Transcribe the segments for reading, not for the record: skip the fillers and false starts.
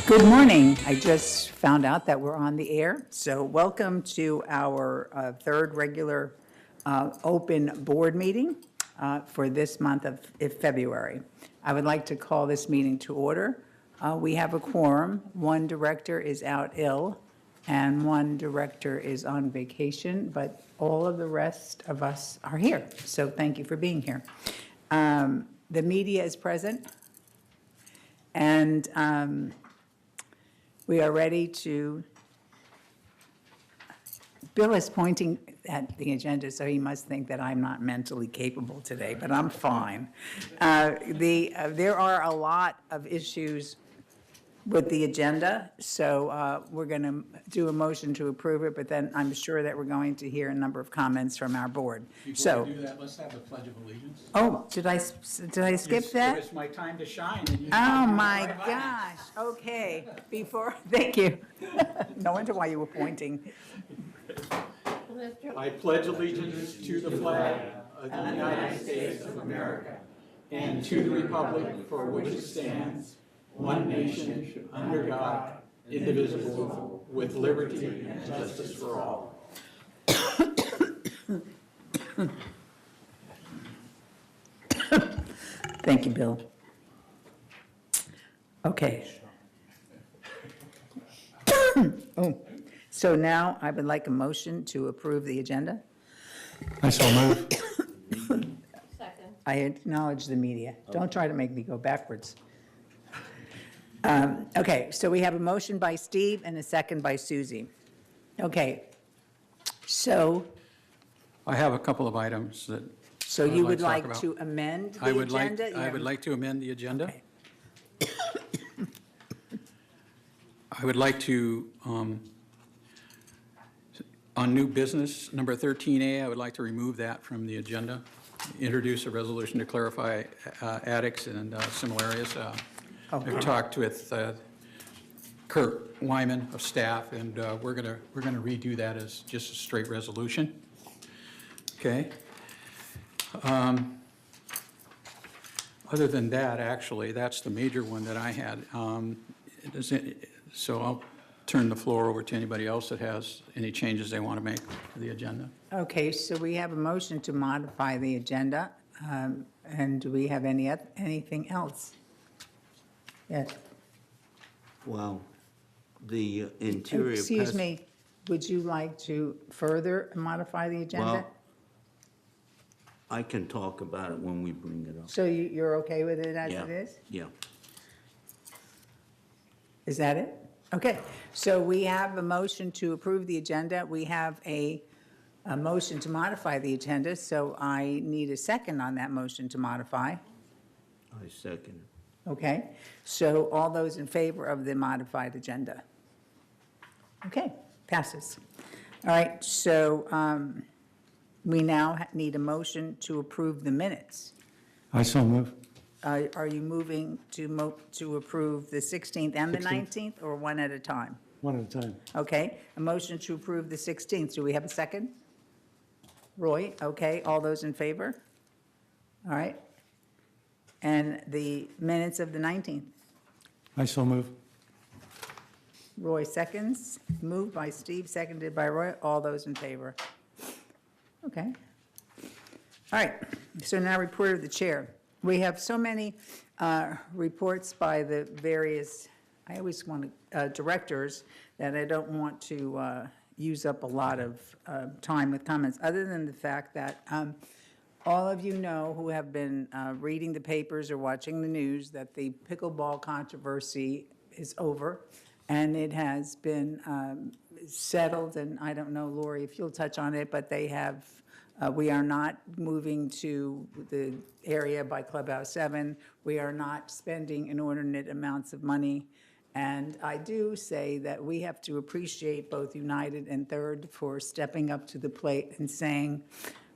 Good morning. I just found out that we're on the air. So welcome to our third regular open board meeting for this month of February. I would like to call this meeting to order. We have a quorum. One director is out ill and one director is on vacation, but all of the rest of us are here. So thank you for being here. The media is present. And we are ready to, Bill is pointing at the agenda, so he must think that I'm not mentally capable today, but I'm fine. There are a lot of issues with the agenda, so we're going to do a motion to approve it, but then I'm sure that we're going to hear a number of comments from our board. Before we do that, let's have the Pledge of Allegiance. Oh, did I skip that? It's my time to shine. And you Oh, my gosh, okay, thank you. No wonder why you were pointing. I pledge allegiance to the flag of the United States of America and to the republic for which it stands, one nation, under God, indivisible, with liberty and justice for all. Thank you, Bill. Okay. Oh, so now I would like a motion to approve the agenda. I so move. Second. I acknowledge the media. Don't try to make me go backwards. Okay, so we have a motion by Steve and a second by Susie. Okay, so I have a couple of items that you would I'd like like to to amend the I would agenda? I would like to amend the agenda. Okay. I would like to, on new business, number 13A, I would like to remove that from the agenda. Introduce a resolution to clarify addicts and similar areas. I've talked with Kurt Wyman of staff, and we're gonna redo that as just a straight resolution. Okay. Other than that, actually, that's the major one that I had. So I'll turn the floor over to anybody else that has any changes they want to make to the agenda. Okay, so we have a motion to modify the agenda, and do we have anything else? Yes. Well, the interior. Excuse me, would you like to further modify the agenda? Well, I can talk about it when we bring it up. So you're okay with it as Yeah. it is? Yeah. Is that it? Okay, so we have a motion to approve the agenda. We have a motion to modify the agenda, so I need a second on that motion to modify. I second it. Okay, so all those in favor of the modified agenda? Okay, passes. All right, so we now need a motion to approve the minutes. I so move. Are you moving to approve the 16th and the 19th, or one at a time? One at a time. Okay, a motion to approve the 16th. Do we have a second? Roy, okay, all those in favor? All right. And the minutes of the 19th? I so move. Roy seconds, moved by Steve, seconded by Roy. All those in favor? Okay. All right, so now report of the chair. We have so many reports by the various, I always want directors, that I don't want to use up a lot of time with comments, other than the fact that all of you know who have been reading the papers or watching the news that the pickleball controversy is over, and it has been settled, and I don't know, Lori, if you'll touch on it, but they have, we are not moving to the area by Clubhouse 7. We are not spending inordinate amounts of money. And I do say that we have to appreciate both United and Third for stepping up to the plate and saying,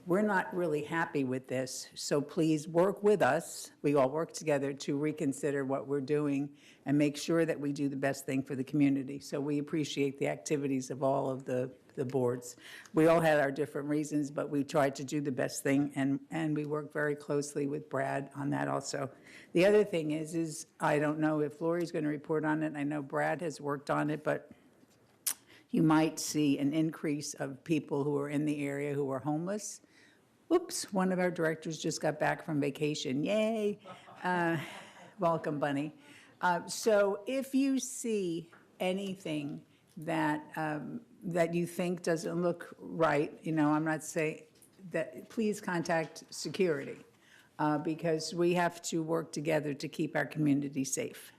we're not really happy with this, so please work with us. We all work together to reconsider what we're doing and make sure that we do the best thing for the community. So we appreciate the activities of all of the the boards. We all had our different reasons, but we tried to do the best thing, and we worked very closely with Brad on that also. The other thing is I don't know if Lori's going to report on it. I know Brad has worked on it, but you might see an increase of people who are in the area who are homeless. Oops, one of our directors just got back from vacation. Yay. Welcome, Bunny. So if you see anything that you think doesn't look right, I'm not saying that, please contact security, because we have to work together to keep our community safe.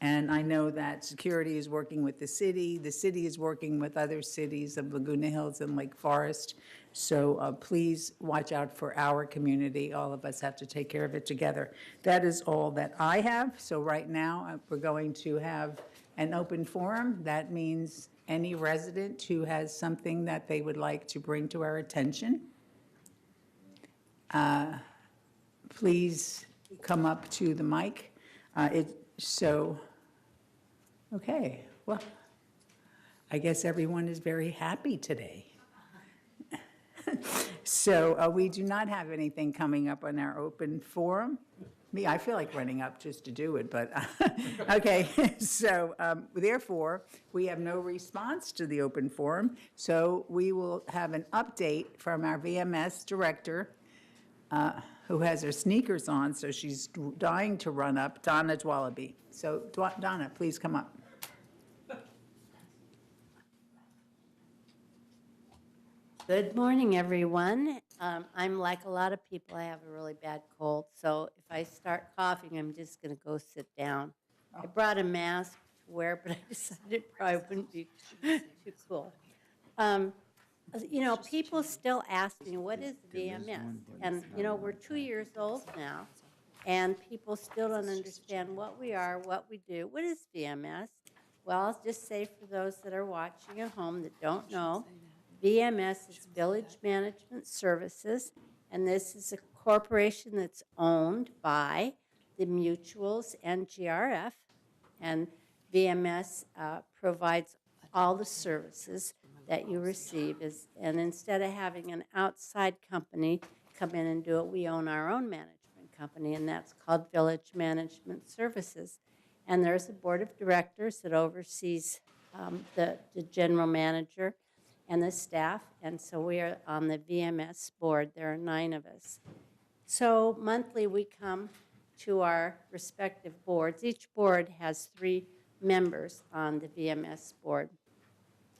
And I know that security is working with the city is working with other cities of Laguna Hills and Lake Forest. So please watch out for our community. All of us have to take care of it together. That is all that I have. So right now, we're going to have an open forum. That means any resident who has something that they would like to bring to our attention, please come up to the mic. Okay, well, I guess everyone is very happy today. So we do not have anything coming up on our open forum. I feel like running up just to do it, but, okay. So therefore, we have no response to the open forum. So we will have an update from our VMS director, who has her sneakers on, so she's dying to run up, Donna Dwallaby. So Donna, please come up. Good morning, everyone. I'm like a lot of people, I have a really bad cold, so if I start coughing, I'm just going to go sit down. I brought a mask to wear, but I decided it probably wouldn't be too cool. People still ask me, what is VMS? And, we're 2 years old now, and people still don't understand what we are, what we do. What is VMS? Well, I'll just say for those that are watching at home that don't know, VMS is Village Management Services, and this is a corporation that's owned by the Mutuals and GRF, and VMS provides all the services that you receive. And instead of having an outside company come in and do it, we own our own management company, and that's called Village Management Services. And there's a board of directors that oversees the general manager and the staff, and so we are on the VMS board. There are 9 of us. So monthly we come to our respective boards. Each board has 3 members on the VMS board,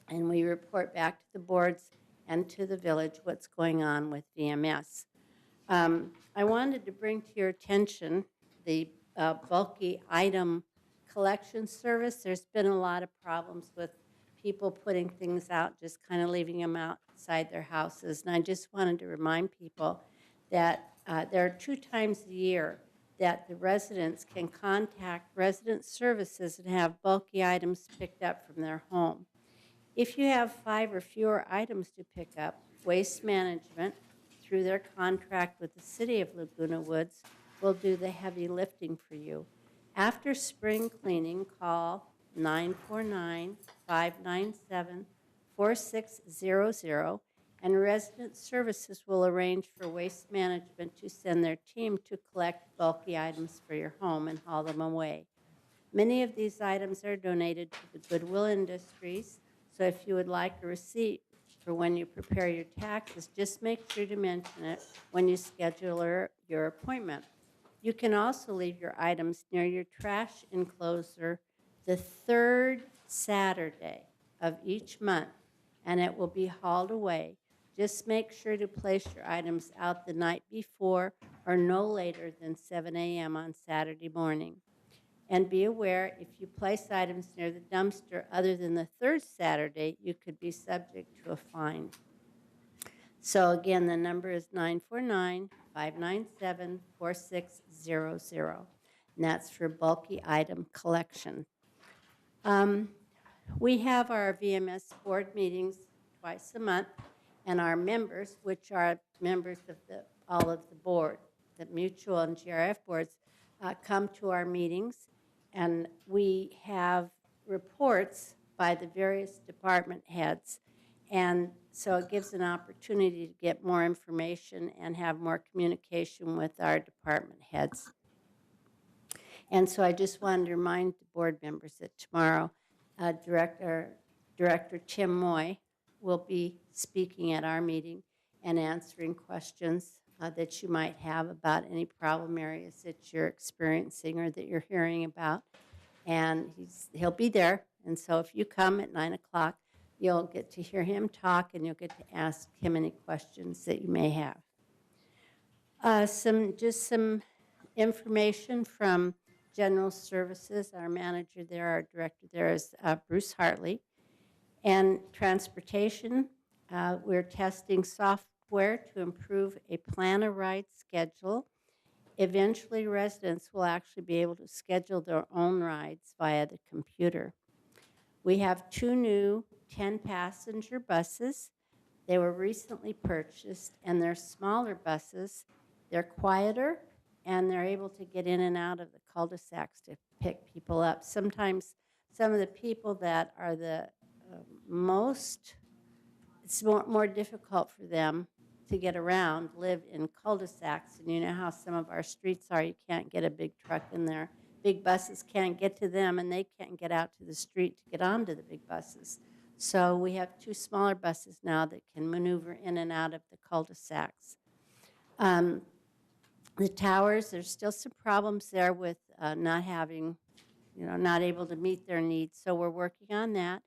and we report back to the boards and to the village what's going on with VMS. I wanted to bring to your attention the bulky item collection service. There's been a lot of problems with people putting things out, just kind of leaving them outside their houses. And I just wanted to remind people that there are 2 times a year that the residents can contact resident services and have bulky items picked up from their home. If you have 5 or fewer items to pick up, Waste Management, through their contract with the City of Laguna Woods, will do the heavy lifting for you. After spring cleaning, call 949-597-4600, and resident services will arrange for Waste Management to send their team to collect bulky items for your home and haul them away. Many of these items are donated to the Goodwill Industries, so if you would like a receipt for when you prepare your taxes, just make sure to mention it when you schedule your appointment. You can also leave your items near your trash enclosure the 3rd Saturday of each month, and it will be hauled away. Just make sure to place your items out the night before or no later than 7 a.m. on Saturday morning. And be aware, if you place items near the dumpster other than the 3rd Saturday, you could be subject to a fine. So again, the number is 949-597-4600, and that's for bulky item collection. We have our VMS board meetings twice a month, and our members, which are members of all of the board, the Mutual and GRF boards, come to our meetings, and we have reports by the various department heads, And so it gives an opportunity to get more information and have more communication with our department heads. And so I just wanted to remind the board members that tomorrow, Director Tim Moy will be speaking at our meeting and answering questions that you might have about any problem areas that you're experiencing or that you're hearing about. And he'll be there. And so if you come at 9 o'clock, you'll get to hear him talk and you'll get to ask him any questions that you may have. Some information from General Services. Our manager there, our director there is Bruce Hartley. And transportation, we're testing software to improve a plan-a-ride schedule. Eventually, residents will actually be able to schedule their own rides via the computer. We have 2 new 10-passenger buses. They were recently purchased, and they're smaller buses. They're quieter, and they're able to get in and out of the cul-de-sacs to pick people up. Sometimes some of the people that are the it's more difficult for them to get around, live in cul-de-sacs, and you know how some of our streets are. You can't get a big truck in there. Big buses can't get to them, and they can't get out to the street to get onto the big buses. So we have 2 smaller buses now that can maneuver in and out of the cul-de-sacs. The towers, there's still some problems there with not able to meet their needs. So we're working on that,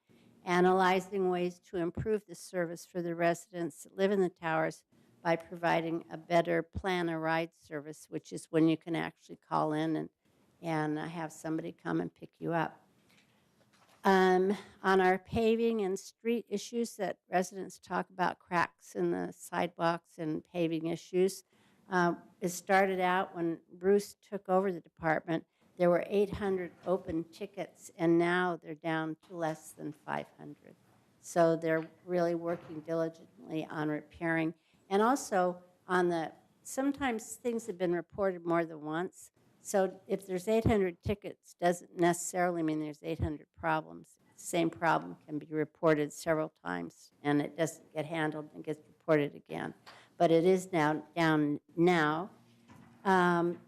analyzing ways to improve the service for the residents that live in the towers by providing a better plan-a-ride service, which is when you can actually call in and have somebody come and pick you up. On our paving and street issues that residents talk about, cracks in the sidewalks and paving issues, it started out when Bruce took over the department. There were 800 open tickets, and now they're down to less than 500. So they're really working diligently on repairing. And also sometimes things have been reported more than once. So if there's 800 tickets, doesn't necessarily mean there's 800 problems. The same problem can be reported several times, and it doesn't get handled and gets reported again. But it is now down now.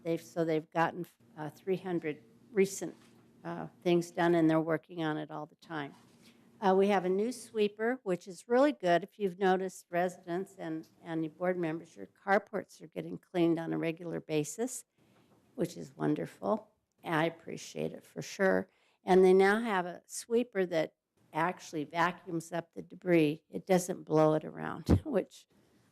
They've gotten 300 recent things done, and they're working on it all the time. We have a new sweeper, which is really good. If you've noticed, residents and your board members, your carports are getting cleaned on a regular basis, which is wonderful. I appreciate it for sure. And they now have a sweeper that actually vacuums up the debris. It doesn't blow it around, which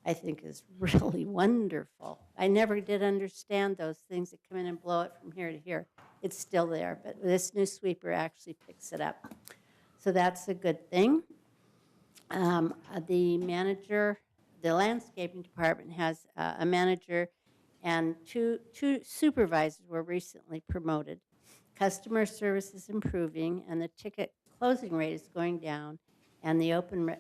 I think is really wonderful. I never did understand those things that come in and blow it from here to here. It's still there, but this new sweeper actually picks it up. So that's a good thing. The landscaping department has a manager and two supervisors were recently promoted. Customer service is improving, and the ticket closing rate is going down, and the open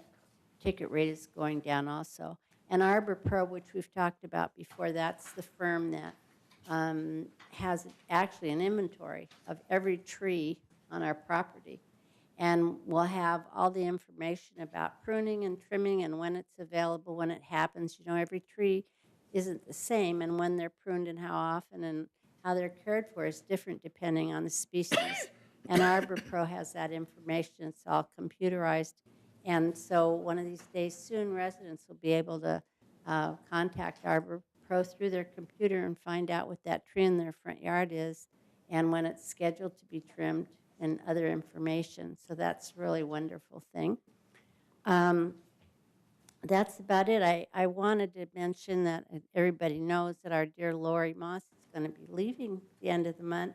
ticket rate is going down also. And Arbor Pro, which we've talked about before, that's the firm that has actually an inventory of every tree on our property. And we'll have all the information about pruning and trimming and when it's available, when it happens. You know, every tree isn't the same, and when they're pruned and how often and how they're cared for is different depending on the species. And Arbor Pro has that information. It's all computerized. And so one of these days soon, residents will be able to contact Arbor Pro through their computer and find out what that tree in their front yard is and when it's scheduled to be trimmed and other information. So that's a really wonderful thing. That's about it. I wanted to mention that everybody knows that our dear Lori Moss is going to be leaving at the end of the month.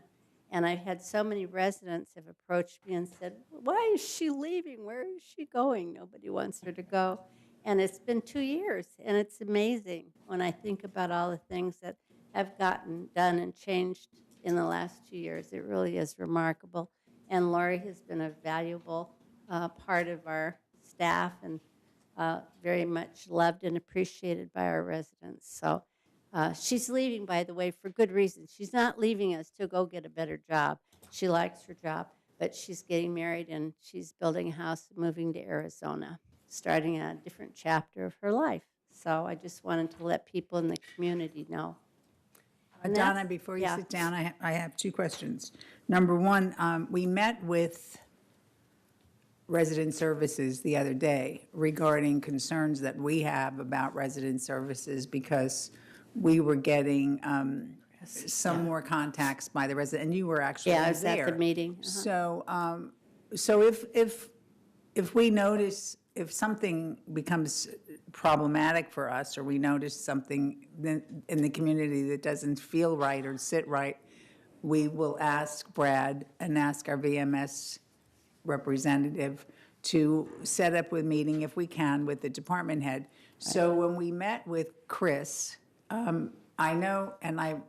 And I've had so many residents have approached me and said, why is she leaving? Where is she going? Nobody wants her to go. And it's been 2 years, and it's amazing when I think about all the things that have gotten done and changed in the last 2 years. It really is remarkable. And Lori has been a valuable part of our staff and very much loved and appreciated by our residents. So she's leaving, by the way, for good reason. She's not leaving us to go get a better job. She likes her job, but she's getting married and she's building a house and moving to Arizona. starting a different chapter of her life. So I just wanted to let people in the community know. And Donna, that's- before you yeah. sit down, I have two questions. Number one, we met with resident services the other day regarding concerns that we have about resident services because we were getting some more contacts by the resident, and you were actually there. Yeah, I was at the meeting. So if we notice, if something becomes problematic for us, or we notice something in the community that doesn't feel right or sit right, we will ask Brad and ask our VMS representative to set up a meeting, if we can, with the department head. So when we met with Chris, I know, and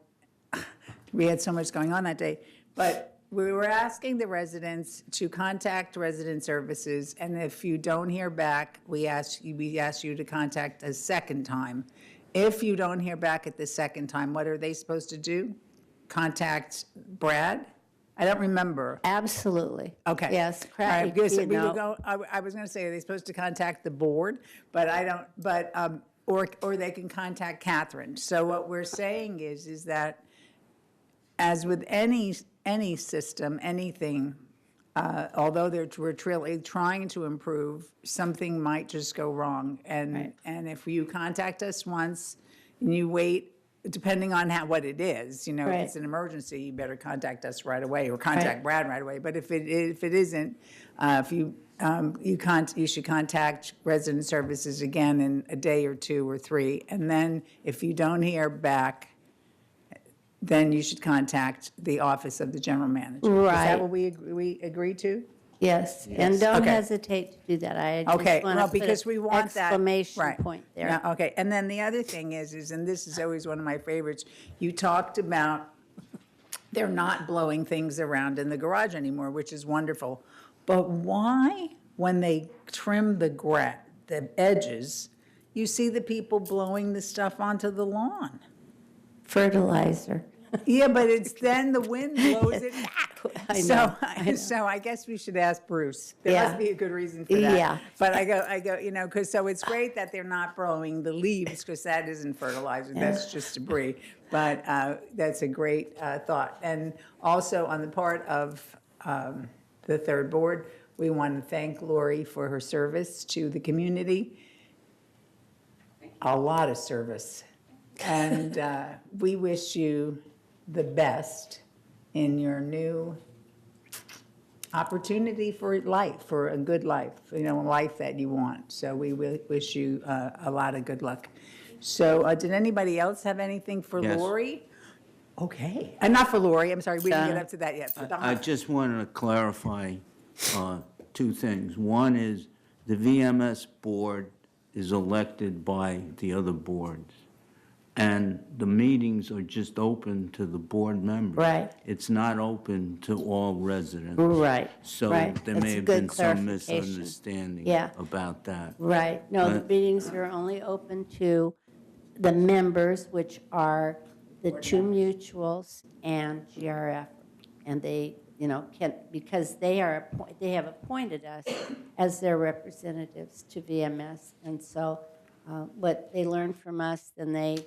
we had so much going on that day, but we were asking the residents to contact resident services, and if you don't hear back, we ask you to contact a second time. If you don't hear back at the second time, what are they supposed to do? Contact Brad? I don't remember. Absolutely. Okay. Yes, All right, correct. because You we know. would go, I was going to say, are they supposed to contact the board? But I don't, but, or they can contact Catherine. So what we're saying is that as with any system, anything, although we're really trying to improve, something might just go wrong. And if you contact us once and you wait, depending on what it is, if Right. it's an emergency, you better contact us right away or contact Right. Brad right away. But if it isn't, you should contact resident services again in a day or two or three. And then if you don't hear back, then you should contact the office of the general manager. Is Right. that what we agree to? Yes, and don't Okay. hesitate to do that. I Okay, just want well, to put because an we want that. exclamation right. point there. Yeah, okay, and then the other thing is, and this is always one of my favorites, you talked about they're not blowing things around in the garage anymore, which is wonderful. But why, when they trim the edges, you see the people blowing the stuff onto the lawn? Fertilizer. Yeah, but it's then the wind blows it back. I So, know, I know. so I guess we should ask Bruce. There Yeah. must be a good reason for that. Yeah. But I go, because so it's great that they're not blowing the leaves, because that isn't fertilizer, that's just debris. But that's a great thought. And also on the part of the third board, we want to thank Lori for her service to the community. A lot of service. And we wish you the best in your new opportunity for life, for a good life, a life that you want. So we wish you a lot of good luck. So did anybody else have anything for Yes. Lori? Okay. Not for Lori, I'm sorry, we didn't get Donna. up to that yet. For I Donna. just wanted to clarify two things. One is the VMS board is elected by the other boards, and the meetings are just open to the board members. Right. It's not open to all residents. Right, So right. there That's may a have good been some clarification. misunderstanding Yeah. about that. Right. No, the meetings are only open to the members, which are the two mutuals and GRF. And they, can, because they have appointed us as their representatives to VMS. And so what they learn from us, then they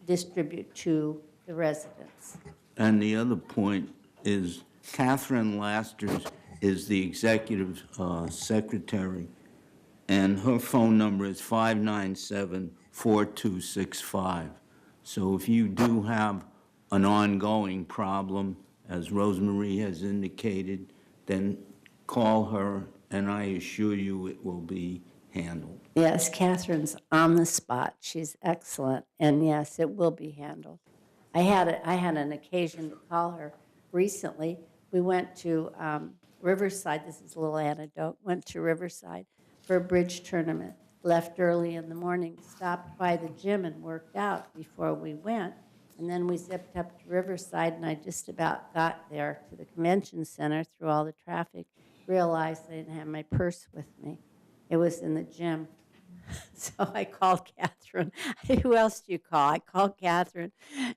distribute to the residents. And the other point is Catherine Lasters is the executive secretary, and her phone number is 597-4265. So if you do have an ongoing problem, as Rosemarie has indicated, then call her, and I assure you it will be handled. Yes, Catherine's on the spot. She's excellent, and yes, it will be handled. I had an occasion to call her recently. We went to Riverside. This is a little anecdote. Went to Riverside for a bridge tournament. Left early in the morning. Stopped by the gym and worked out before we went. And then we zipped up to Riverside, and I just about got there to the convention center through all the traffic. Realized I didn't have my purse with me. It was in the gym. So I called Catherine. Who else do you call? I called Catherine,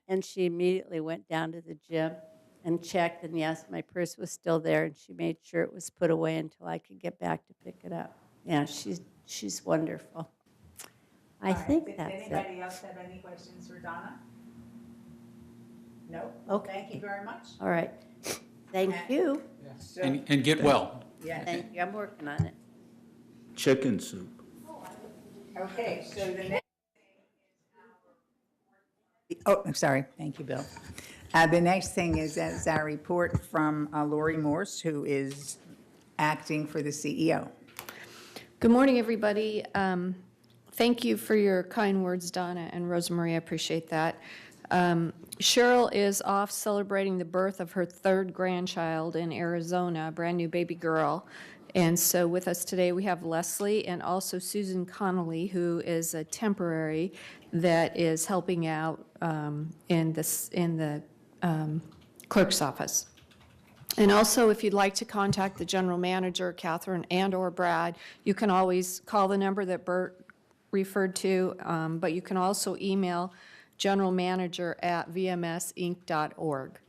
and she immediately went down to the gym and checked, and yes, my purse was still there, and she made sure it was put away until I could get back to pick it up. Yeah, she's wonderful. I think that's it. Anybody else have any questions for Donna? No? Okay. Thank you very much. All right. Thank you. So, And get well. yes. Thank you. I'm working on it. Chicken soup. Okay, so the next. Oh, I'm sorry. Thank you, Bill. The next thing is our report from Lori Morse, who is acting for the CEO. Good morning, everybody. Thank you for your kind words, Donna and Rosemarie. I appreciate that. Cheryl is off celebrating the birth of her third grandchild in Arizona, a brand-new baby girl. And so with us today, we have Leslie and also Susan Connolly, who is a temporary that is helping out in the clerk's office. And also, if you'd like to contact the general manager, Catherine and/or Brad, you can always call the number that Bert referred to, but you can also email generalmanager@vmsinc.org.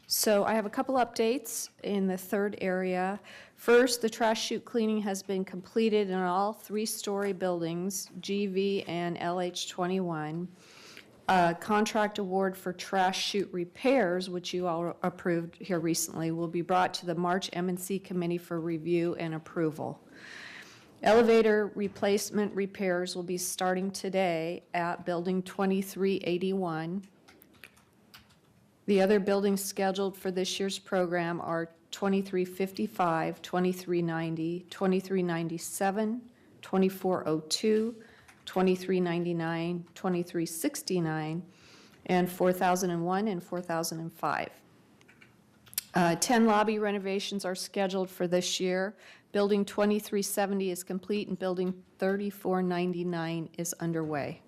So I have a couple updates in the third area. First, the trash chute cleaning has been completed in all three-story buildings, GV and LH21. Contract award for trash chute repairs, which you all approved here recently, will be brought to the March M&C Committee for review and approval. Elevator replacement repairs will be starting today at Building 2381. The other buildings scheduled for this year's program are 2355, 2390, 2397, 2402, 2399, 2369, and 4001 and 4005. 10 lobby renovations are scheduled for this year. Building 2370 is complete and Building 3499 is underway.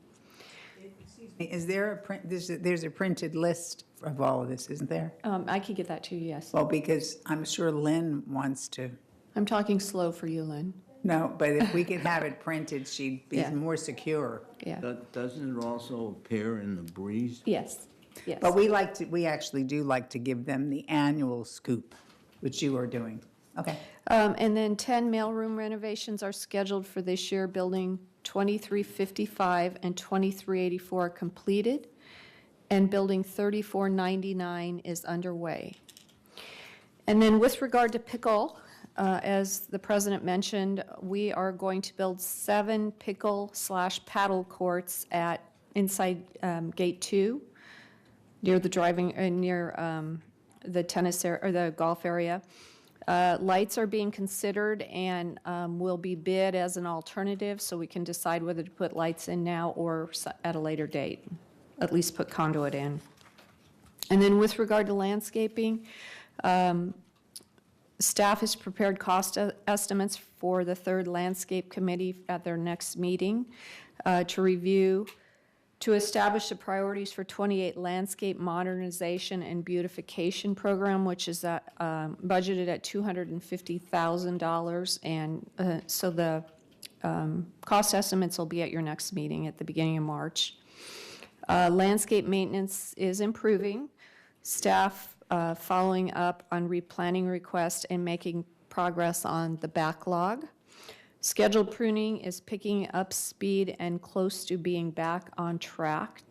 Is there a print, there's a printed list of all of this, isn't there? I could get that to you, yes. Well, because I'm sure Lynn wants to, I'm talking slow for you, Lynn. no, but if we could have it printed, she'd be Yeah. more secure. Yeah. Doesn't it also appear in the Breeze? Yes, yes. But we actually do like to give them the annual scoop, which you are doing. Okay. And then 10 mailroom renovations are scheduled for this year. Building 2355 and 2384 are completed, and Building 3499 is underway. And then with regard to pickle, as the president mentioned, we are going to build 7 pickle/paddle courts inside Gate 2, near the the tennis area, or the golf area. Lights are being considered and will be bid as an alternative, so we can decide whether to put lights in now or at a later date, at least put conduit in. And then with regard to landscaping, staff has prepared cost estimates for the third landscape committee at their next meeting to review, to establish the priorities for 28 landscape modernization and beautification program, which is budgeted at $250,000. And so the cost estimates will be at your next meeting at the beginning of March. Landscape maintenance is improving. Staff following up on replanting requests and making progress on the backlog. Scheduled pruning is picking up speed and close to being back on track.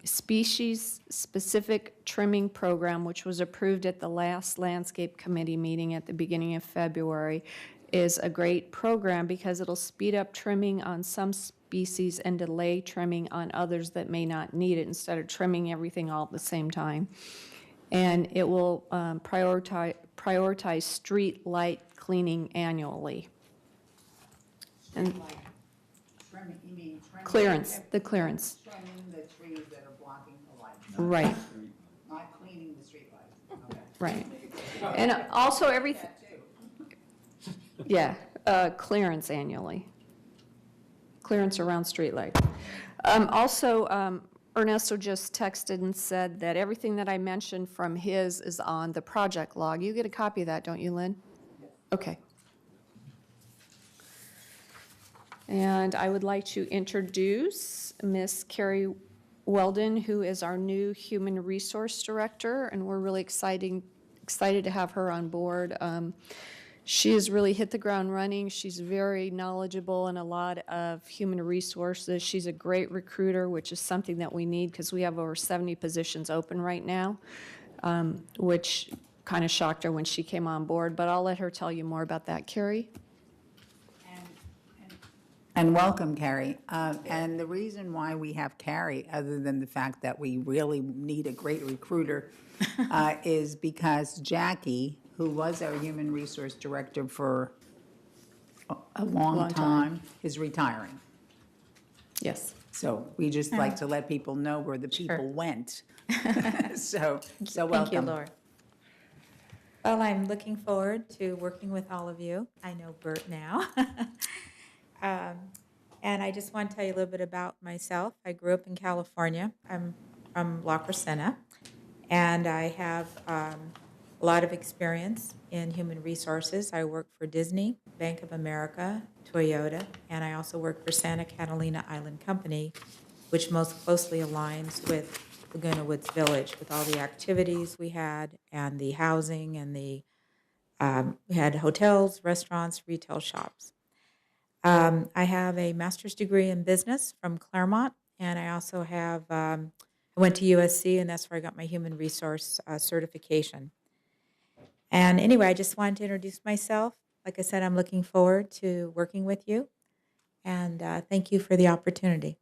Species-specific trimming program, which was approved at the last Landscape Committee meeting at the beginning of February, is a great program because it'll speed up trimming on some species and delay trimming on others that may not need it, instead of trimming everything all at the same time. And it will prioritize street light cleaning annually. And Trimming, you mean trimming? clearance, the clearance, Trimming the trees that are blocking the light, right, not cleaning the street lights. Okay. right. And also everything, yeah, clearance annually. Clearance around streetlights. Also, Ernesto just texted and said that everything that I mentioned from his is on the project log. You get a copy of that, don't you, Lynn? Okay. And I would like to introduce Miss Carrie Weldon, who is our new Human Resource Director, and we're really excited to have her on board. She has really hit the ground running. She's very knowledgeable in a lot of human resources. She's a great recruiter, which is something that we need because we have over 70 positions open right now, which kind of shocked her when she came on board. But I'll let her tell you more about that. Carrie? And welcome, Carrie. And the reason why we have Carrie, other than the fact that we really need a great recruiter, is because Jackie, who was our human resource director for a long time, is retiring. Yes. So we just like to let people know where the people went. So welcome. Thank you, Laura. Well, I'm looking forward to working with all of you. I know Bert now. And I just want to tell you a little bit about myself. I grew up in California. I'm from La Crescenta, and I have a lot of experience in human resources. I work for Disney, Bank of America, Toyota, and I also work for Santa Catalina Island Company, which most closely aligns with Laguna Woods Village, with all the activities we had and the housing and the, we had hotels, restaurants, retail shops. I have a master's degree in business from Claremont, and I also have, I went to USC, and that's where I got my human resource certification. And anyway, I just wanted to introduce myself. Like I said, I'm looking forward to working with you, and thank you for the opportunity.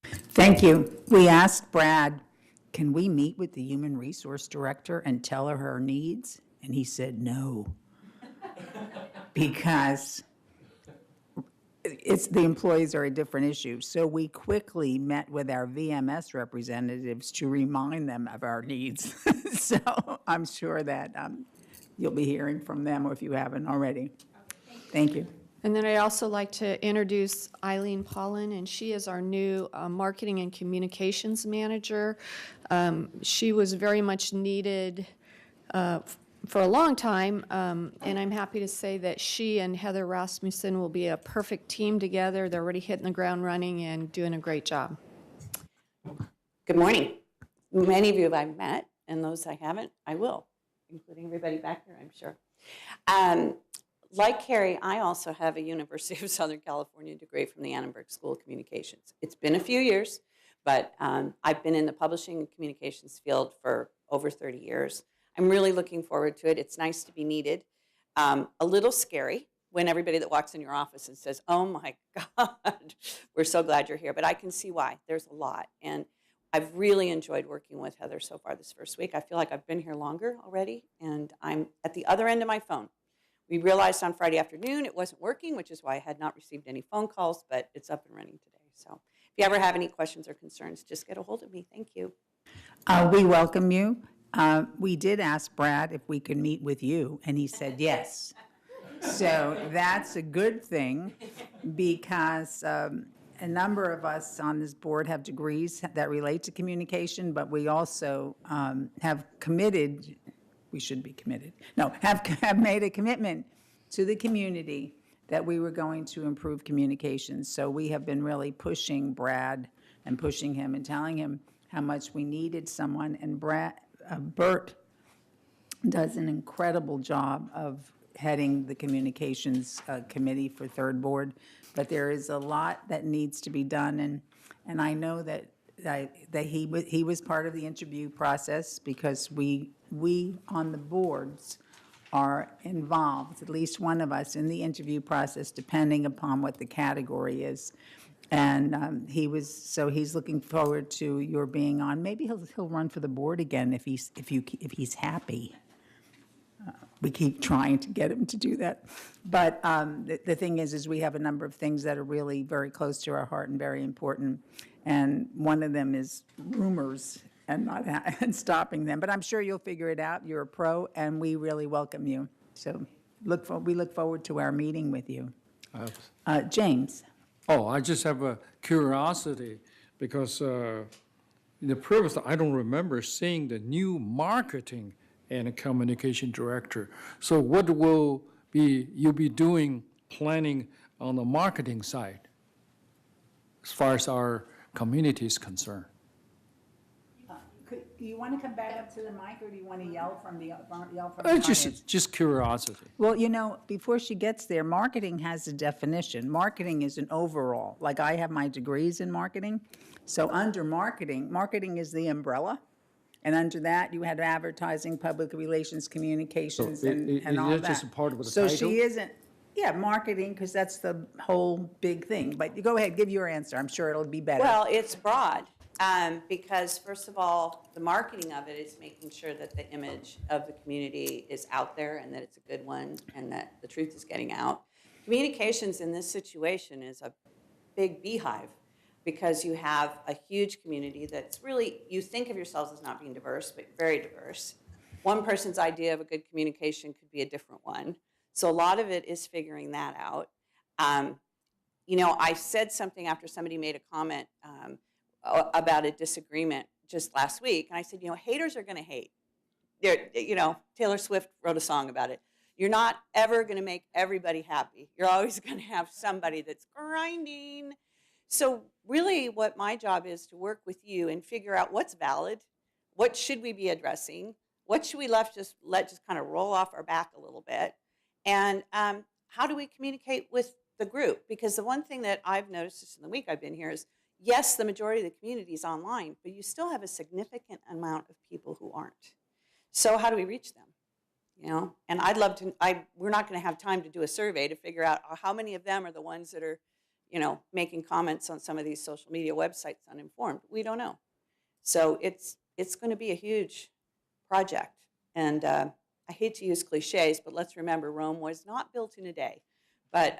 Thank you. We asked Brad, can we meet with the human resource director and tell her her needs? And he said no. Because the employees are a different issue. So we quickly met with our VMS representatives to remind them of our needs. So I'm sure that you'll be hearing from them, or if you haven't already. Thank you. And then I'd also like to introduce Eileen Paulin, and she is our new marketing and communications manager. She was very much needed for a long time, and I'm happy to say that she and Heather Rasmussen will be a perfect team together. They're already hitting the ground running and doing a great job. Good morning. Many of you I've met, and those I haven't, I will, including everybody back here, I'm sure. Like Carrie, I also have a University of Southern California degree from the Annenberg School of Communications. It's been a few years, but I've been in the publishing and communications field for over 30 years. I'm really looking forward to it. It's nice to be needed. A little scary when everybody that walks in your office and says, oh my God, we're so glad you're here. But I can see why. There's a lot. And I've really enjoyed working with Heather so far this first week. I feel like I've been here longer already, and I'm at the other end of my phone. We realized on Friday afternoon it wasn't working, which is why I had not received any phone calls, but it's up and running today. So if you ever have any questions or concerns, just get a hold of me. Thank you. We welcome you. We did ask Brad if we could meet with you, and he said yes. So that's a good thing, because a number of us on this board have degrees that relate to communication, but we also have committed, we should be committed, no, have made a commitment to the community that we were going to improve communications. So we have been really pushing Brad and pushing him and telling him how much we needed someone, and Bert does an incredible job of heading the communications committee for Third Board, but there is a lot that needs to be done, and I know that he was part of the interview process, because we on the boards are involved, at least one of us, in the interview process, depending upon what the category is. And he's looking forward to your being on. Maybe he'll run for the board again if he's happy. We keep trying to get him to do that. But the thing is we have a number of things that are really very close to our heart and very important. And one of them is rumors and and stopping them. But I'm sure you'll figure it out. You're a pro, and we really welcome you. So we look forward to our meeting with you. James. Oh, I just have a curiosity, because in the previous, I don't remember seeing the new marketing and communication director. So what will you be doing, planning on the marketing side, as far as our community is concerned? do you want to come back up to the mic, or do you want to yell from the audience? Just curiosity. Well, before she gets there, marketing has a definition. Marketing is an overall, like I have my degrees in marketing. So under marketing is the umbrella. And under that, you had advertising, public relations, communications, So and all it's that. just a part of the So title? she isn't, yeah, marketing, because that's the whole big thing. But you go ahead, give your answer. I'm sure it'll be better. Well, it's broad, because first of all, the marketing of it is making sure that the image of the community is out there and that it's a good one and that the truth is getting out. Communications in this situation is a big beehive because you have a huge community that's really, you think of yourselves as not being diverse, but very diverse. One person's idea of a good communication could be a different one. So a lot of it is figuring that out. I said something after somebody made a comment about a disagreement just last week, and I said, haters are going to hate. Taylor Swift wrote a song about it. You're not ever going to make everybody happy. You're always going to have somebody that's grinding. So really what my job is to work with you and figure out what's valid, what should we be addressing, what should we let just kind of roll off our back a little bit, and how do we communicate with the group? Because the one thing that I've noticed just in the week I've been here is, yes, the majority of the community is online, but you still have a significant amount of people who aren't. So how do we reach them? And I'd love to, we're not going to have time to do a survey to figure out how many of them are the ones that are, making comments on some of these social media websites uninformed. We don't know. So it's going to be a huge project. And I hate to use cliches, but let's remember Rome was not built in a day. But,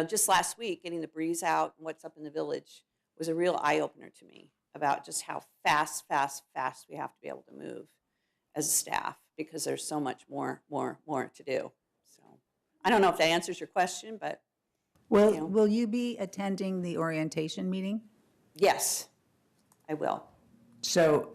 just last week, getting the breeze out and what's up in the village was a real eye-opener to me about just how fast we have to be able to move as a staff because there's so much more to do. So I don't know if that answers your question, but. Will you be attending the orientation meeting? Yes, I will. So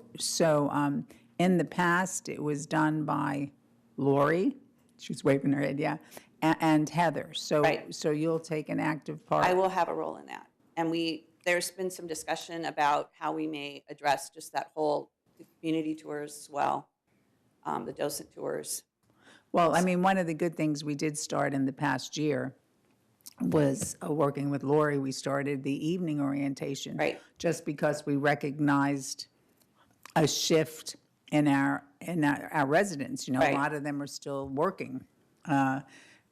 in the past, it was done by Lori, she's waving her head, yeah, and Heather. Right. So you'll take an active part? I will have a role in that. And there's been some discussion about how we may address just that whole community tours as well, the docent tours. Well, one of the good things we did start in the past year was working with Lori. We started the evening orientation. Right. Just because we recognized a shift in our residents. Right. A lot of them are still working.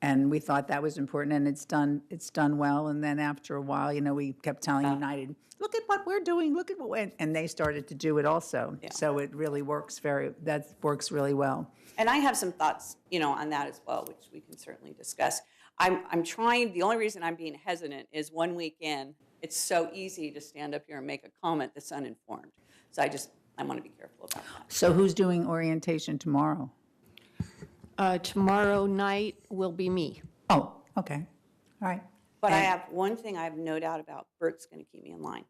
And we thought that was important, and it's done well. And then after a while, we kept telling United, look at what we're doing, look at what and they started to do it also. Yeah. So it really works really well. And I have some thoughts, on that as well, which we can certainly discuss. I'm trying, the only reason I'm being hesitant is 1 week in, it's so easy to stand up here and make a comment that's uninformed. So I want to be careful about that. So who's doing orientation tomorrow? Tomorrow night will be me. Oh, okay, all right. But I have one thing I have no doubt about. Bert's going to keep me in line.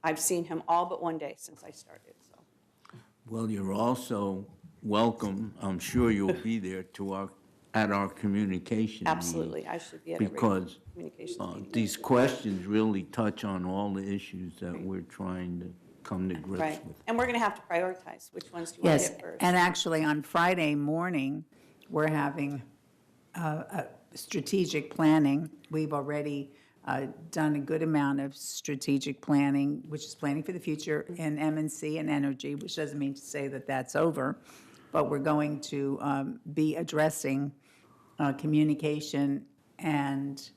I've seen him all but one day since I started. So. Well, you're also welcome, I'm sure you'll be there at our communication meeting. Absolutely, I should be at every Because communications meeting. these questions really touch on all the issues that we're trying to come to grips Right, with. and we're going to have to prioritize which ones do you want to Yes, hit first. and actually on Friday morning, we're having strategic planning. We've already done a good amount of strategic planning, which is planning for the future in M&C and energy, which doesn't mean to say that that's over, but we're going to be addressing communication and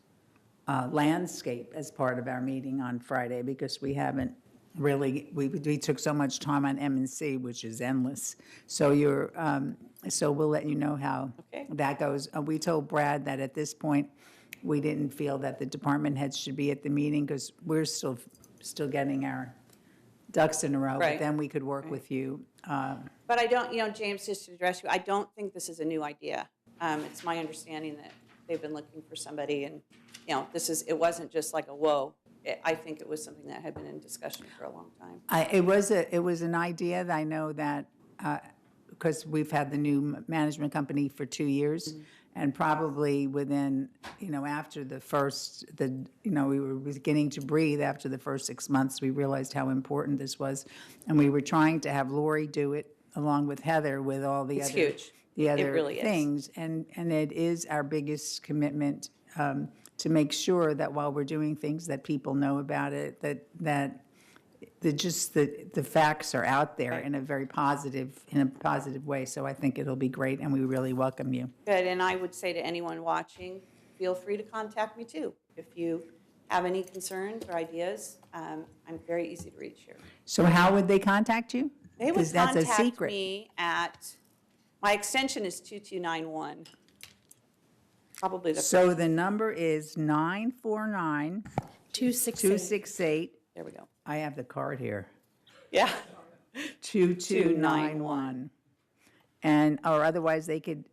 landscape as part of our meeting on Friday, because we haven't really, we took so much time on M&C, which is endless. So so we'll let you know how Okay. that goes. We told Brad that at this point, we didn't feel that the department heads should be at the meeting because we're still getting our ducks in a row. But Right. then we could work with you. But I don't, James, just to address you, I don't think this is a new idea. It's my understanding that they've been looking for somebody, and, it wasn't just like a whoa. I think it was something that had been in discussion for a long time. It was an idea that I know that because we've had the new management company for 2 years, and probably within, after the first, we were beginning to breathe after the first 6 months, we realized how important this was. And we were trying to have Lori do it along with Heather with all the It's other. huge. The It other really is. things. And it is our biggest commitment to make sure that while we're doing things, that people know about it, that the facts are out there in a positive way. So I think it'll be great, and we really welcome you. Good, and I would say to anyone watching, feel free to contact me too. If you have any concerns or ideas, I'm very easy to reach here. So how would they contact you? They would 'Cause that's a contact secret. me at, my extension is 2291. Probably the, So the number is 949 268. 268. there we go. I have the card here. Yeah. 2291. And, or otherwise they could.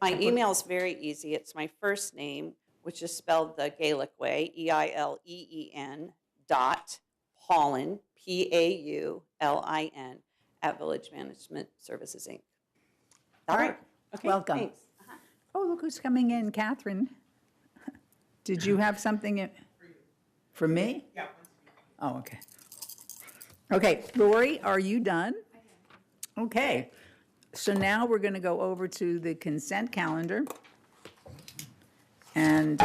My email's very easy. It's my first name, which is spelled the Gaelic way, EILEEN .Paulin, PAULIN, at Village Management Services, Inc. All right. Okay, Welcome. thanks. Oh, look who's coming in, Catherine. Did you have something for me? Yeah. Oh, okay. Okay, Lori, are you done? Okay, so now we're going to go over to the consent calendar. And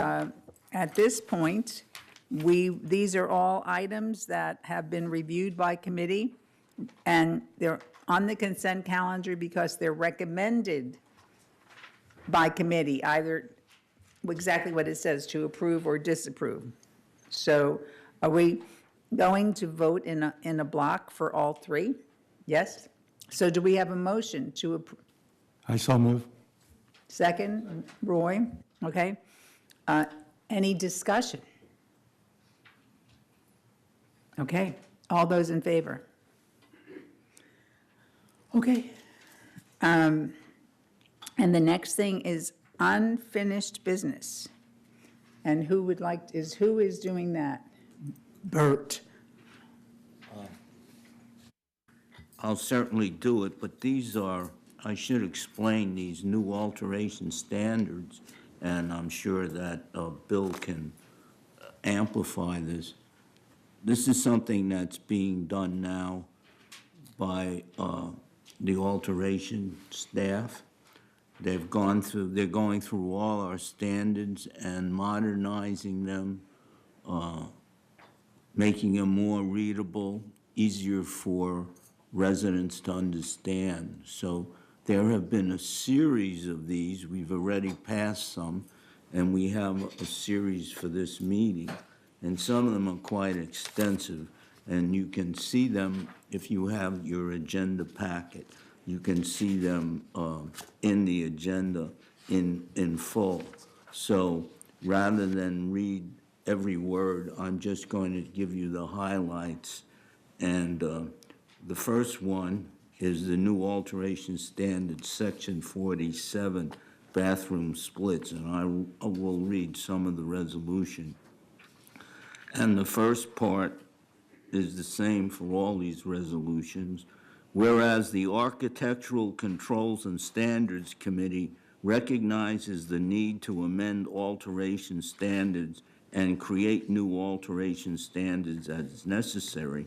at this point, these are all items that have been reviewed by committee, and they're on the consent calendar because they're recommended by committee, either exactly what it says, to approve or disapprove. So are we going to vote in a block for all three? Yes? So do we have a motion to approve? I so move. Second, Roy, okay. Any discussion? Okay, all those in favor? Okay. And the next thing is unfinished business. And who is doing that? Bert. I'll certainly do it, but these are, I should explain these new alteration standards, and I'm sure that Bill can amplify this. This is something that's being done now by the alteration staff. They're going through all our standards and modernizing them, making them more readable, easier for residents to understand. So there have been a series of these. We've already passed some, and we have a series for this meeting. And some of them are quite extensive, and you can see them if you have your agenda packet. You can see them in the agenda in full. So rather than read every word, I'm just going to give you the highlights. And the first one is the new alteration standard, section 47, bathroom splits, and I will read some of the resolution. And the first part is the same for all these resolutions. Whereas the Architectural Controls and Standards Committee recognizes the need to amend alteration standards and create new alteration standards as necessary.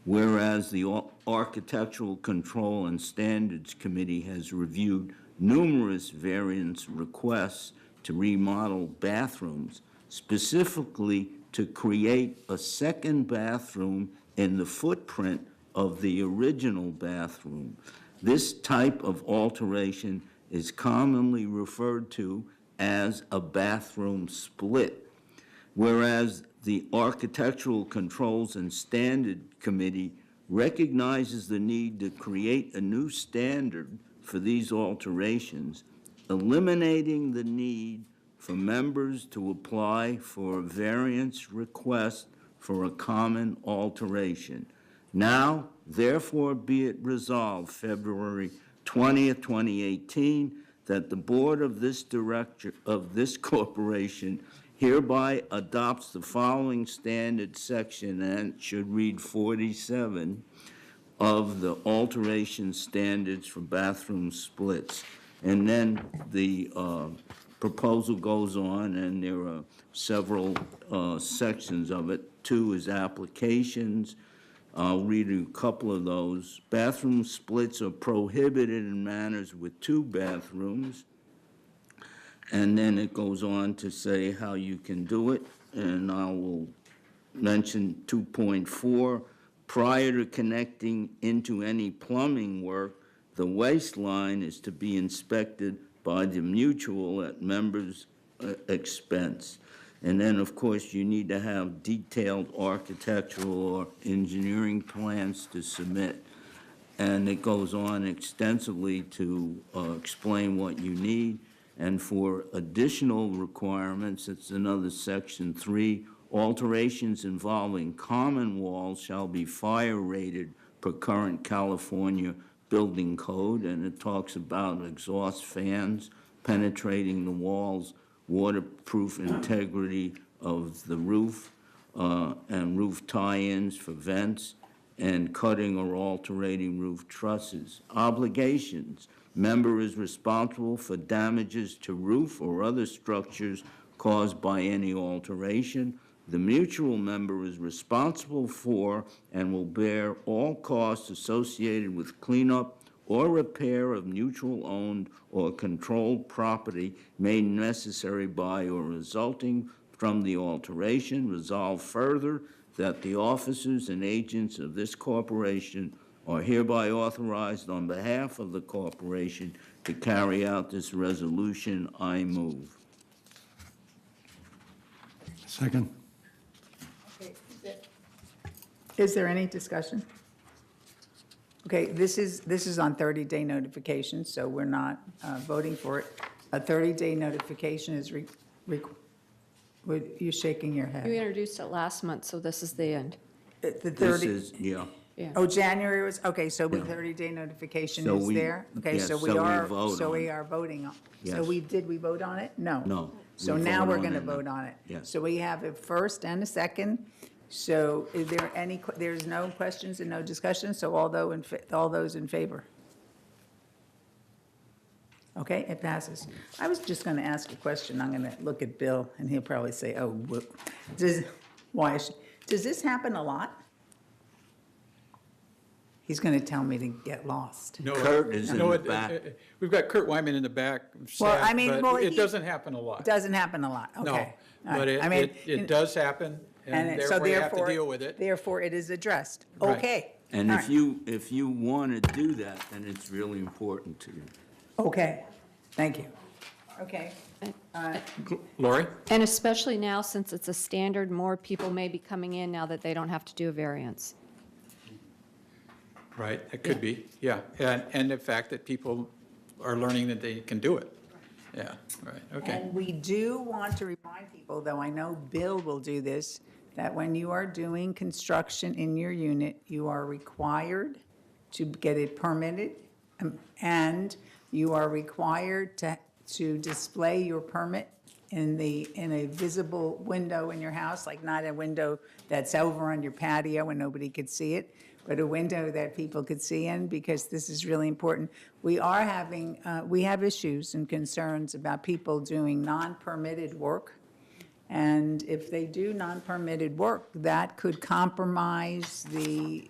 Whereas the Architectural Control and Standards Committee has reviewed numerous variance requests to remodel bathrooms, specifically to create a second bathroom in the footprint of the original bathroom. This type of alteration is commonly referred to as a bathroom split. Whereas the Architectural Controls and Standard Committee recognizes the need to create a new standard for these alterations, eliminating the need for members to apply for a variance request for a common alteration. Now, therefore, be it resolved, February 20th, 2018, that the board of this corporation hereby adopts the following standard section, and it should read 47, of the alteration standards for bathroom splits. And then the proposal goes on, and there are several sections of it. 2 is applications. I'll read a couple of those. Bathroom splits are prohibited in manners with 2 bathrooms. And then it goes on to say how you can do it, and I will mention 2.4. Prior to connecting into any plumbing work, the waistline is to be inspected by the mutual at members' expense. And then, of course, you need to have detailed architectural or engineering plans to submit. And it goes on extensively to explain what you need. And for additional requirements, it's another section 3, alterations involving common walls shall be fire rated per current California building code, and it talks about exhaust fans penetrating the walls, waterproof integrity of the roof, and roof tie-ins for vents, and cutting or alterating roof trusses. Obligations. Member is responsible for damages to roof or other structures caused by any alteration. The mutual member is responsible for and will bear all costs associated with cleanup or repair of mutual-owned or controlled property made necessary by or resulting from the alteration. Resolve further that the officers and agents of this corporation are hereby authorized on behalf of the corporation to carry out this resolution. I move. Second. Is there any discussion? Okay, this is on 30-day notification, so we're not voting for it. A 30-day notification is, you're shaking your You head. introduced it last month, so this is the end. The This 30, is, yeah. Yeah. oh, January was, okay, so the 30-day notification So is we- there? Okay, yes, so we so we are, vote so on we it. are voting on. So Yes. did we vote on it? No. No, So we now vote we're on going to it now. vote on it. Yes. So we have a first and a second. So is there any, there's no questions and no discussion, so all those in favor? Okay, it passes. I was just going to ask a question. I'm going to look at Bill, and he'll probably say, oh, does this happen a lot? He's going to tell me to get lost. No, Kurt is in no, the back. We've got Kurt Wyman in the back, Well, I sad, mean, well, but it he- doesn't happen a lot. It doesn't happen a lot, okay. No, All right. but I mean, it does happen, and so therefore you have to deal with it. Therefore, it is addressed. Right. Okay. And All if right. you want to do that, then it's really important to you. Okay, thank you. Okay. Lori? And especially now, since it's a standard, more people may be coming in now that they don't have to do a variance. Right, it could be, yeah. And the fact that people are learning that they can do it. Yeah, right, okay. And we do want to remind people, though I know Bill will do this, that when you are doing construction in your unit, you are required to get it permitted, and you are required to display your permit in a visible window in your house, like not a window that's over on your patio and nobody could see it, but a window that people could see in, because this is really important. We have issues and concerns about people doing non-permitted work. And if they do non-permitted work, that could compromise the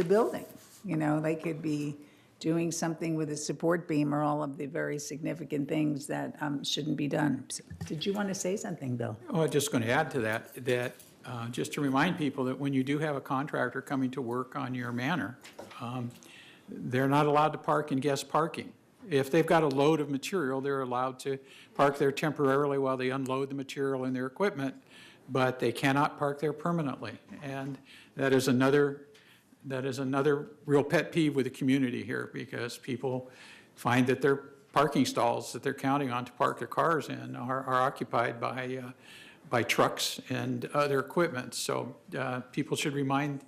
building. You know, they could be doing something with a support beam or all of the very significant things that shouldn't be done. So, did you want to say something, Bill? Oh, I'm just going to add to that, just to remind people that when you do have a contractor coming to work on your manor, they're not allowed to park in guest parking. If they've got a load of material, they're allowed to park there temporarily while they unload the material in their equipment, but they cannot park there permanently. And that is another real pet peeve with the community here, because people find that their parking stalls that they're counting on to park their cars in are occupied by trucks and other equipment. So people should remind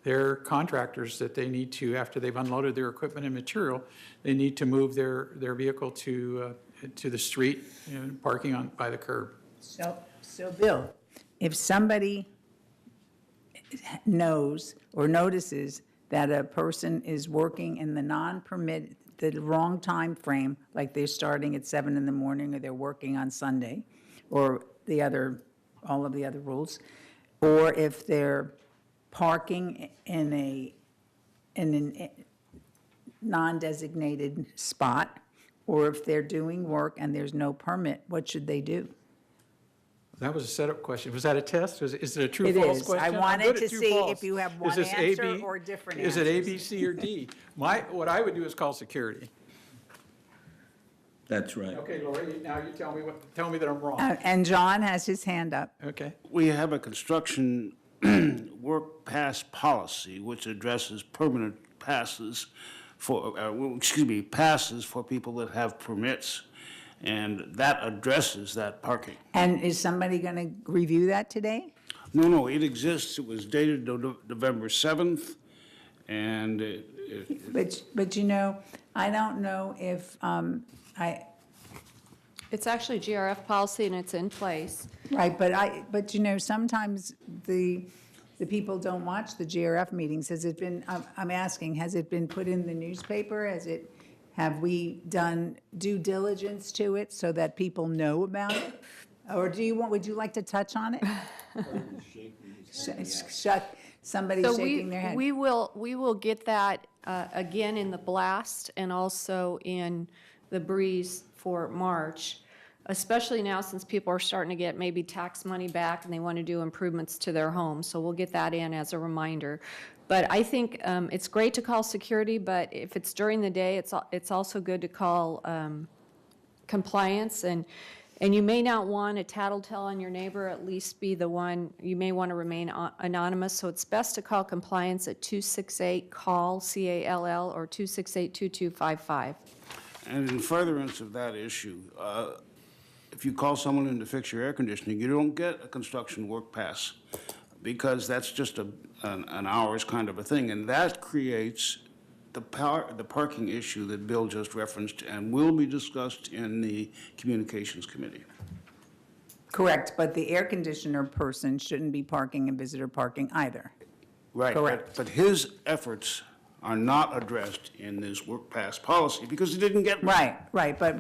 their contractors that they need to, after they've unloaded their equipment and material, they need to move their vehicle to the street, parking by the curb. So Bill, if somebody knows or notices that a person is working in the the wrong time frame, like they're starting at 7 in the morning, or they're working on Sunday, or all of the other rules, or if they're parking in a non-designated spot, or if they're doing work and there's no permit, what should they do? That was a setup question. Was that a test? Is it a true It false is. question? I I'm wanted good to at true see false. if you have Is one this A, answer B? or different Is it A, answers. B, C, or D? What I would do is call security. That's right. Okay, Lori, now you tell me that I'm wrong. And John has his hand up. Okay. We have a construction work pass policy which addresses permanent passes passes for people that have permits, and that addresses that parking. And is somebody going to review that today? No, it exists. It was dated November 7th, and But you know, I don't know if, It's actually GRF policy and it's in place. right, but you know, sometimes the people don't watch the GRF meetings. Has it been, I'm asking, has it been put in the newspaper? Have we done due diligence to it so that people know about it? Or would you like to touch on it? Somebody's So shaking their head. we will get that again in the blast and also in the breeze for March, especially now since people are starting to get maybe tax money back and they want to do improvements to their homes. So we'll get that in as a reminder. But I think it's great to call security, but if it's during the day, it's also good to call compliance. And you may not want a tattletale on your neighbor, at least be the one, you may want to remain anonymous. So it's best to call compliance at 268-CALL, C-A-L-L, or 268-2255. And in furtherance of that issue, if you call someone in to fix your air conditioning, you don't get a construction work pass, because that's just an hour's kind of a thing, and that creates the parking issue that Bill just referenced and will be discussed in the Communications Committee. Correct, but the air conditioner person shouldn't be parking in visitor parking either. Right. Correct. But his efforts are not addressed in this work pass policy because he didn't get one. Right, but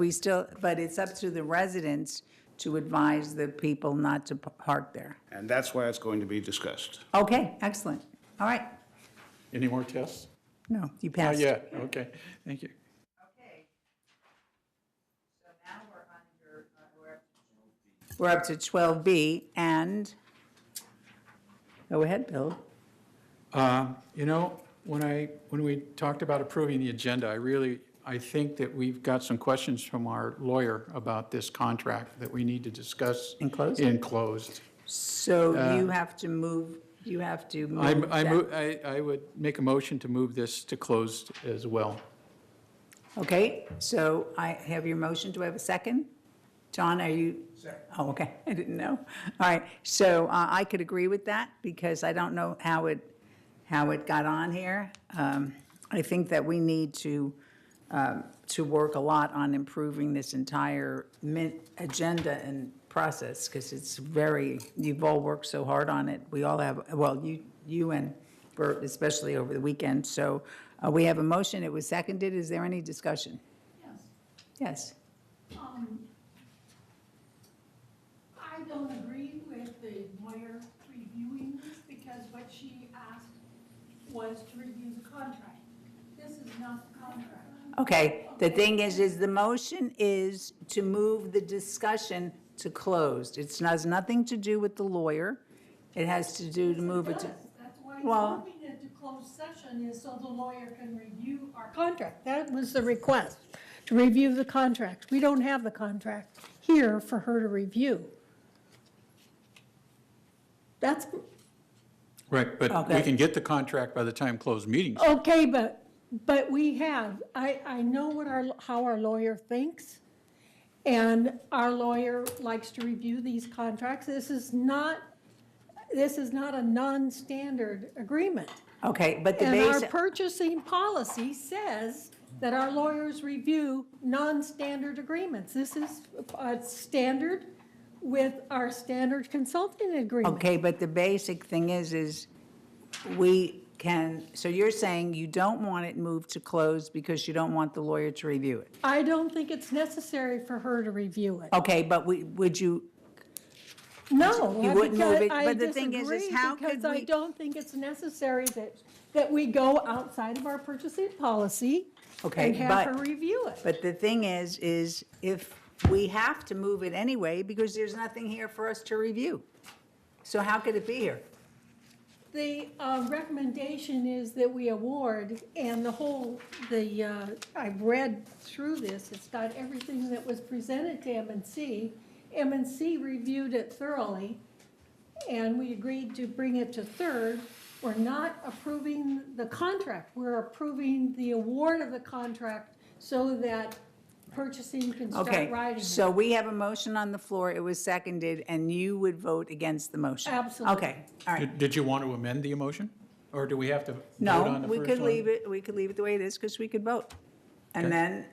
but it's up to the residents to advise the people not to park there. And that's why it's going to be discussed. Okay, excellent. All right. Any more tests? No, you Not passed. yet. Okay, thank you. Okay. So now we're up to 12B, and, go ahead, Bill. You know, when we talked about approving the agenda, I think that we've got some questions from our lawyer about this contract that we need to discuss. In closed? In closed. So you have to move that. I would make a motion to move this to closed as well. Okay, so I have your motion. Do I have a second? John, are you? Second. Oh, okay, I didn't know. All right, so I could agree with that because I don't know how it got on here. I think that we need to work a lot on improving this entire agenda and process, because it's you've all worked so hard on it. We all have, well, you and Bert, especially over the weekend. So we have a motion. It was seconded. Is there any discussion? Yes. I don't agree with the lawyer reviewing this because what she asked was to review the contract. This is not the contract. Okay, the thing is the motion is to move the discussion to closed. It has nothing to do with the lawyer. It has to do to move it to, That's why Well- moving it to closed session is so the lawyer can review our contract. That was the request, to review the contract. We don't have the contract here for her to review. That's, Right, but we Okay. can get the contract by the time closed meetings. okay, but we have, I know how our lawyer thinks, and our lawyer likes to review these contracts. This is not a non-standard agreement. okay, but the And our basic, purchasing policy says that our lawyers review non-standard agreements. This is a standard with our standard consulting agreement. okay, but the basic thing is we so you're saying you don't want it moved to closed because you don't want the lawyer to review it? I don't think it's necessary for her to review it. Okay, but would you, No. You wouldn't move because it, I but the thing is disagree how could Because I we- don't think it's necessary that we go outside of our purchasing policy Okay, and have but- her review it. but the thing is if we have to move it anyway because there's nothing here for us to review. So how could it be here? The recommendation is that we award, and I've read through this, it's got everything that was presented to M&C. M&C reviewed it thoroughly, and we agreed to bring it to third. We're not approving the contract, we're approving the award of the contract so that purchasing can start Okay, writing. so we have a motion on the floor, it was seconded, and you would vote against the motion? Absolutely. Okay, all right. Did you want to amend the motion? Or do we have to vote on No, the first one? we could leave it the way it is, because we could vote. And then,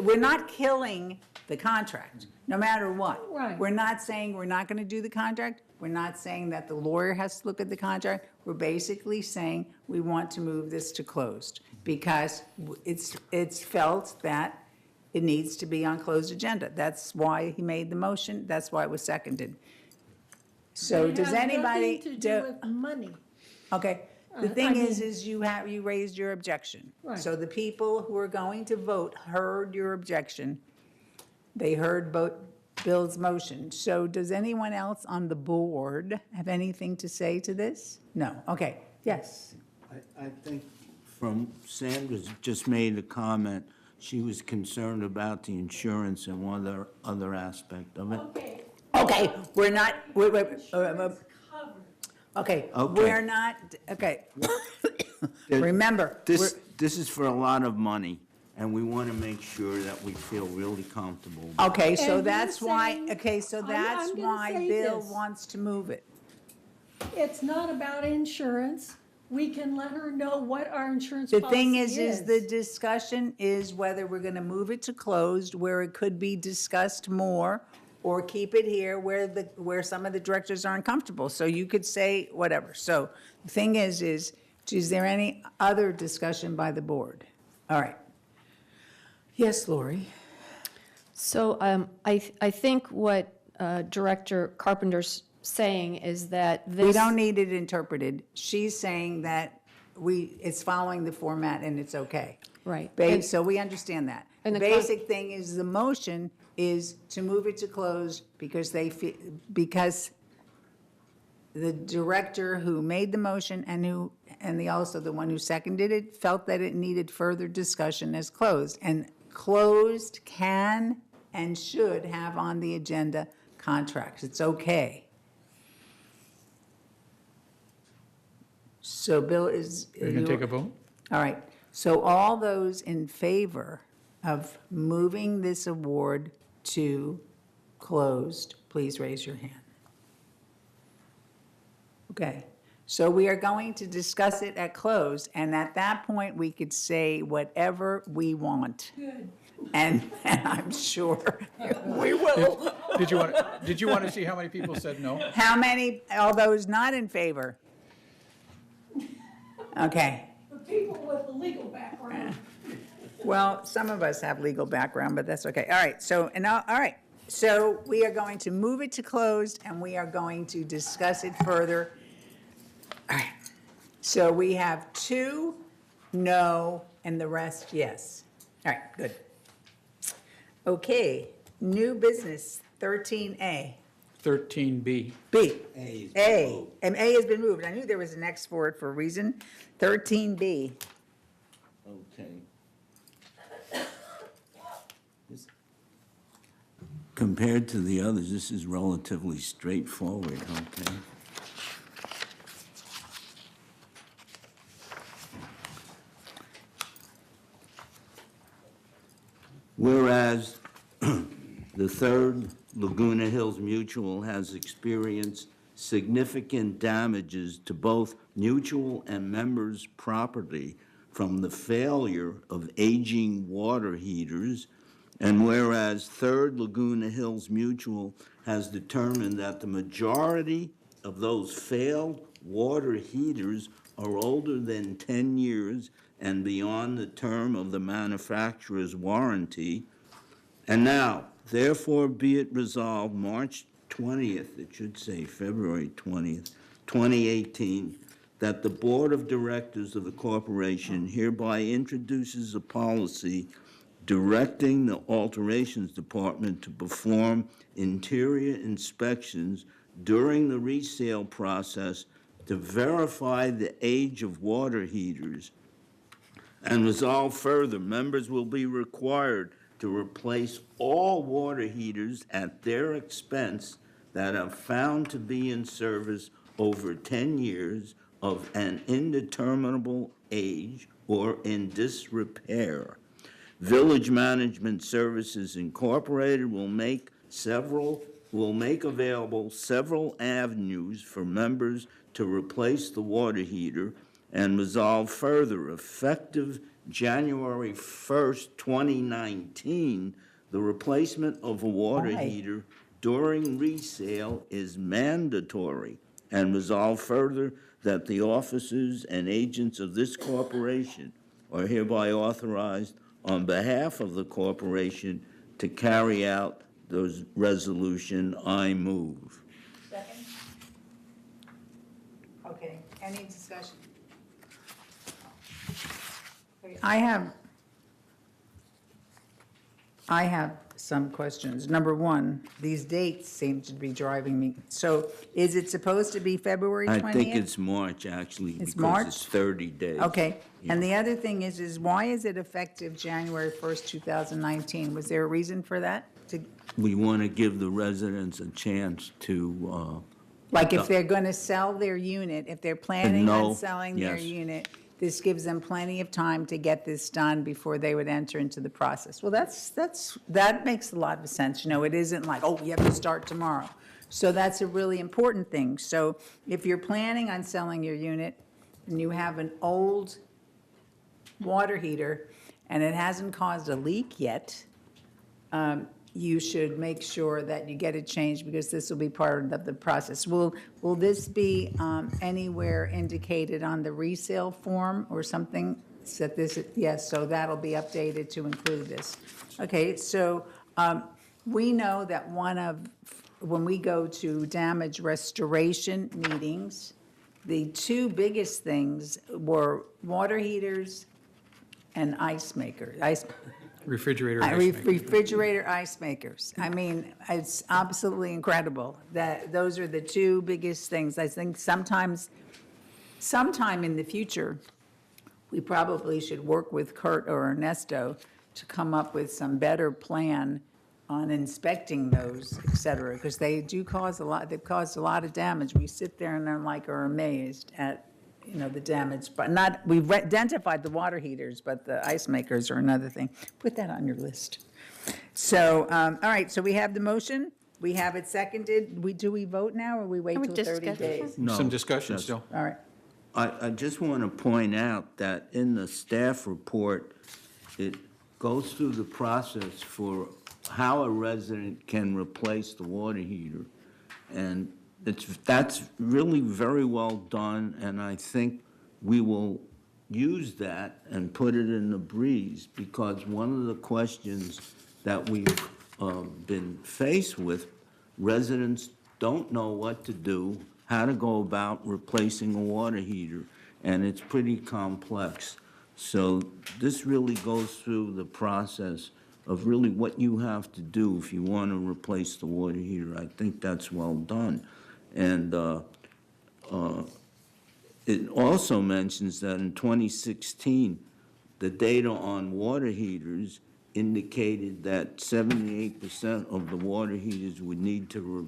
we're not killing the contract, no matter what. Right. We're not saying we're not gonna do the contract, we're not saying that the lawyer has to look at the contract, we're basically saying we want to move this to closed, because it's felt that it needs to be on closed agenda. That's why he made the motion, that's why it was seconded. So does anybody? It has nothing to do with money. Okay, the I thing mean- is you raised your objection. Right. So the people who are going to vote heard your objection. They heard Bill's motion. So does anyone else on the board have anything to say to this? No, okay, yes. I think Sandra's just made a comment. She was concerned about the insurance and one other aspect of it. Okay. Okay, we're not, wait, Covered. okay, Okay. we're not, okay. Remember, This is for a lot of money, and we want to make sure that we feel really comfortable. okay, so And you're that's why, saying- okay, so that's I'm gonna why say Bill this. wants to move it. It's not about insurance. We can let her know what our insurance The policy thing is the discussion is whether we're gonna move it to closed, where it could be discussed more, or keep it here where some of the directors aren't comfortable. So you could say whatever. So the thing is there any other discussion by the board? All right. Yes, Lori? So I think what Director Carpenter's saying is that this. We don't need it interpreted. She's saying that it's following the format and it's okay. Right. So we understand that. And The the basic thing is the motion is to move it to close because because the director who made the motion and also the one who seconded it felt that it needed further discussion as closed. And closed can and should have on the agenda contracts. It's okay. So Bill is. You can take a vote? All right, so all those in favor of moving this award to closed, please raise your hand. Okay, so we are going to discuss it at closed, and at that point, we could say whatever we want. Good. And I'm sure we will. Did you want to see how many people said no? How many, all those not in favor? Okay. The people with the legal background. Well, some of us have legal background, but that's okay. All right, so, all right. So we are going to move it to closed, and we are going to discuss it further. All right. So we have 2 no, and the rest yes. All right, good. Okay, new business, 13A. 13B. B. A. And A has been moved. I knew there was an X for it for a reason. 13B. Okay. Compared to the others, this is relatively straightforward, okay? Whereas the third Laguna Hills Mutual has experienced significant damages to both mutual and members' property from the failure of aging water heaters, and whereas Third Laguna Hills Mutual has determined that the majority of those failed water heaters are older than 10 years and beyond the term of the manufacturer's warranty. And now, therefore be it resolved, March 20th, it should say February 20th, 2018, that the Board of Directors of the corporation hereby introduces a policy directing the alterations department to perform interior inspections during the resale process to verify the age of water heaters. And resolve further, members will be required to replace all water heaters at their expense that are found to be in service over 10 years of an indeterminable age or in disrepair. Village Management Services Incorporated will make available several avenues for members to replace the water heater, and resolve further, effective January 1st, 2019, the replacement of a water Why? heater during resale is mandatory, and resolve further that the officers and agents of this corporation are hereby authorized on behalf of the corporation to carry out those resolution. I move. Second? Okay, any discussion? I have some questions. Number one, these dates seem to be driving me. So is it supposed to be February 20th? I think it's March, actually, It's because March? it's 30 days. Okay, and the other thing is why is it effective January 1st, 2019? Was there a reason for that? We want to give the residents a chance to, Like if they're going to sell their unit, if they're planning on know, selling their yes. unit, this gives them plenty of time to get this done before they would enter into the process. Well, that makes a lot of sense. You know, it isn't like, oh, you have to start tomorrow. So that's a really important thing. So if you're planning on selling your unit and you have an old water heater and it hasn't caused a leak yet, you should make sure that you get it changed because this will be part of the process. Will this be anywhere indicated on the resale form or something? That this, yes, so that'll be updated to include this. Okay, so we know that when we go to damage restoration meetings, the two biggest things were water heaters and ice makers. Refrigerator, ice maker. Refrigerator ice makers. I mean, it's absolutely incredible that those are the two biggest things. I think sometime in the future, we probably should work with Kurt or Ernesto to come up with some better plan on inspecting those, et cetera, because they do cause a lot, they've caused a lot of damage. We sit there and are amazed at, the damage, but we've identified the water heaters, but the ice makers are another thing. Put that on your list. So, all right, so we have the motion, we have it seconded. Do we vote now, or we wait Can we till 30 discuss it? days? no. Some discussion just- still. All right, I just want to point out that in the staff report, it goes through the process for how a resident can replace the water heater. And that's really very well done, and I think we will use that and put it in the breeze, because one of the questions that we've been faced with, residents don't know what to do, how to go about replacing a water heater, and it's pretty complex. So this really goes through the process of really what you have to do if you want to replace the water heater. I think that's well done. And it also mentions that in 2016, the data on water heaters indicated that 78% of the water heaters would need to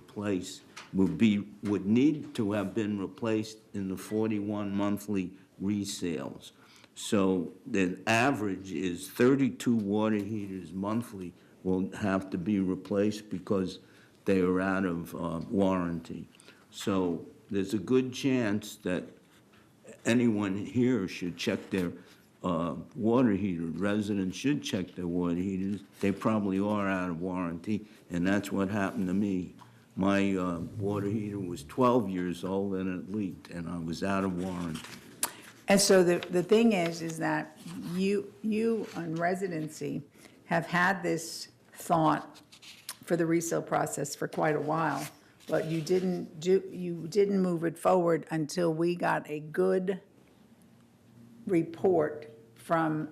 need to have been replaced in the 41 monthly resales. So the average is 32 water heaters monthly will have to be replaced because they are out of warranty. So there's a good chance that anyone here should check their water heater. Residents should check their water heaters. They probably are out of warranty, and that's what happened to me. My water heater was 12 years old and it leaked, and I was out of warranty. And so the thing is that you on residency have had this thought for the resale process for quite a while, but you didn't move it forward until we got a good report from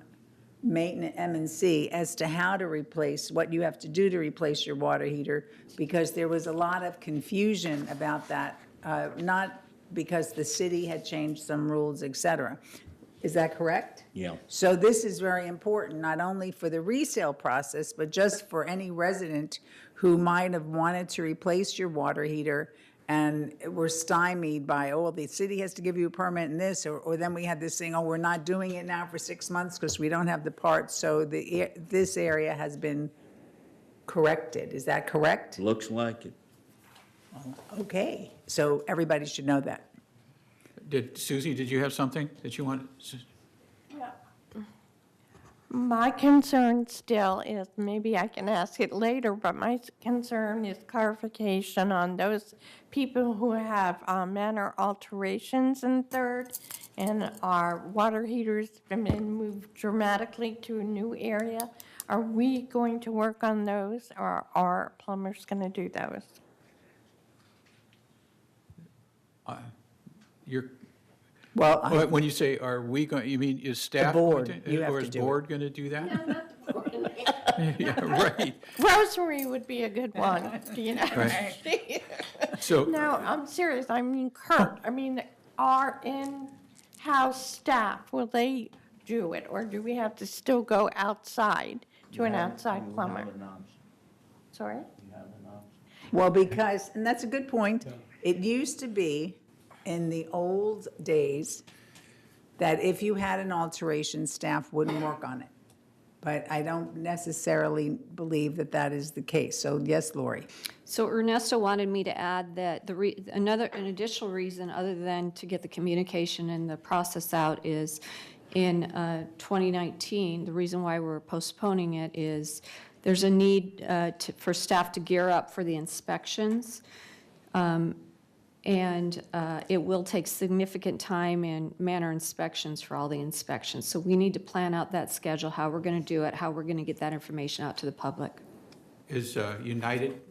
maintenance M&C as to how to replace, what you have to do to replace your water heater, because there was a lot of confusion about that, not because the city had changed some rules, et cetera. Is that correct? Yeah. So this is very important, not only for the resale process, but just for any resident who might have wanted to replace your water heater and were stymied by, oh, the city has to give you a permit in this, or then we had this thing, oh, we're not doing it now for 6 months because we don't have the parts. So this area has been corrected. Is that correct? Looks like it. Okay, so everybody should know that. Susie, did you have something that you wanted? My concern still is, maybe I can ask it later, but my concern is clarification on those people who have manor alterations in Third, and our water heaters have been moved dramatically to a new area. Are we going to work on those, or are plumbers going to do those? You're, Well, when you say, are we going, you mean is staff? board. going to- You have Or to is do it. board going to do that? Yeah, right. Rosemary would be a good one, you know? Right. So, No, I'm serious. I mean, Kurt, I mean, our in-house staff, will they do it? Or do we have to still go outside to an outside plumber? Sorry? well, because, and that's a good point. It used to be, in the old days, that if you had an alteration, staff wouldn't work on it. But I don't necessarily believe that that is the case. So yes, Lori. So Ernesto wanted me to add that an additional reason, other than to get the communication and the process out, is in 2019, the reason why we're postponing it is there's a need for staff to gear up for the inspections. And it will take significant time and manner inspections for all the inspections. So we need to plan out that schedule, how we're going to do it, how we're going to get that information out to the public. is United,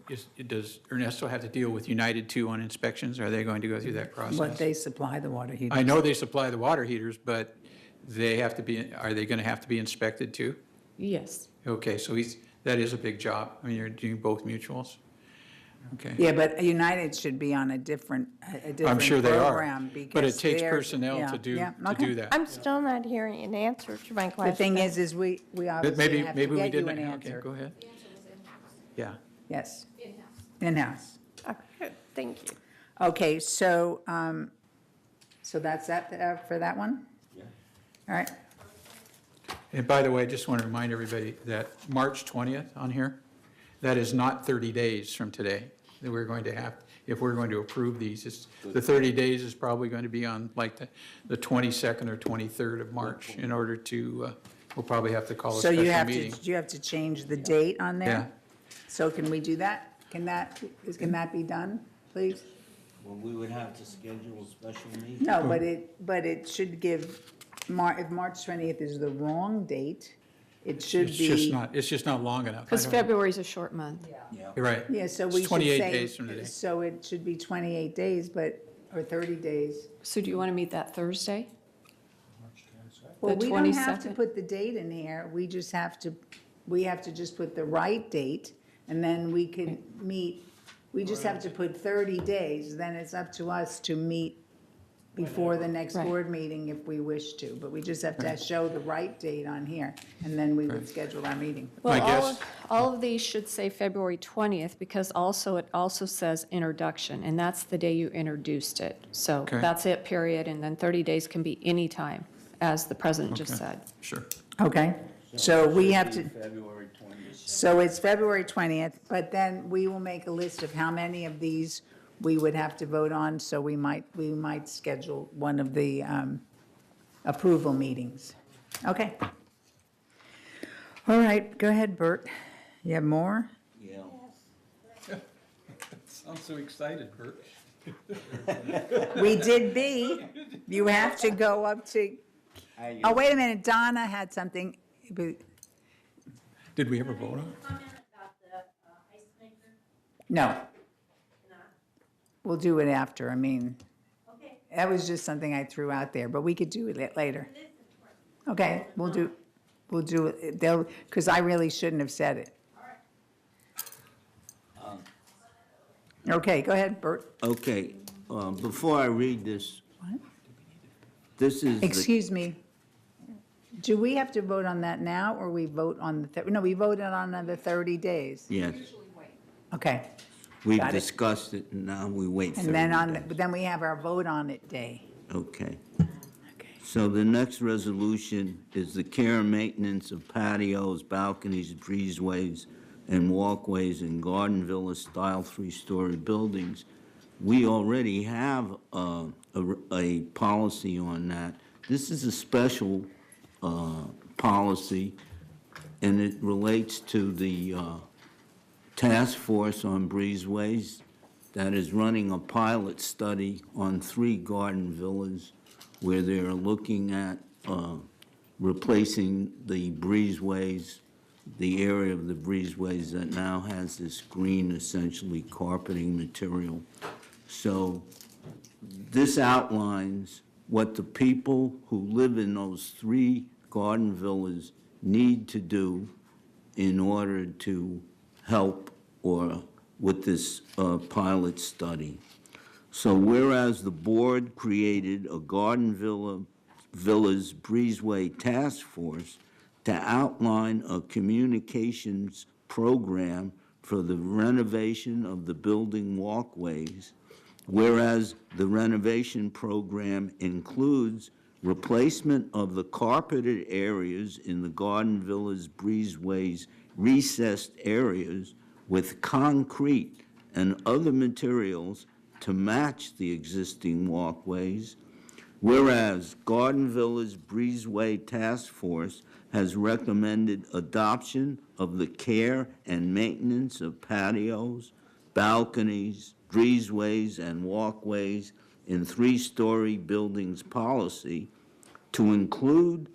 does Ernesto have to deal with United too on inspections? Are they going to go through that process? But they supply the water heater. I know they supply the water heaters, but they have to be, are they going to have to be inspected too? Yes. Okay, so that is a big job. I mean, you're doing both mutuals? Okay. Yeah, but United should be on a different I'm sure they are. program. But it because takes they're- personnel yeah, to do yeah, okay. that. I'm still not hearing an answer to my question. The thing is we But obviously have to maybe we get you didn't. an Okay, answer. go ahead. Yeah. Yes. In-house. Okay, thank you. Okay, so, so that's that for that one? Yeah. All right. And by the way, I just want to remind everybody that March 20th on here, that is not 30 days from today, that we're going to have, if we're going to approve these. The 30 days is probably going to be on like the 22nd or 23rd of March in order to, we'll probably have to call a So special you have meeting. to, you have to change the date on there? Yeah. So can we do that? Can that be done, please? Well, we would have to schedule a special meeting. No, but it should give, if March 20th is the wrong date, it should be. It's just not long enough. I Because don't- February's a short month. You're right. Yeah, so It's we should 28 say. days from today. So it should be 28 days, but, or 30 days. So do you want to meet that Thursday? Well, The we don't have to 22nd? put the date in here, we just have to, we have to just put the right date, and then we can meet, we just have to put 30 days, then it's up to us to meet before the next Right. board meeting if we wish to, but we just have to show the right date on here, and then we would schedule our meeting. My Well, guess- all of these should say February 20th, because it also says introduction, and that's the day you introduced it. So Okay. that's it, period, and then 30 days can be any time, as the president just Okay. said. Sure. Okay, so we have to. February 20th. So it's February 20th, but then we will make a list of how many of these we would have to vote on, so we might schedule one of the approval meetings. Okay. All right, go ahead, Bert. You have more? Yeah. Sounds so excited, Bert. We did B. You have to go up to, oh, wait a minute, Donna had something. Did we ever vote on it? Comment about the ice maker? No, Not? we'll do it after. I mean, Okay. that was just something I threw out there, but we could do it later. Okay, we'll do it, because I really shouldn't have said it. Okay, go ahead, Bert. Okay, before I read this, this is the, Excuse me. Do we have to vote on that now, or we vote on the, no, we voted on the 30 days? yes, Okay. we've Got it. discussed it, and now we wait 30 And then days. but then we have our vote on it day. Okay. Okay. So the next resolution is the care and maintenance of patios, balconies, breezeways, and walkways in garden villa-style three-story buildings. We already have a policy on that. This is a special policy, and it relates to the task force on breezeways that is running a pilot study on 3 garden villas where they're looking at replacing the breezeways, the area of the breezeways that now has this green, essentially carpeting material. So this outlines what the people who live in those 3 garden villas need to do in order to help or with this pilot study. So whereas the board created a garden villas breezeway task force to outline a communications program for the renovation of the building walkways, whereas the renovation program includes replacement of the carpeted areas in the garden villas breezeways recessed areas with concrete and other materials to match the existing walkways, whereas Garden Villas Breezeway Task Force has recommended adoption of the care and maintenance of patios, balconies, breezeways, and walkways in 3-story buildings policy to include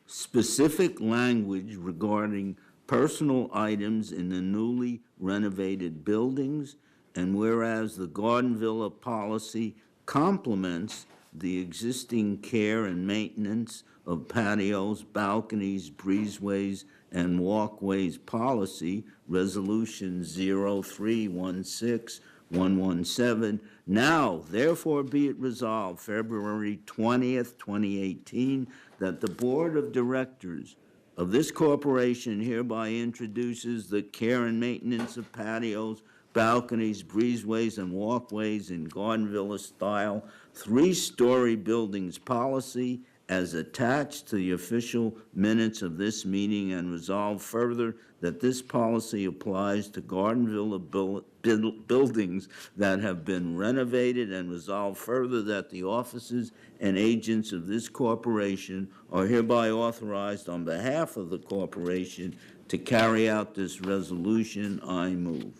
specific language regarding personal items in the newly renovated buildings, and whereas the Garden Villa policy complements the existing care and maintenance of patios, balconies, breezeways, and walkways policy, Resolution 0316117, now therefore be it resolved February 20th, 2018, that the Board of Directors of this corporation hereby introduces the care and maintenance of patios, balconies, breezeways, and walkways in Garden Villa-style 3-story buildings policy as attached to the official minutes of this meeting, and resolve further that this policy applies to Garden Villa buildings that have been renovated, and resolve further that the offices and agents of this corporation are hereby authorized on behalf of the corporation to carry out this resolution. I move.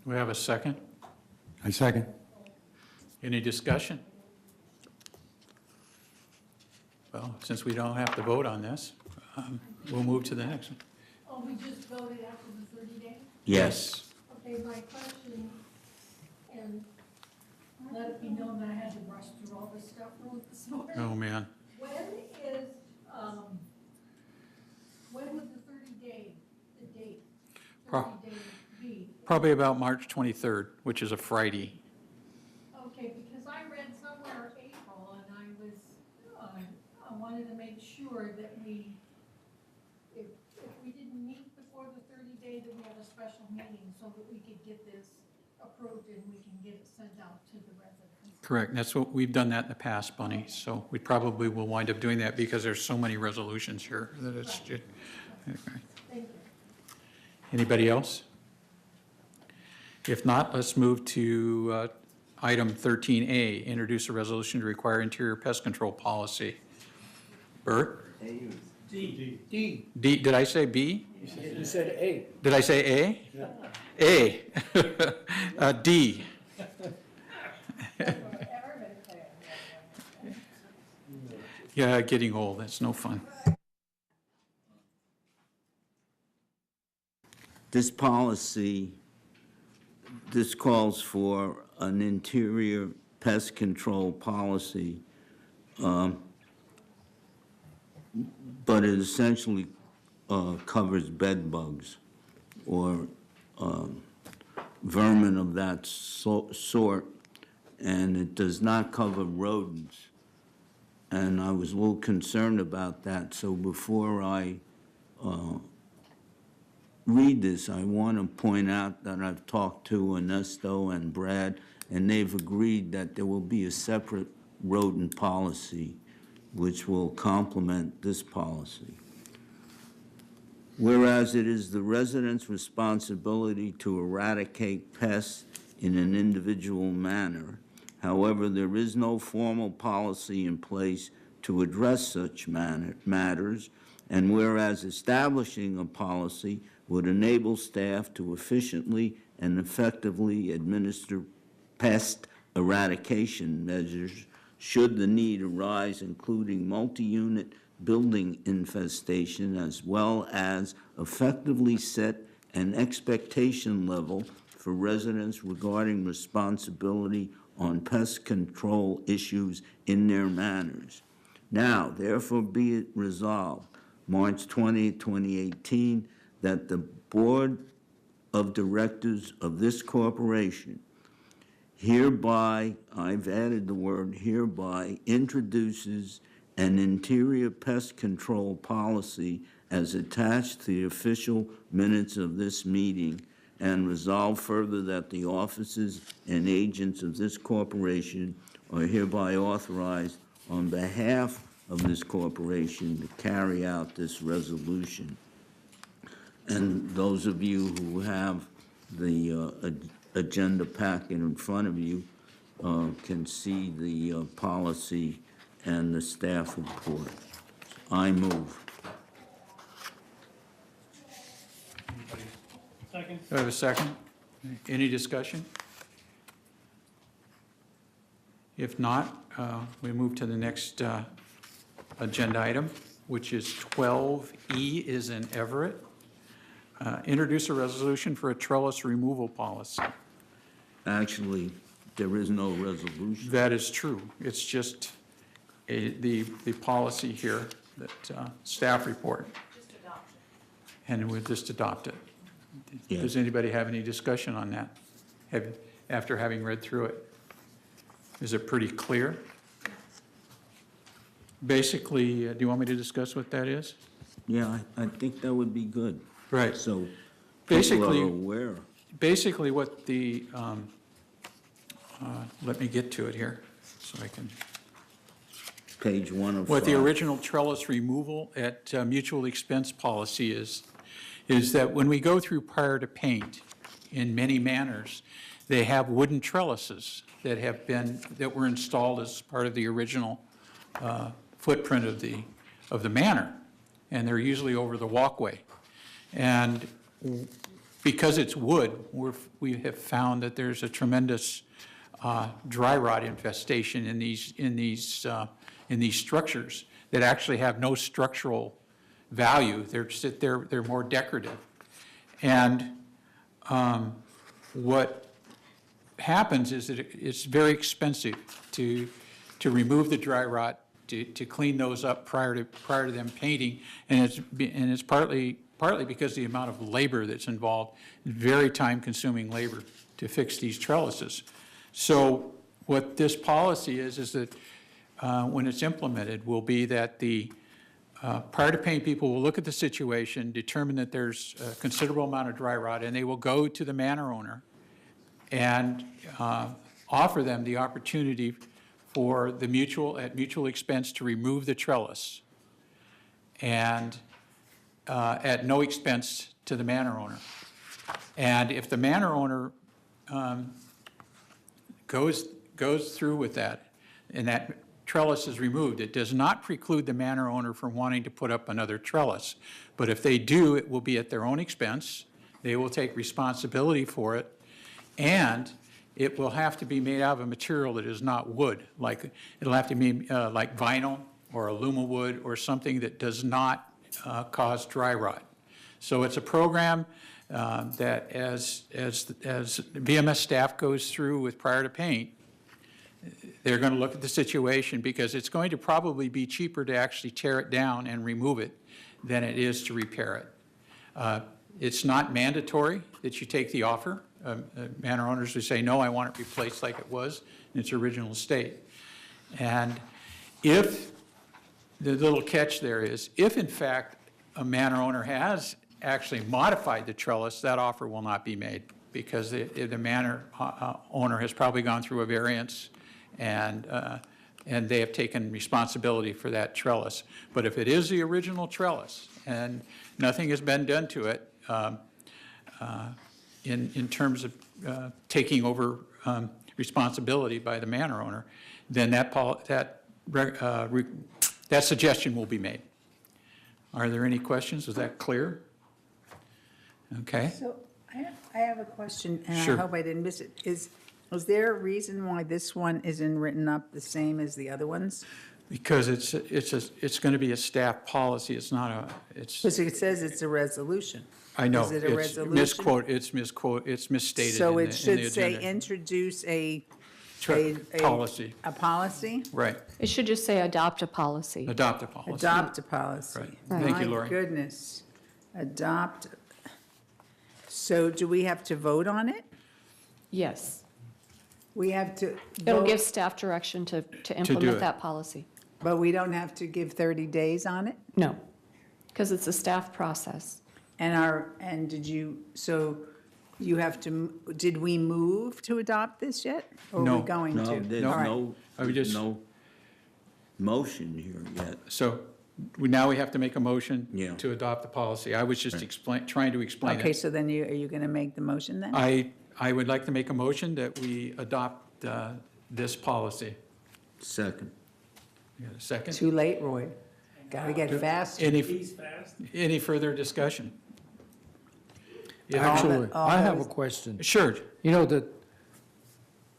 We have a second? I second. Any discussion? Well, since we don't have to vote on this, we'll move to the next one. Oh, we just voted after the 30 days? Yes. Okay, my question, and let it be known that I had to rush through all this stuff this morning. Oh, man. When would the 30-day, the date, Pro- 30-day be? Probably about March 23rd, which is a Friday. Okay, because I read somewhere April, and I wanted to make sure that if we didn't meet before the 30 days, that we had a special meeting so that we could get this approved and we can get it sent out to the residents. Correct. That's what, we've done that in the past, Bunny. So we probably will wind up doing that because there's so many resolutions here that it's just, okay. Thank you. Anybody else? If not, let's move to item 13A, introduce a resolution to require interior pest control policy. Bert? D. Did I say B? You said A. Did I say A? A. D. Yeah, getting old, that's no fun. This policy, this calls for an interior pest control policy, but it essentially covers bed bugs or vermin of that sort, and it does not cover rodents. And I was a little concerned about that, so before I read this, I want to point out that I've talked to Ernesto and Brad, and they've agreed that there will be a separate rodent policy which will complement this policy. Whereas it is the resident's responsibility to eradicate pests in an individual manner, however, there is no formal policy in place to address such matters, and whereas establishing a policy would enable staff to efficiently and effectively administer pest eradication measures should the need arise, including multi-unit building infestation, as well as effectively set an expectation level for residents regarding responsibility on pest control issues in their manners. Now, therefore be it resolved, March 20, 2018, that the Board of Directors of this corporation hereby, I've added the word hereby, introduces an interior pest control policy as attached to the official minutes of this meeting, and resolve further that the officers and agents of this corporation are hereby authorized on behalf of this corporation to carry out this resolution. And those of you who have the agenda packet in front of you can see the policy and the staff report. I move. Do I have a second? Any discussion? If not, we move to the next agenda item, which is 12E is in Everett. Introduce a resolution for a trellis removal policy. Actually, there is no resolution. That is true. It's just the policy here, that staff report. Just adoption. And we'll just adopt it. Yes. Does anybody have any discussion on that, after having read through it? Is it pretty clear? Basically, do you want me to discuss what that is? Yeah, I think that would be good. Right. So people Basically, are aware. basically what the, let me get to it here so I can. Page 1 of 5. What the original trellis removal at mutual expense policy is that when we go through prior to paint, in many manners, they have wooden trellises that were installed as part of the original footprint of the manor, and they're usually over the walkway. And because it's wood, we have found that there's a tremendous dry rot infestation in these structures that actually have no structural value. They're more decorative. And what happens is that it's very expensive to remove the dry rot, to clean those up prior to them painting, and it's partly because of the amount of labor that's involved, very time-consuming labor to fix these trellises. So what this policy is that when it's implemented, will be that the prior to paint people will look at the situation, determine that there's a considerable amount of dry rot, and they will go to the manor owner and offer them the opportunity for at mutual expense to remove the trellis, and at no expense to the manor owner. And if the manor owner goes through with that, and that trellis is removed. It does not preclude the manor owner from wanting to put up another trellis. But if they do, it will be at their own expense. They will take responsibility for it. And it will have to be made out of a material that is not wood. Like, it'll have to be like vinyl or aluminum or something that does not cause dry rot. So it's a program that as VMS staff goes through with prior to paint, they're going to look at the situation because it's going to probably be cheaper to actually tear it down and remove it than it is to repair it. It's not mandatory that you take the offer. Manor owners who say, no, I want it replaced like it was in its original state. And if, the little catch there is, if in fact a manor owner has actually modified the trellis, that offer will not be made because the manor owner has probably gone through a variance and they have taken responsibility for that trellis. But if it is the original trellis and nothing has been done to it in terms of taking over responsibility by the manor owner, then that suggestion will be made. Are there any questions? Is that clear? Okay. So I have a question, and Sure. I hope I didn't miss it. Is there a reason why this one isn't written up the same as the other ones? Because it's going to be a staff policy. It's not a, it's, Because it says it's a resolution. I know. Is it a It's resolution? it's misstated So in it the should say agenda. introduce a Policy, A policy? right. It should just say adopt a policy. Adopt a policy. Adopt a policy. Right. Thank you, Lori. My goodness. Adopt. So do we have to vote on it? Yes. We have to It'll vote, give staff direction to it. implement that policy. but we don't have to give 30 days on it? No, because it's a staff process. And so you have to, did we move to adopt this yet? Or are No. we going to? No, there's All right. no, I would just- no motion here yet. So now we have to make a motion Yeah. to adopt the policy. I was just trying to explain Okay, it. so then are you going to make the motion then? I would like to make a motion that we adopt this policy. Second. You got a second? Too late, Roy. Got to get fast. Any further discussion? If all- Actually, all I have a those- question. Sure. You know, that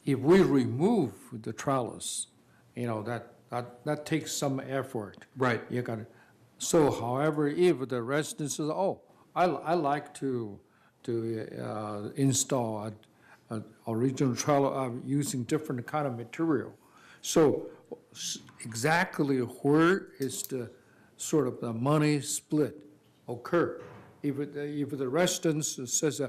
if we remove the trellis, you know, that takes some effort. Right. You got it. So however, if the resident says, oh, I like to install a original trellis using different kind of material. So exactly where is the sort of the money split occur? If the resident says,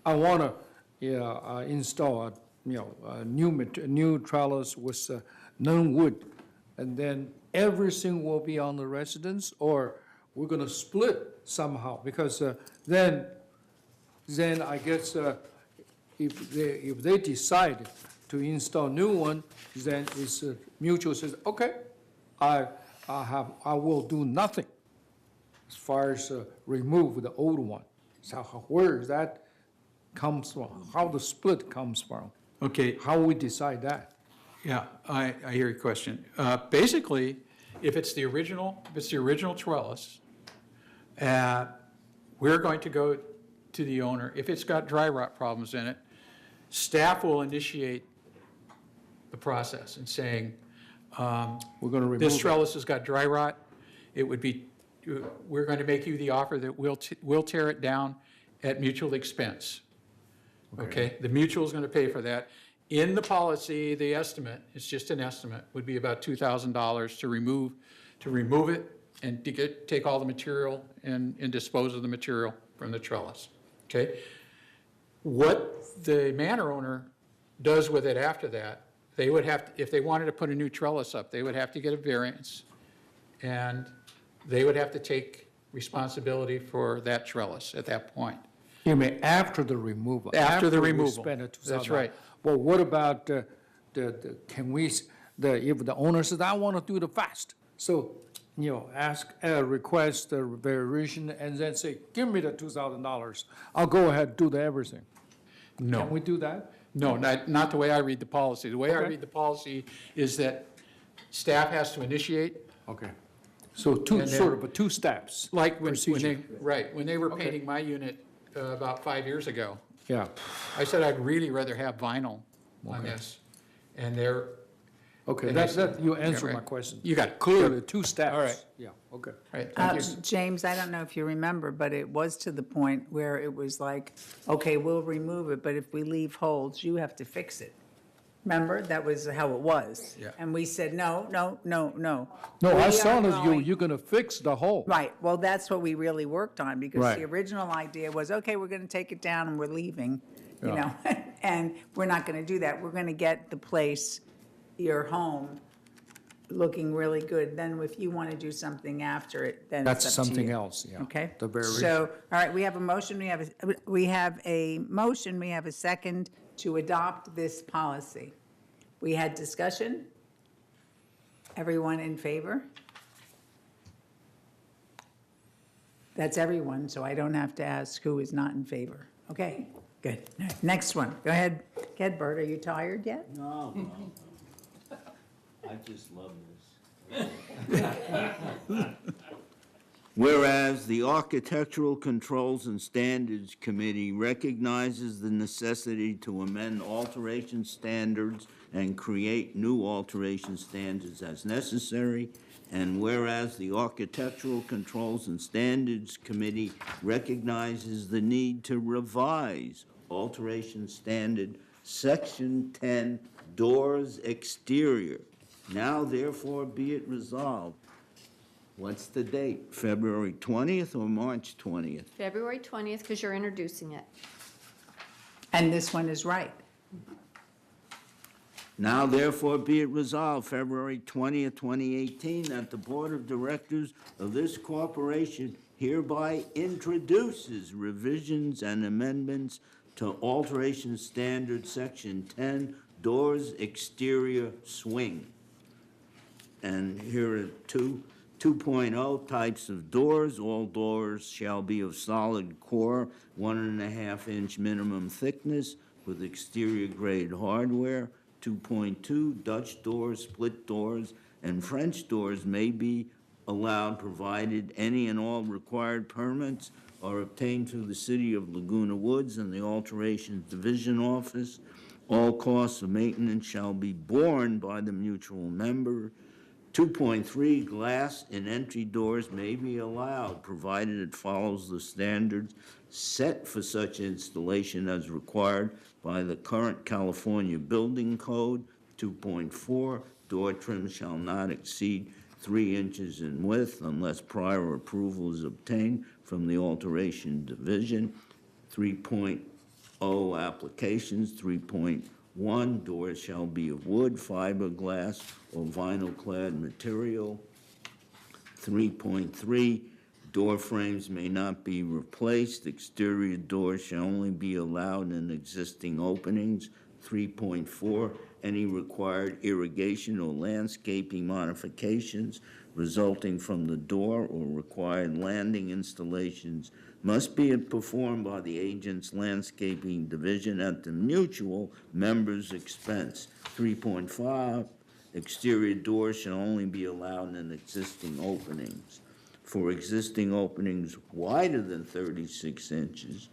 I want to install a new trellis with non-wood, and then everything will be on the residents, or we're going to split somehow, because then I guess if they decide to install new one, then it's mutual says, okay, I will do nothing as far as remove the old one. So where that comes from, how the split comes from, Okay, how we decide that? yeah, I hear your question. Basically, if it's the original trellis, we're going to go to the owner. If it's got dry rot problems in it, staff will initiate the process and saying, We're going to remove this it. trellis has got dry rot, we're going to make you the offer that we'll tear it down at mutual expense. Okay? The mutual is going to pay for that. In the policy, the estimate, it's just an estimate, would be about $2,000 to remove it and to take all the material and dispose of the material from the trellis. Okay? What the manor owner does with it after that, they would have, if they wanted to put a new trellis up, they would have to get a variance, and they would have to take responsibility for that trellis at that point. You mean after the removal? After the we removal. spend it That's $2,000. right. Well, what about if the owner says, I want to do it fast? So, request a variation and then say, give me the $2,000. I'll go ahead and do everything. No. Can we do that? No, not the way I read the policy. The way I Okay. read the policy is that staff has to initiate. Okay. So two, And then- sort of a two steps. Like when Procedure. they, right, when they were painting my unit about 5 years ago, Yeah, I said I'd really rather have vinyl on this. And they're, okay, And I that, you yeah, answered right. my question. You got it. Clearly, two steps. All right. Yeah, okay. right, thank you. James, I don't know if you remember, but it was to the point where it was like, okay, we'll remove it, but if we leave holes, you have to fix it. Remember? That was how it was. Yeah. And we said, no, no, no, no. No, I We saw are that going- you're gonna fix the hole. Right, well, that's what we really worked on, because the Right. original idea was, okay, we're gonna take it down and we're leaving, you Yeah. know? And we're not gonna do that, we're gonna get the place, your home, looking really good. Then if you wanna do something after it, then That's it's up to something you. else, yeah. Okay? The variation. So, all right, we have a motion, we have a motion, we have a second to adopt this policy. We had discussion? Everyone in favor? That's everyone, so I don't have to ask who is not in favor. Okay, good. Next one. Go ahead. Go ahead, Bert. Are you tired yet? No, no. I just love this. Whereas the Architectural Controls and Standards Committee recognizes the necessity to amend alteration standards and create new alteration standards as necessary, and whereas the Architectural Controls and Standards Committee recognizes the need to revise alteration standard Section 10, doors exterior. Now therefore be it resolved. What's the date? February 20th or March 20th? February 20th, because you're introducing it. And this one is right. Now therefore be it resolved, February 20th, 2018, that the Board of Directors of this corporation hereby introduces revisions and amendments to Alteration Standard Section 10, doors exterior swing. And here are 2.0 types of doors. All doors shall be of solid core, 1.5-inch minimum thickness with exterior grade hardware. 2.2, Dutch doors, split doors, and French doors may be allowed provided any and all required permits are obtained through the City of Laguna Woods and the Alterations Division Office. All costs of maintenance shall be borne by the mutual member. 2.3, glass in entry doors may be allowed, provided it follows the standards set for such installation as required by the current California Building Code. 2.4, door trim shall not exceed 3 inches in width unless prior approval is obtained from the Alteration Division. 3.0, applications. 3.1, doors shall be of wood, fiberglass, or vinyl-clad material. 3.3, door frames may not be replaced. Exterior doors shall only be allowed in existing openings. 3.4, any required irrigation or landscaping modifications resulting from the door or required landing installations must be performed by the agent's landscaping division at the mutual member's expense. 3.5, exterior doors shall only be allowed in existing openings. For existing openings wider than 36 inches,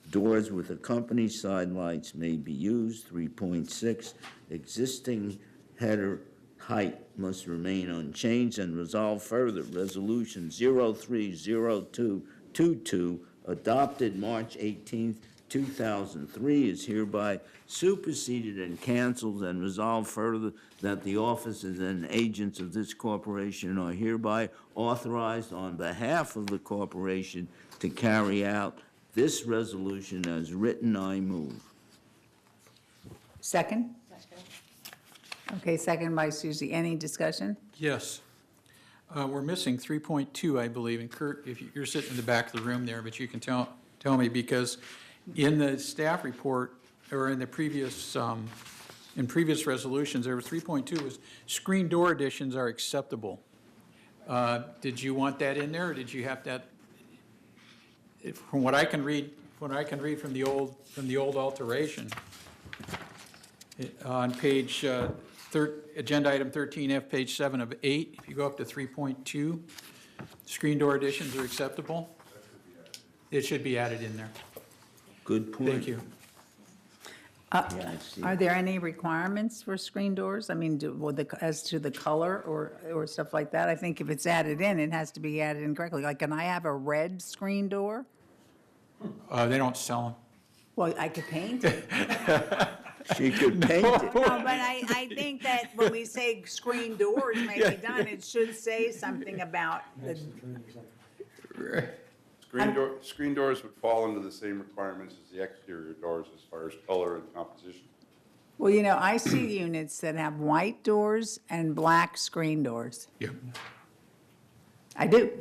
doors with accompanied side lights may be used. 3.6, existing header height must remain unchanged and resolve further. Resolution 030222, adopted March 18th, 2003, is hereby superseded and canceled, and resolved further that the officers and agents of this corporation are hereby authorized on behalf of the corporation to carry out this resolution as written. I move. Second? Okay, second by Susie. Any discussion? Yes. We're missing 3.2, I believe, and Kurt, if you're sitting in the back of the room there, but you can tell me, because in the staff report, or in the previous, in previous resolutions, there was 3.2 was screen door additions are acceptable. Did you want that in there, or did you have that? From what I can read, from the old alteration, on page Agenda item 13F, page 7 of 8. If you go up to 3.2, screen door additions are acceptable. It should be added in there. Good point. Thank you. Yeah, I see. Are there any requirements for screen doors? I mean, as to the color or stuff like that? I think if it's added in, it has to be added in correctly. Like, can I have a red screen door? They don't sell them. Well, I could paint it. She could paint it. No, but I think that when we say screen doors may be done, it should say something about the, Screen doors would fall into the same requirements as the exterior doors as far as color and composition. well, you know, I see units that have white doors and black screen doors. Yeah. I do.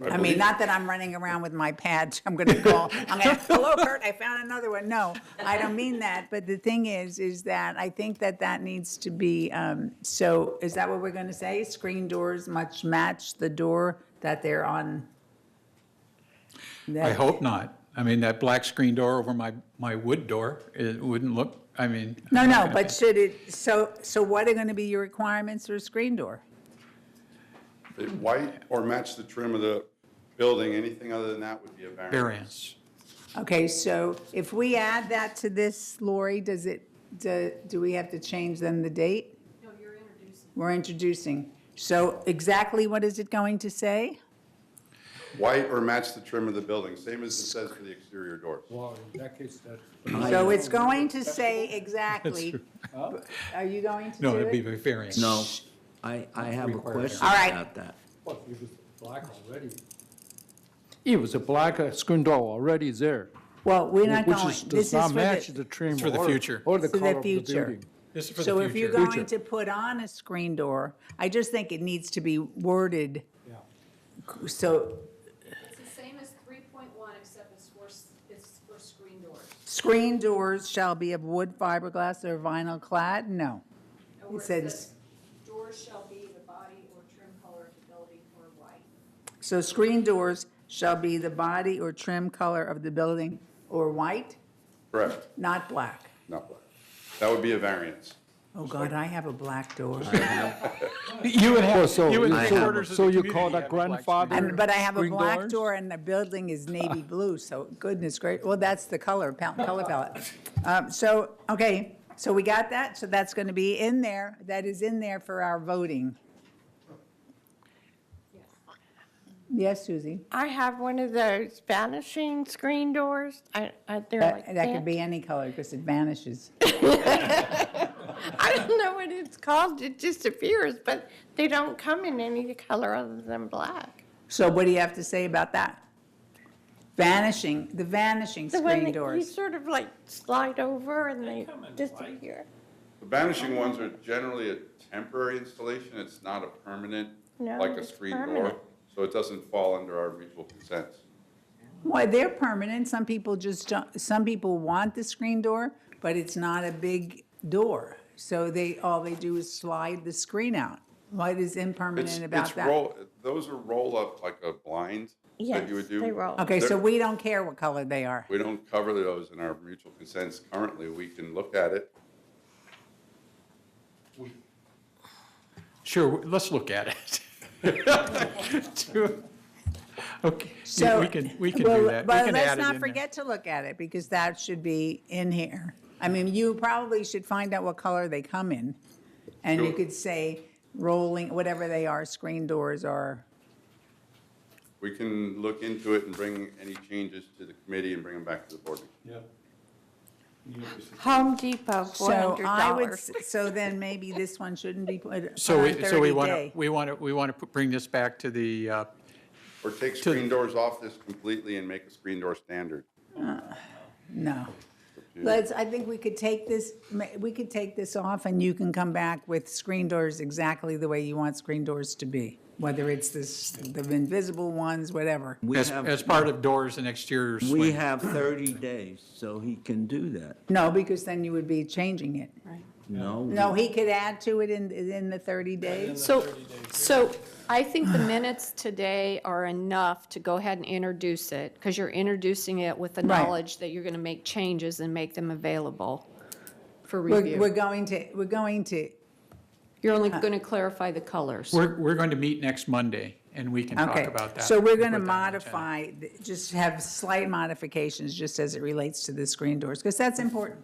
I mean, believe- not that I'm running around with my pad, I'm gonna call, hello Kurt, I found another one. No, I don't mean that, but the thing is that I think that needs to be, so is that what we're gonna say? Screen doors must match the door that they're on? I hope not. I mean, that black screen door over my wood door, it wouldn't look, I mean. No, but should it, so what are gonna be your requirements for a screen door? White or match the trim of the building, anything other than that would be a variance. Variance. Okay, so if we add that to this, Lori, do we have to change then the date? No, you're introducing. We're introducing. So exactly what is it going to say? White or match the trim of the building, same as it says for the exterior doors. Well, in that case, that. So it's going to say exactly. Are you going to do it? No, it'd be a variance. No, I have a question All right. about that. What, it was black already? It was a black screen door already there. Well, we're not which going, is- this does not is match for the trim. It's for the or- future. Or the For the color of the future. building. This is for the, the so if you're future. going to put on a screen door, I just think it needs to be worded, Yeah. so It's the same as 3.1, except it's for screen doors. screen doors shall be of wood, fiberglass, or vinyl clad? No. It says, Doors shall be the body or trim color of the building or white. so screen doors shall be the body or trim color of the building or white, Correct, not black. not black. That would be a variance. Oh, God, I have a black door. You would have, so you would you- have so- quarters of so the you community call that have black grandfather? screen And, but I have a Screen black doors? door and the building is navy blue, so goodness great, well, that's the color palette. So, okay, so we got that, so that's gonna be in there, that is in there for our voting. Yes, Susie? I have one of those vanishing screen doors. They're like That could be any color, because it vanishes. I don't know what it's called. It just appears, but they don't come in any color other than black. So what do you have to say about that? The vanishing The one screen that you doors. sort of like slide over and they disappear. The vanishing ones are generally a temporary installation, it's not a permanent, No, like a it's screen door. permanent. So it doesn't fall under our mutual consent. Why, they're permanent, some people just don't, some people want the screen door, but it's not a big door. So all they do is slide the screen out. What is impermanent about that? Those are roll up like a blind that you would Yes, do. they roll. Okay, so They're- we don't care what color they are. We don't cover those in our mutual consents currently. We can look at it. Sure, let's look at it. Okay, So, we can well, do that. We But can let's add it not in there. forget to look at it, because that should be in here. I mean, you probably should find out what color they come in, and you Sure. could say rolling, whatever they are, screen doors are. We can look into it and bring any changes to the committee and bring them back to the board. Home Depot, So I would, $400. so then maybe this one shouldn't be put So on we 30 want to, day. we want to bring this back to the, Or take screen doors off this completely and make a screen door standard. No. I think we could take this off, and you can come back with screen doors exactly the way you want screen doors to be, whether it's the invisible ones, whatever. We as have, part of doors and exterior we swing. have 30 days, so he can do that. No, because then you would be changing it. No? No, he could add to it in the 30 days. So I think the minutes today are enough to go ahead and introduce it, because you're introducing it with the Right. knowledge that you're going to make changes and make them available for We're review. going to You're only going to clarify the colors. We're going to meet next Monday, and we can talk Okay, about that. so we're going to Put that on the agenda. modify, just have slight modifications, just as it relates to the screen doors, because that's important.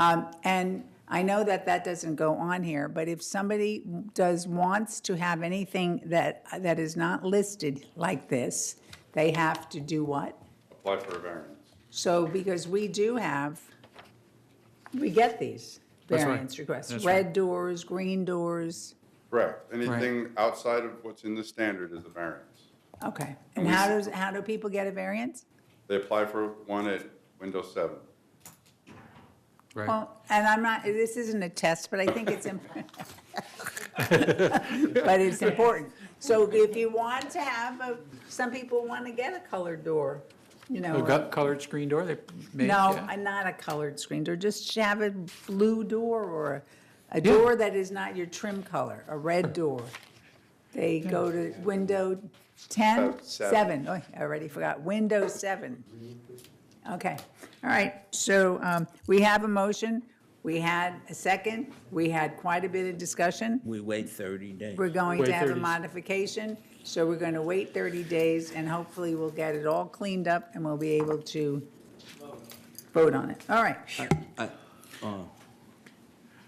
And I know that that doesn't go on here, but if somebody wants to have anything that is not listed like this, they have to do what? Apply for a variance. So, because we get these That's right. variance requests, That's red right. doors, green doors, Correct. Anything outside of what's in the standard is a variance. okay. And how do people get a variance? They apply for one at Windows 7. Right. Well, and I'm not, this isn't a test, but I think it's important. But it's important. So if you want to have some people want to get a colored door, you know. A colored screen door, they make? No, yeah. not a colored screen door, just have a blue door or a door that is not your trim color, a red door. They go to window 10? Seven. Oh, I already forgot, Windows 7. Okay, all right, so we have a motion, we had a second, we had quite a bit of discussion. We wait 30 days. We're going Wait to have a 30. modification, so we're going to wait 30 days, and hopefully we'll get it all cleaned up, and we'll be able to vote on it. All right.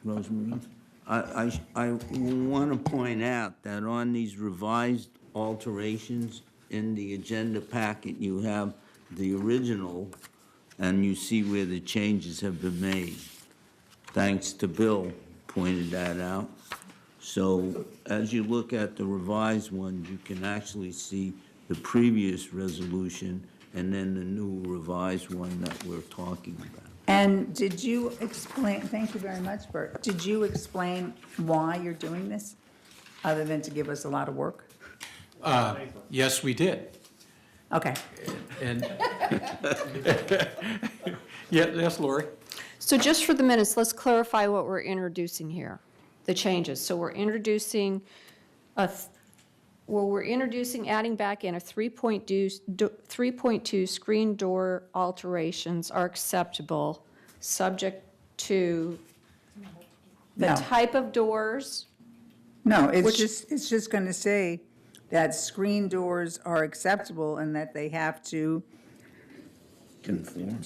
Rosemary, I want to point out that on these revised alterations in the agenda packet, you have the original, and you see where the changes have been made. Thanks to Bill pointed that out. So as you look at the revised ones, you can actually see the previous resolution and then the new revised one that we're talking about. And did you explain, thank you very much, Bert, did you explain why you're doing this, other than to give us a lot of work? Yes, we did. Okay. And, yes, Lori? So just for the minutes, let's clarify what we're introducing here, the changes. So we're introducing adding back in a 3.2 screen door alterations are acceptable, subject to the No. type of doors. No, it's Which- just going to say that screen doors are acceptable and that they have to Conform.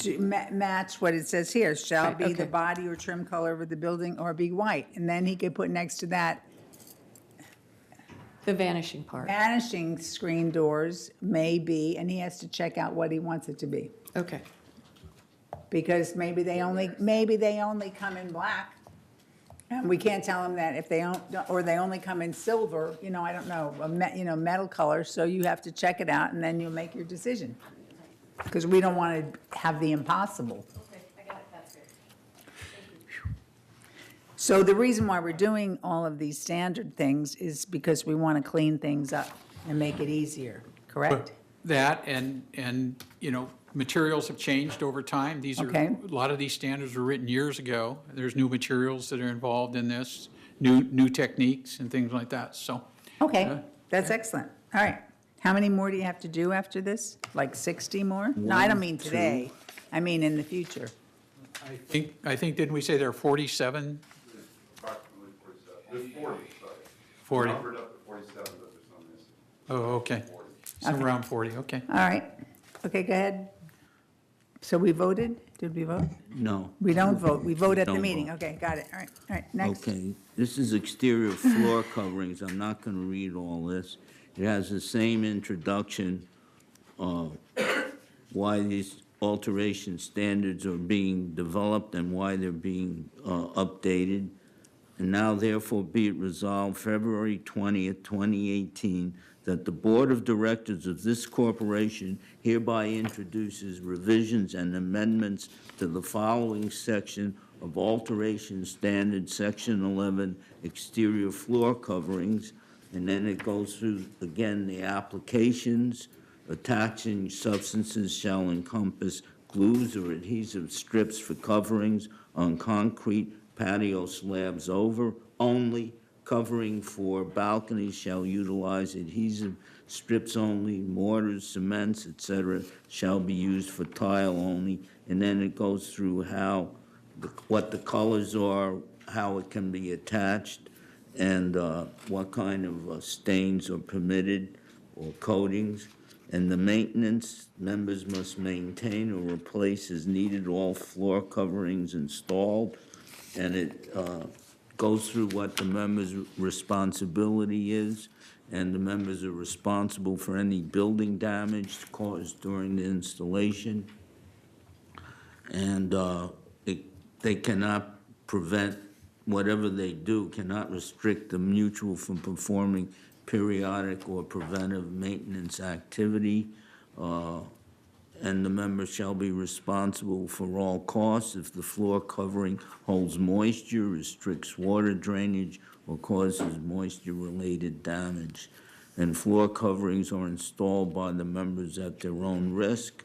match what it says here, shall Right, be the okay. body or trim color of the building or be white. And then he could put next to that, The vanishing part. vanishing screen doors may be, and he has to check out what he wants it to be. Okay. Because maybe they only come in black. And we can't tell them that if they don't, or they only come in silver, I don't know, metal color, so you have to check it out and then you'll make your decision. Because we don't want to have the impossible. So the reason why we're doing all of these standard things is because we want to clean things up and make it easier, correct? That and, materials have changed over time. These are, Okay. a lot of these standards were written years ago. There's new materials that are involved in this, new techniques and things like that, so. Okay, that's excellent. All right. How many more do you have to do after this? Like 60 more? No, I don't mean today. I mean in the future. I think, didn't we say there are 47? Approximately 47. There's 40, sorry. 40. Numbered up to 47, but there's some missing. Oh, okay. So around 40, okay. All right. Okay, go ahead. So we voted? Did we vote? No. We don't vote. We vote at the Don't meeting. vote. Okay, got it. All right, next. Okay, this is exterior floor coverings. I'm not going to read all this. It has the same introduction, why these alteration standards are being developed and why they're being updated. And now therefore be it resolved February 20th, 2018, that the Board of Directors of this corporation hereby introduces revisions and amendments to the following section of alteration standard, Section 11, exterior floor coverings, and then it goes through, again, the applications. Attaching substances shall encompass glues or adhesive strips for coverings on concrete patio slabs only. Covering for balconies shall utilize adhesive strips only. Mortars, cements, etc. shall be used for tile only. And then it goes through what the colors are, how it can be attached. and what kind of stains are permitted or coatings. And the maintenance, members must maintain or replace as needed all floor coverings installed. And it goes through what the members' responsibility is, and the members are responsible for any building damage caused during the installation. And they cannot prevent, whatever they do, cannot restrict the mutual from performing periodic or preventive maintenance activity. And the member shall be responsible for all costs if the floor covering holds moisture, restricts water drainage, or causes moisture-related damage. And floor coverings are installed by the members at their own risk.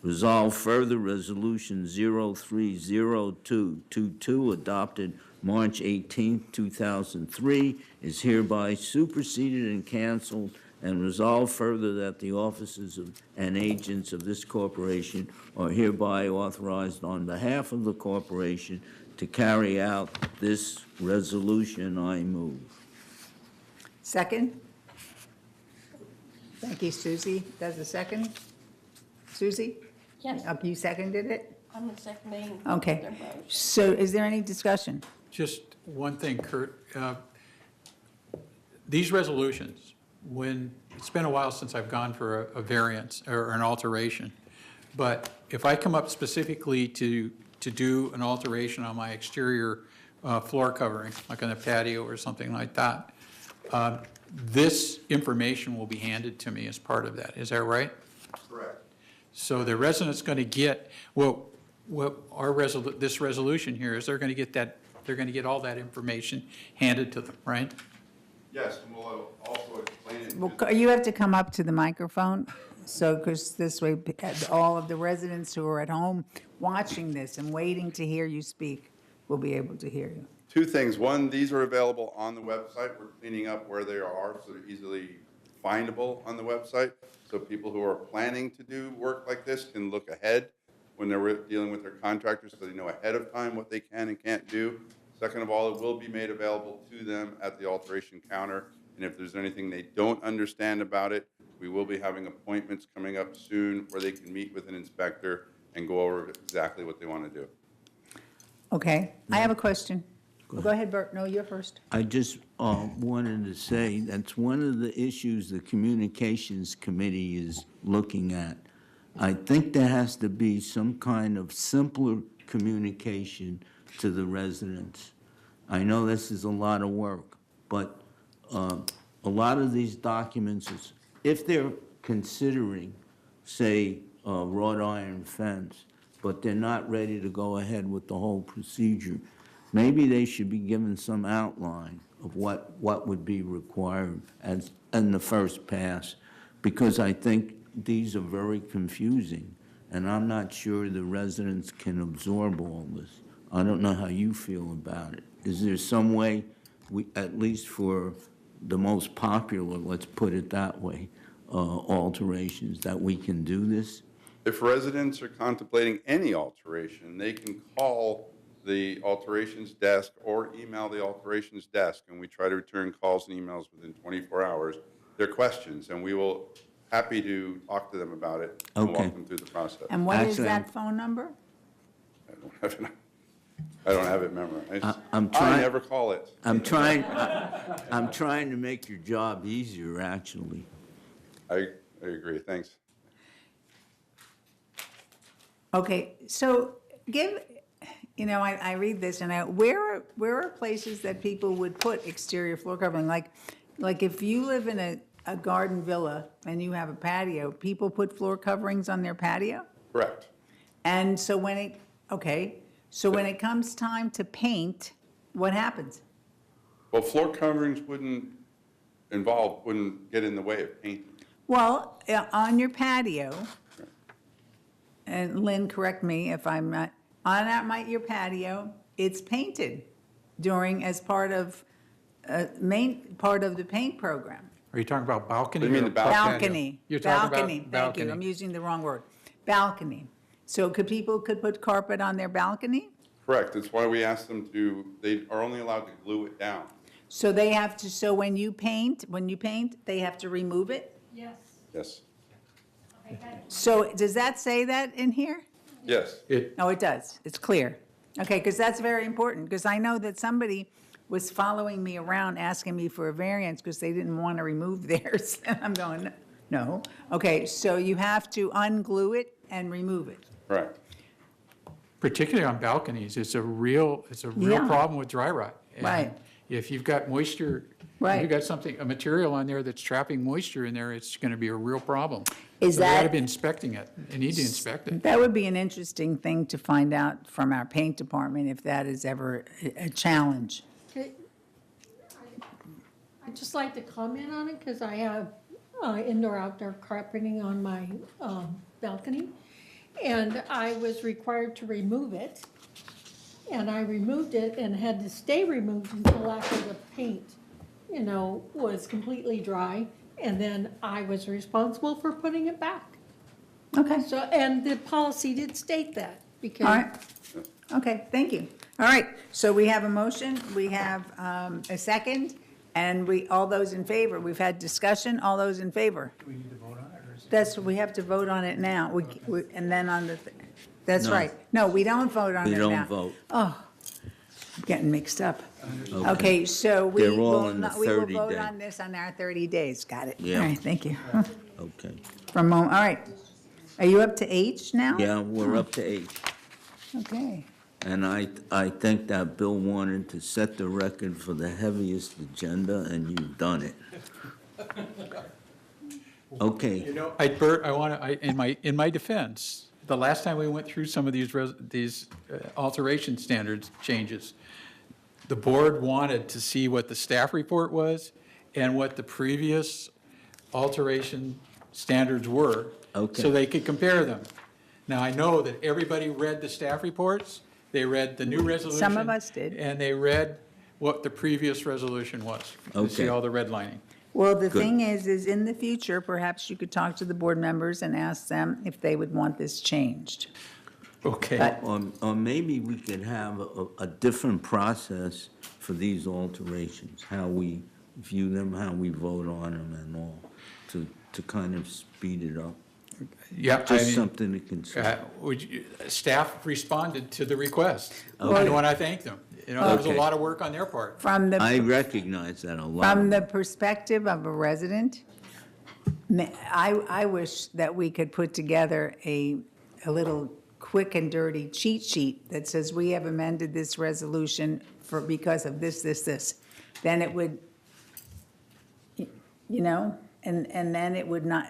Resolve further, Resolution 030222, adopted March 18, 2003, is hereby superseded and canceled. And resolve further that the officers and agents of this corporation are hereby authorized on behalf of the corporation to carry out this resolution. I move. Second? Thank you, Susie. Does a second? Susie? Yes, You seconded it? I'm seconding. Okay. their motion. So is there any discussion? Just one thing, Kurt. These resolutions, when, it's been a while since I've gone for a variance or an alteration, but if I come up specifically to do an alteration on my exterior floor covering, like on a patio or something like that, this information will be handed to me as part of that. Is that right? Correct. So the resident's going to get, well, this resolution here is they're going to get that, they're going to get all that information handed to them, right? Yes, and we'll also explain it. Well, you have to come up to the microphone, so, because this way, all of the residents who are at home watching this and waiting to hear you speak will be able to hear you. Two things. One, these are available on the website. We're cleaning up where they are so they're easily findable on the website. So people who are planning to do work like this can look ahead when they're dealing with their contractors, so they know ahead of time what they can and can't do. Second of all, it will be made available to them at the alteration counter. And if there's anything they don't understand about it, we will be having appointments coming up soon where they can meet with an inspector and go over exactly what they want to do. Okay, I have a question. Go ahead, Bert. No, you're first. I just wanted to say that's one of the issues the Communications Committee is looking at. I think there has to be some kind of simpler communication to the residents. I know this is a lot of work, but a lot of these documents, if they're considering, say, a wrought iron fence, but they're not ready to go ahead with the whole procedure, maybe they should be given some outline of what would be required as in the first pass, because I think these are very confusing, and I'm not sure the residents can absorb all this. I don't know how you feel about it. Is there some way, at least for the most popular, let's put it that way, alterations, that we can do this? If residents are contemplating any alteration, they can call the alterations desk or email the alterations desk, and we try to return calls and emails within 24 hours. Their questions, and we will happy to talk to them about it and Okay. walk them through the process. And what is Actually, that phone number? I don't have it memorized. I'm I trying- never call it. I'm trying to make your job easier, actually. I agree. Thanks. Okay, so I read this and where are places that people would put exterior floor covering? Like if you live in a garden villa and you have a patio, people put floor coverings on their patio? Correct. And so when it comes time to paint, what happens? Well, floor coverings wouldn't get in the way of painting. Well, on your patio, and Lynn, correct me if I'm not, your patio, it's painted as part of the paint program. Are you talking about balcony? What do you mean or the balcony? Balcony. You're talking about Balcony, thank you, I'm balcony. using the wrong word. Balcony. So people could put carpet on their balcony? Correct. That's why we asked them they are only allowed to glue it down. So they have to, so when you paint, they have to remove it? Yes. Yes. So does that say that in here? Yes. No, it does. It's clear. Okay, because that's very important, because I know that somebody was following me around asking me for a variance because they didn't want to remove theirs. And I'm going, no. Okay, so you have to unglue it and remove it. Right. Particularly on balconies, it's a real Yeah. problem with dry rot. And Right. If you've got moisture, if Right. you've got a material on there that's trapping moisture in there, it's going to be a real problem. Is So they ought to that- be inspecting it. They need to inspect it. That would be an interesting thing to find out from our paint department if that is ever a challenge. Okay. I'd just like to comment on it because I have indoor-outdoor carpeting on my balcony. And I was required to remove it. And I removed it and had to stay removed until after the paint, was completely dry. And then I was responsible for putting it back. Okay. So, and the policy did state that because. All right. Okay, thank you. All right, so we have a motion, we have a second, and all those in favor, we've had discussion, all those in favor? Do we need to vote on it, or is it? We have to vote on it now, and then on that's No. right. No, we don't vote on it We now. don't vote. Oh, I'm getting mixed up. Okay, so we They're all will, in the not- we will 30 vote day. on this on our 30 days, got it. Yeah. All right, thank you. Okay. For a moment, all right. Are you up to H now? Yeah, we're up to 8. Okay. And I think that Bill wanted to set the record for the heaviest agenda, and you've done it. Okay, Bert, in my defense, the last time we went through some of these alteration standards changes, the board wanted to see what the staff report was and what the previous alteration standards were. Okay. So they could compare them. Now, I know that everybody read the staff reports, they read the new resolution. Some of us did. And they read what the previous resolution was. You see Okay. all the redlining. Well, the Good. thing is in the future, perhaps you could talk to the board members and ask them if they would want this changed. Okay. But- or maybe we could have a different process for these alterations, how we view them, how we vote on them and all, to kind of speed it up. Yeah, I Just mean, something to consider. Staff responded to the request, Okay. and I thank them. There was a Okay. lot of work on their part. From I the, recognize that a lot. from the perspective of a resident, I wish that we could put together a little quick and dirty cheat sheet that says we have amended this resolution because of this, this, this. Then it would, and then it would not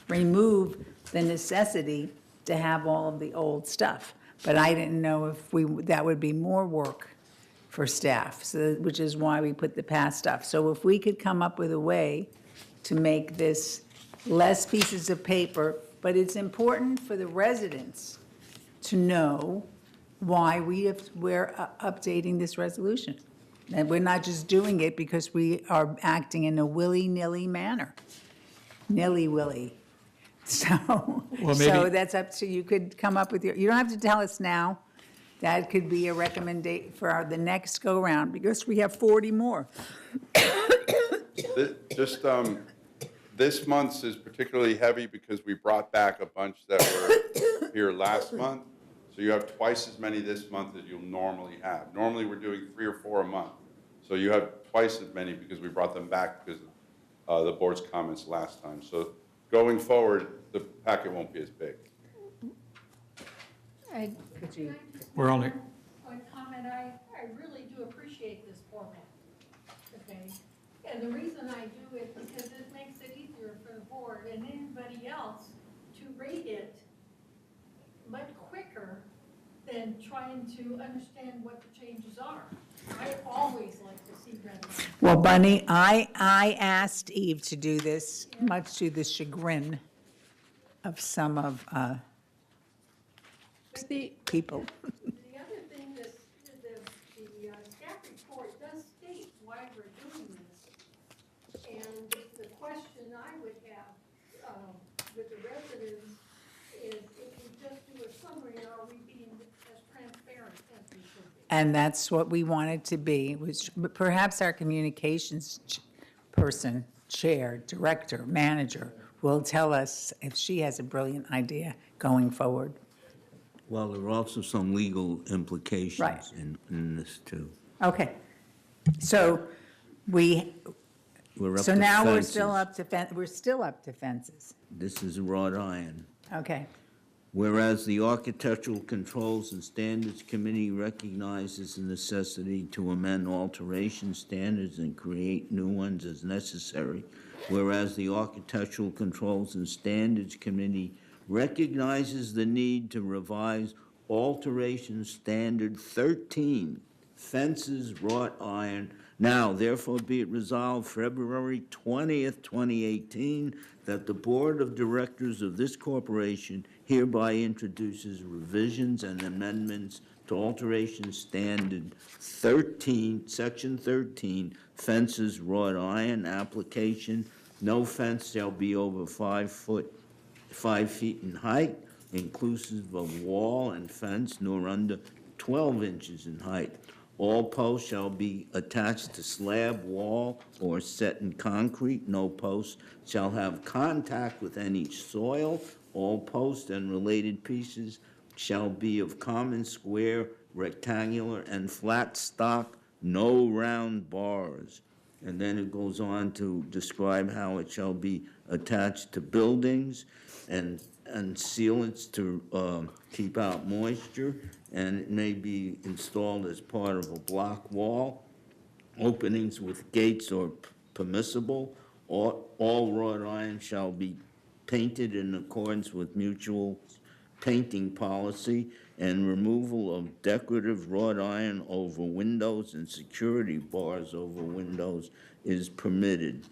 remove the necessity to have all of the old stuff. But I didn't know if that would be more work for staff, which is why we put the past stuff. So if we could come up with a way to make this less pieces of paper, but it's important for the residents to know why we're updating this resolution. And we're not just doing it because we are acting in a willy-nilly manner. Nilly-willy. So maybe- that's up to, you could come up with you don't have to tell us now. That could be a recommendation for the next go-around, because we have 40 more. Just, this month's is particularly heavy because we brought back a bunch that were here last month. So you have twice as many this month as you'll normally have. Normally, we're doing 3 or 4 a month. So you have twice as many because we brought them back because of the board's comments last time. So going forward, the packet won't be as big. We're only, One comment, I really do appreciate this format, okay? And the reason I do it, because it makes it easier for the board and anybody else to read it much quicker than trying to understand what the changes are. I always like to see red lines. Well, Bunny, I asked Eve to do this, much to the chagrin of some of people. The other thing, the staff report does state why we're doing this. And the question I would have with the residents is, if we just do a summary, are we being as transparent as we should be? And that's what we wanted to be, which perhaps our communications person, chair, director, manager will tell us if she has a brilliant idea going forward. Well, there are also some legal Right. implications in this, too. Okay. So we, We're up so to now we're fences. still up to, we're still up to fences. This is wrought iron. Okay. Whereas the Architectural Controls and Standards Committee recognizes the necessity to amend alteration standards and create new ones as necessary. Whereas the Architectural Controls and Standards Committee recognizes the need to revise Alteration Standard 13, fences, wrought iron. Now, therefore, be it resolved February 20th, 2018, that the Board of Directors of this corporation hereby introduces revisions and amendments to Alteration Standard 13, Section 13, fences, wrought iron application. No fence shall be over 5 feet in height, inclusive of wall and fence, nor under 12 inches in height. All posts shall be attached to slab, wall, or set in concrete. No post shall have contact with any soil. All posts and related pieces shall be of common square, rectangular, and flat stock, no round bars. And then it goes on to describe how it shall be attached to buildings and sealants to keep out moisture, and it may be installed as part of a block wall. Openings with gates are permissible. All wrought iron shall be painted in accordance with mutual painting policy, and removal of decorative wrought iron over windows and security bars over windows is permitted.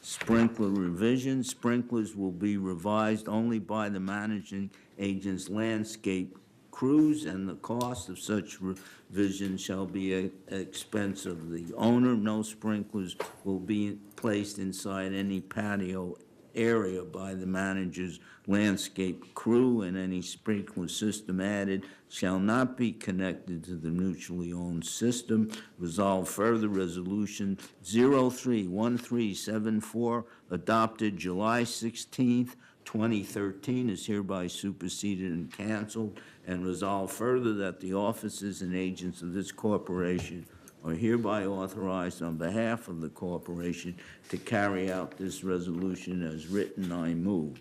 Sprinkler revisions. Sprinklers will be revised only by the managing agent's landscape crews, and the cost of such revision shall be at expense of the owner. No sprinklers will be placed inside any patio area by the manager's landscape crew, and any sprinkler system added shall not be connected to the mutually owned system. Resolve further resolution 031374 adopted July 16th, 2013 is hereby superseded and canceled, and resolve further that the officers and agents of this corporation are hereby authorized on behalf of the corporation to carry out this resolution as written. I move.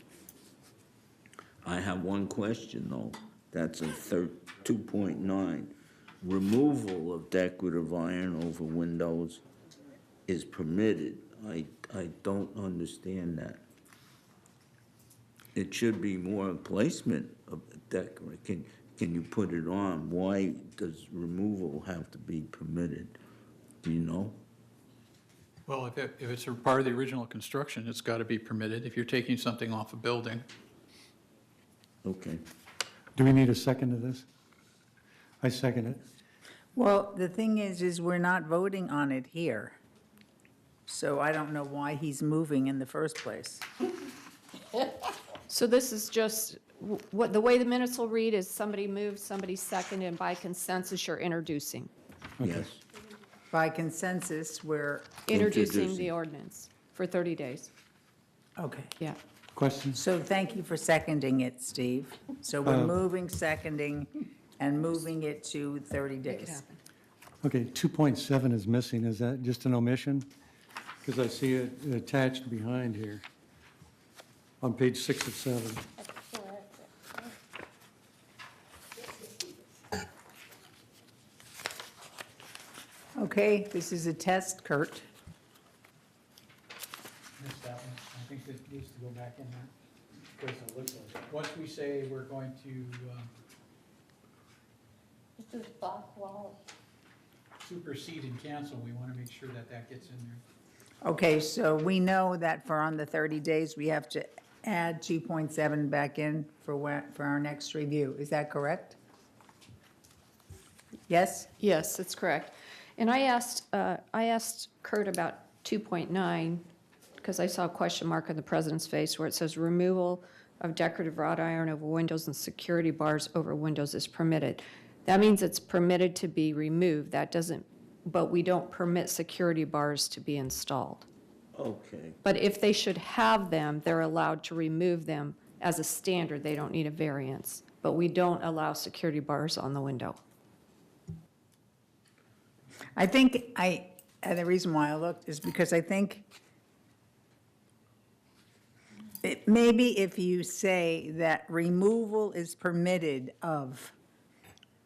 I have one question, though. That's a 2.9. Removal of decorative iron over windows is permitted. I don't understand that. It should be more placement of decorative. Can you put it on? Why does removal have to be permitted? Do you know? Well, if it's a part of the original construction, it's got to be permitted. If you're taking something off a building, Okay. Do we need a second to this? I second it. Well, the thing is we're not voting on it here. So I don't know why he's moving in the first place. So this is just, what, the way the minutes will read is somebody moved, somebody seconded, and by consensus, you're introducing. Yes. By consensus, we're, Introducing Introducing. the ordinance for 30 days. okay. Yeah. Questions? So thank you for seconding it, Steve. So we're moving, seconding, and moving it to 30 days. Okay, 2.7 is missing. Is that just an omission? Because I see it attached behind here on page 6 of 7. Okay, this is a test, Kurt. Missed that one. I think it needs to go back in there. Because it looks like, once we say we're going to This is block wall. supersede and cancel, we want to make sure that that gets in there. Okay, so we know that for on the 30 days, we have to add 2.7 back in for our next review. Is that correct? Yes? Yes, that's correct. And I asked Kurt about 2.9, because I saw a question mark on the president's face where it says removal of decorative wrought iron over windows and security bars over windows is permitted. That means it's permitted to be removed. That doesn't, but we don't permit security bars to be installed. Okay. But if they should have them, they're allowed to remove them as a standard. They don't need a variance. But we don't allow security bars on the window. I think and the reason why I looked is because I think maybe if you say that removal is permitted of,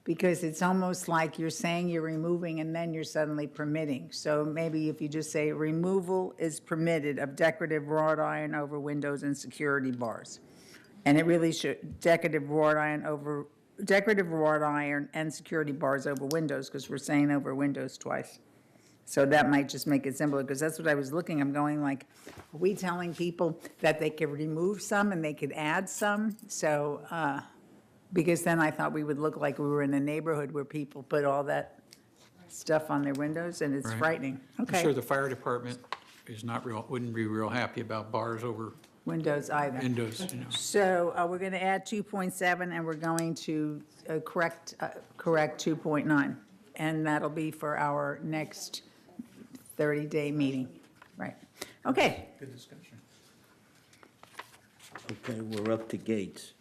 because it's almost like you're saying you're removing and then you're suddenly permitting. So maybe if you just say removal is permitted of decorative wrought iron over windows and security bars. And it really should, decorative wrought iron and security bars over windows, because we're saying over windows twice. So that might just make it simpler, because that's what I was looking, I'm going like, are we telling people that they could remove some and they could add some? So, because then I thought we would look like we were in a neighborhood where people put all that stuff on their windows, and it's Right. frightening. I'm Okay. sure the fire department is wouldn't be real happy about bars over Windows either. windows, you know. So we're going to add 2.7, and we're going to correct 2.9. And that'll be for our next 30-day meeting. Right. Okay. Good discussion. Okay, we're up to gates.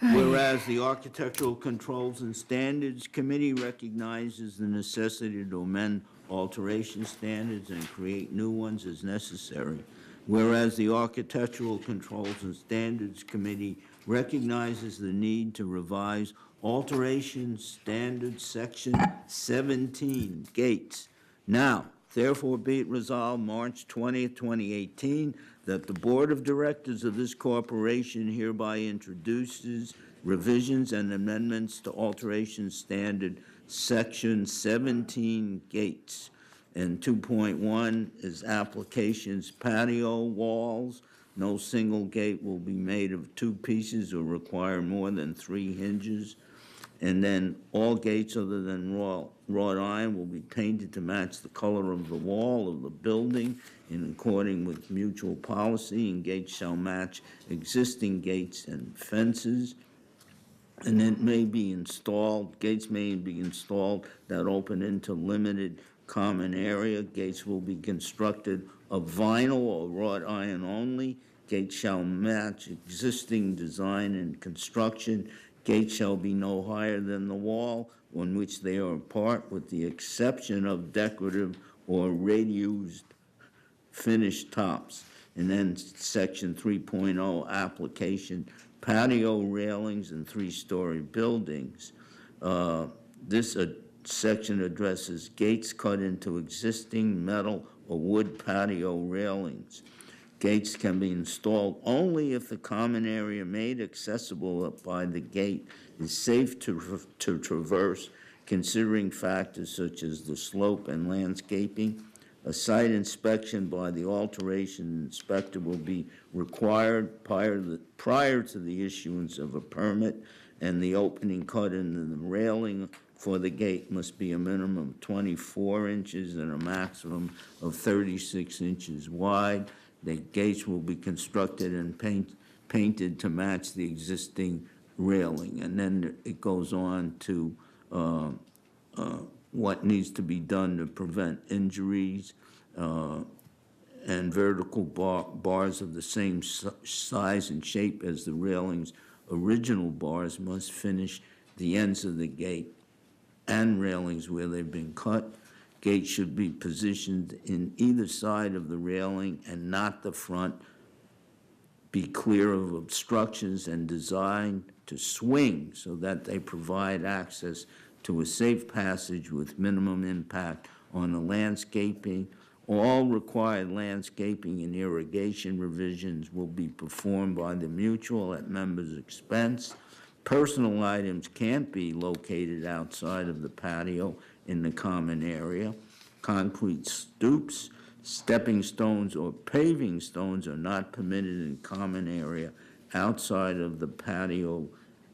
Whereas the Architectural Controls and Standards Committee recognizes the necessity to amend alteration standards and create new ones as necessary. Whereas the Architectural Controls and Standards Committee recognizes the need to revise Alteration Standards Section 17, gates. Now, therefore be it resolved March 20th, 2018, that the Board of Directors of this corporation hereby introduces revisions and amendments to Alteration Standard Section 17, gates. And 2.1 is applications patio walls. No single gate will be made of 2 pieces or require more than 3 hinges. And then all gates other than wrought iron will be painted to match the color of the wall of the building in accordance with mutual policy, and gates shall match existing gates and fences. And it may be installed, gates may be installed that open into limited common area. Gates will be constructed of vinyl or wrought iron only. Gates shall match existing design and construction. Gates shall be no higher than the wall on which they are apart, with the exception of decorative or radiused finished tops. And then section 3.0, application patio railings in 3-story buildings. This section addresses gates cut into existing metal or wood patio railings. Gates can be installed only if the common area made accessible by the gate is safe to traverse, considering factors such as the slope and landscaping. A site inspection by the alteration inspector will be required prior to the issuance of a permit, and the opening cut into the railing for the gate must be a minimum of 24 inches and a maximum of 36 inches wide. The gates will be constructed and painted to match the existing railing. And then it goes on to what needs to be done to prevent injuries, and vertical bars of the same size and shape as the railing's original bars must finish the ends of the gate and railings where they've been cut. Gates should be positioned in either side of the railing and not the front. Be clear of obstructions and designed to swing so that they provide access to a safe passage with minimum impact on the landscaping. All required landscaping and irrigation revisions will be performed by the mutual at members' expense. Personal items can't be located outside of the patio in the common area. Concrete stoops, stepping stones, or paving stones are not permitted in common area outside of the patio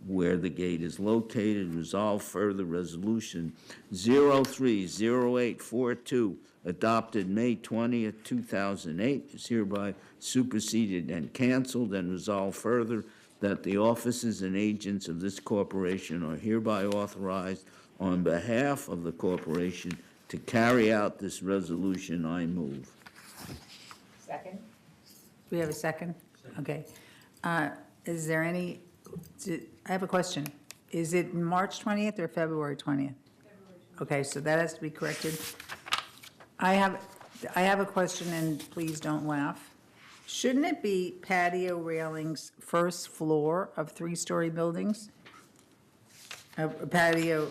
where the gate is located. Resolve further resolution 030842 adopted May 20th, 2008 is hereby superseded and canceled, and resolve further that the officers and agents of this corporation are hereby authorized on behalf of the corporation to carry out this resolution, I move. Second? Do we have a second? Okay. Is there any, I have a question. Is it March 20th or February 20th? Okay, so that has to be corrected. I have a question, and please don't laugh. Shouldn't it be patio railings first floor of three-story buildings? A patio,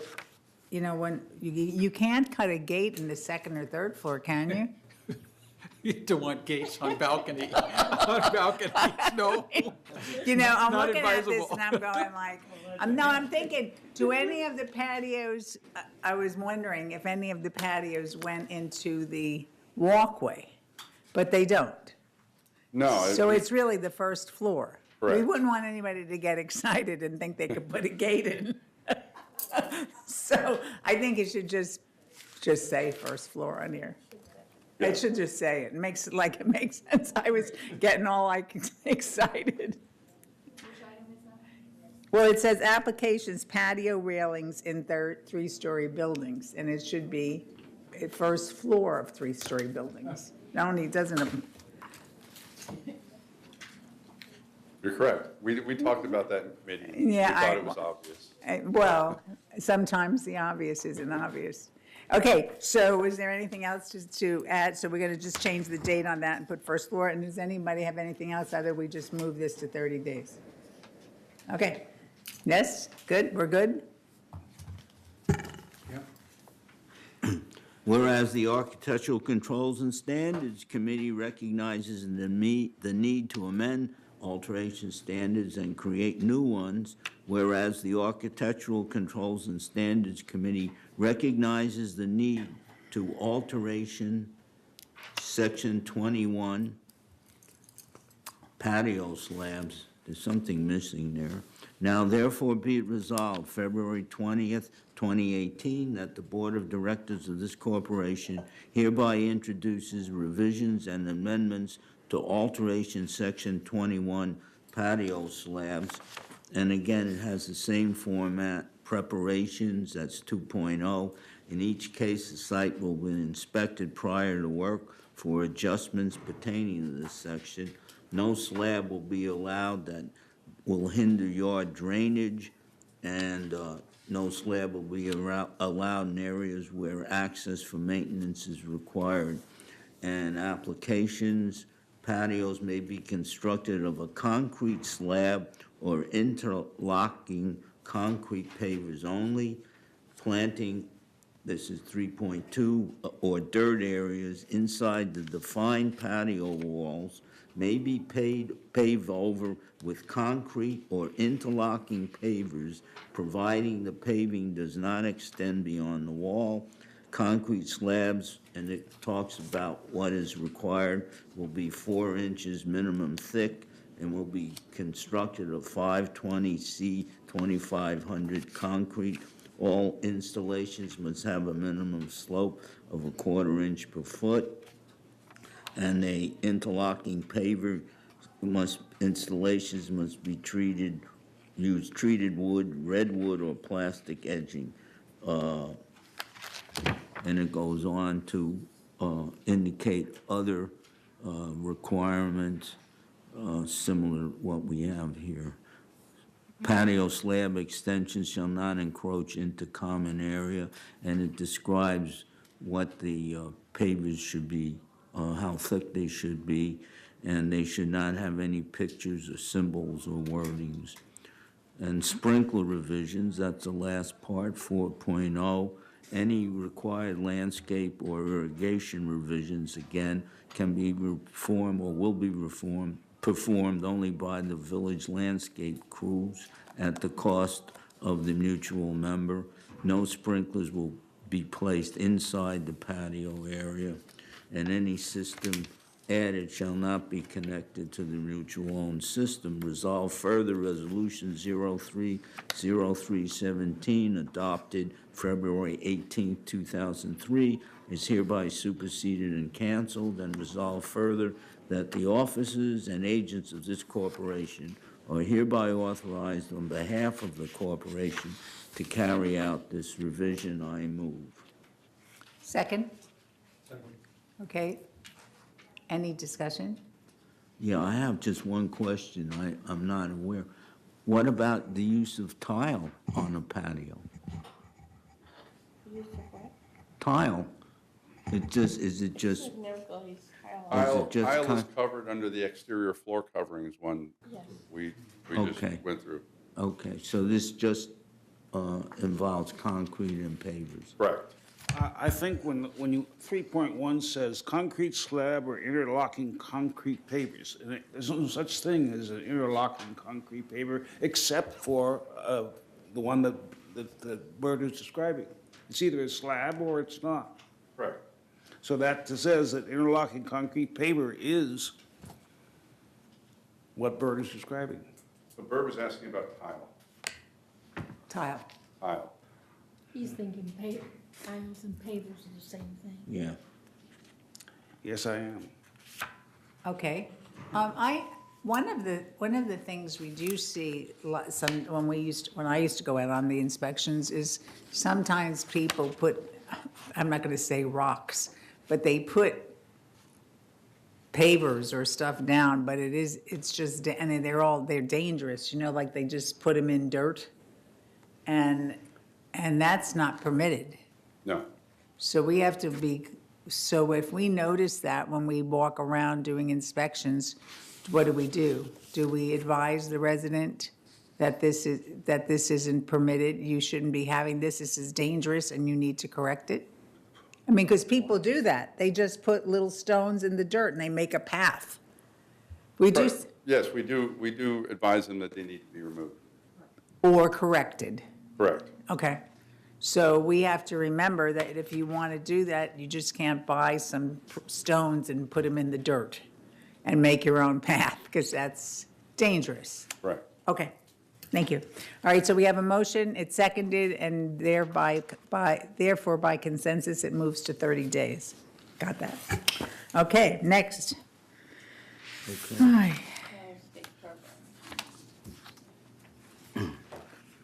you know, when, you can't cut a gate in the second or third floor, can you? You don't want gates on balcony, on balconies, no. You know, I'm Not looking at this advisable. and I'm going like, I'm thinking, do any of the patios, I was wondering if any of the patios went into the walkway, but they don't. No. So it's really the first floor. We Correct. wouldn't want anybody to get excited and think they could put a gate in. So I think it should just say first floor on here. It should just say it. It makes it like it makes sense. I was getting all like excited. Well, it says applications patio railings in three-story buildings, and it should be first floor of three-story buildings. Not only doesn't, You're correct. We talked about that in committee. Yeah, We thought it was obvious. well, sometimes the obvious isn't obvious. Okay, so is there anything else to add? So we're going to just change the date on that and put first floor. And does anybody have anything else? Either we just move this to 30 days? Okay. Yes? Good? We're good? Whereas the Architectural Controls and Standards Committee recognizes the need to amend alteration standards and create new ones, whereas the Architectural Controls and Standards Committee recognizes the need to alteration Section 21 patio slabs. There's something missing there. Now therefore be it resolved, February 20th, 2018, that the Board of Directors of this corporation hereby introduces revisions and amendments to alteration Section 21 patio slabs. And again, it has the same format, preparations, that's 2.0. In each case, the site will be inspected prior to work for adjustments pertaining to this section. No slab will be allowed that will hinder yard drainage, and no slab will be allowed in areas where access for maintenance is required. And applications, patios may be constructed of a concrete slab or interlocking concrete pavers only. Planting, this is 3.2, or dirt areas inside the defined patio walls may be paved over with concrete or interlocking pavers, providing the paving does not extend beyond the wall. Concrete slabs, and it talks about what is required, will be 4 inches minimum thick and will be constructed of 520C 2500 concrete. All installations must have a minimum slope of 1/4 inch per foot, and a interlocking paver installations must be use treated wood, redwood, or plastic edging. And it goes on to indicate other requirements similar to what we have here. Patio slab extensions shall not encroach into common area, and it describes what the pavers should be, how thick they should be, and they should not have any pictures or symbols or wordings. And sprinkler revisions, that's the last part, 4.0. Any required landscape or irrigation revisions, again, can be performed or will be performed only by the village landscape crews at the cost of the mutual member. No sprinklers will be placed inside the patio area, and any system added shall not be connected to the mutual-owned system. Resolve further Resolution 030317, adopted February 18, 2003, is hereby superseded and canceled, and resolve further that the officers and agents of this corporation are hereby authorized on behalf of the corporation to carry out this revision. I move. Second? Okay. Any discussion? Yeah, I have just one question. I'm not aware. What about the use of tile on a patio? Tile? Is it just? Tile just tile is con- covered under the exterior floor coverings one we just Okay. went through. Okay, so this just involves concrete and pavers? Correct. I think when you, 3.1 says concrete slab or interlocking concrete pavers, and there's no such thing as an interlocking concrete paver except for the one that Bert is describing. It's either a slab or it's not. Correct. So that says that interlocking concrete paver is what Bert is describing. But Bert was asking about tile. Tile. Tile. He's thinking tiles and pavers are the same thing. Yeah. Yes, I am. Okay. One of the things we do see when I used to go out on the inspections is sometimes people put, I'm not going to say rocks, but they put pavers or stuff down, but it's just, and they're dangerous, like they just put them in dirt. And that's not permitted. No. So we have to so if we notice that when we walk around doing inspections, what do? Do we advise the resident that this isn't permitted? You shouldn't be having this is dangerous and you need to correct it? I mean, because people do that. They just put little stones in the dirt and they make a path. We do, Right. Yes, we do advise them that they need to be removed. or corrected. Correct. Okay. So we have to remember that if you want to do that, you just can't buy some stones and put them in the dirt and make your own path, because that's dangerous. Right. Okay, thank you. All right, so we have a motion, it's seconded, and therefore by consensus, it moves to 30 days. Got that? Okay, next. All right.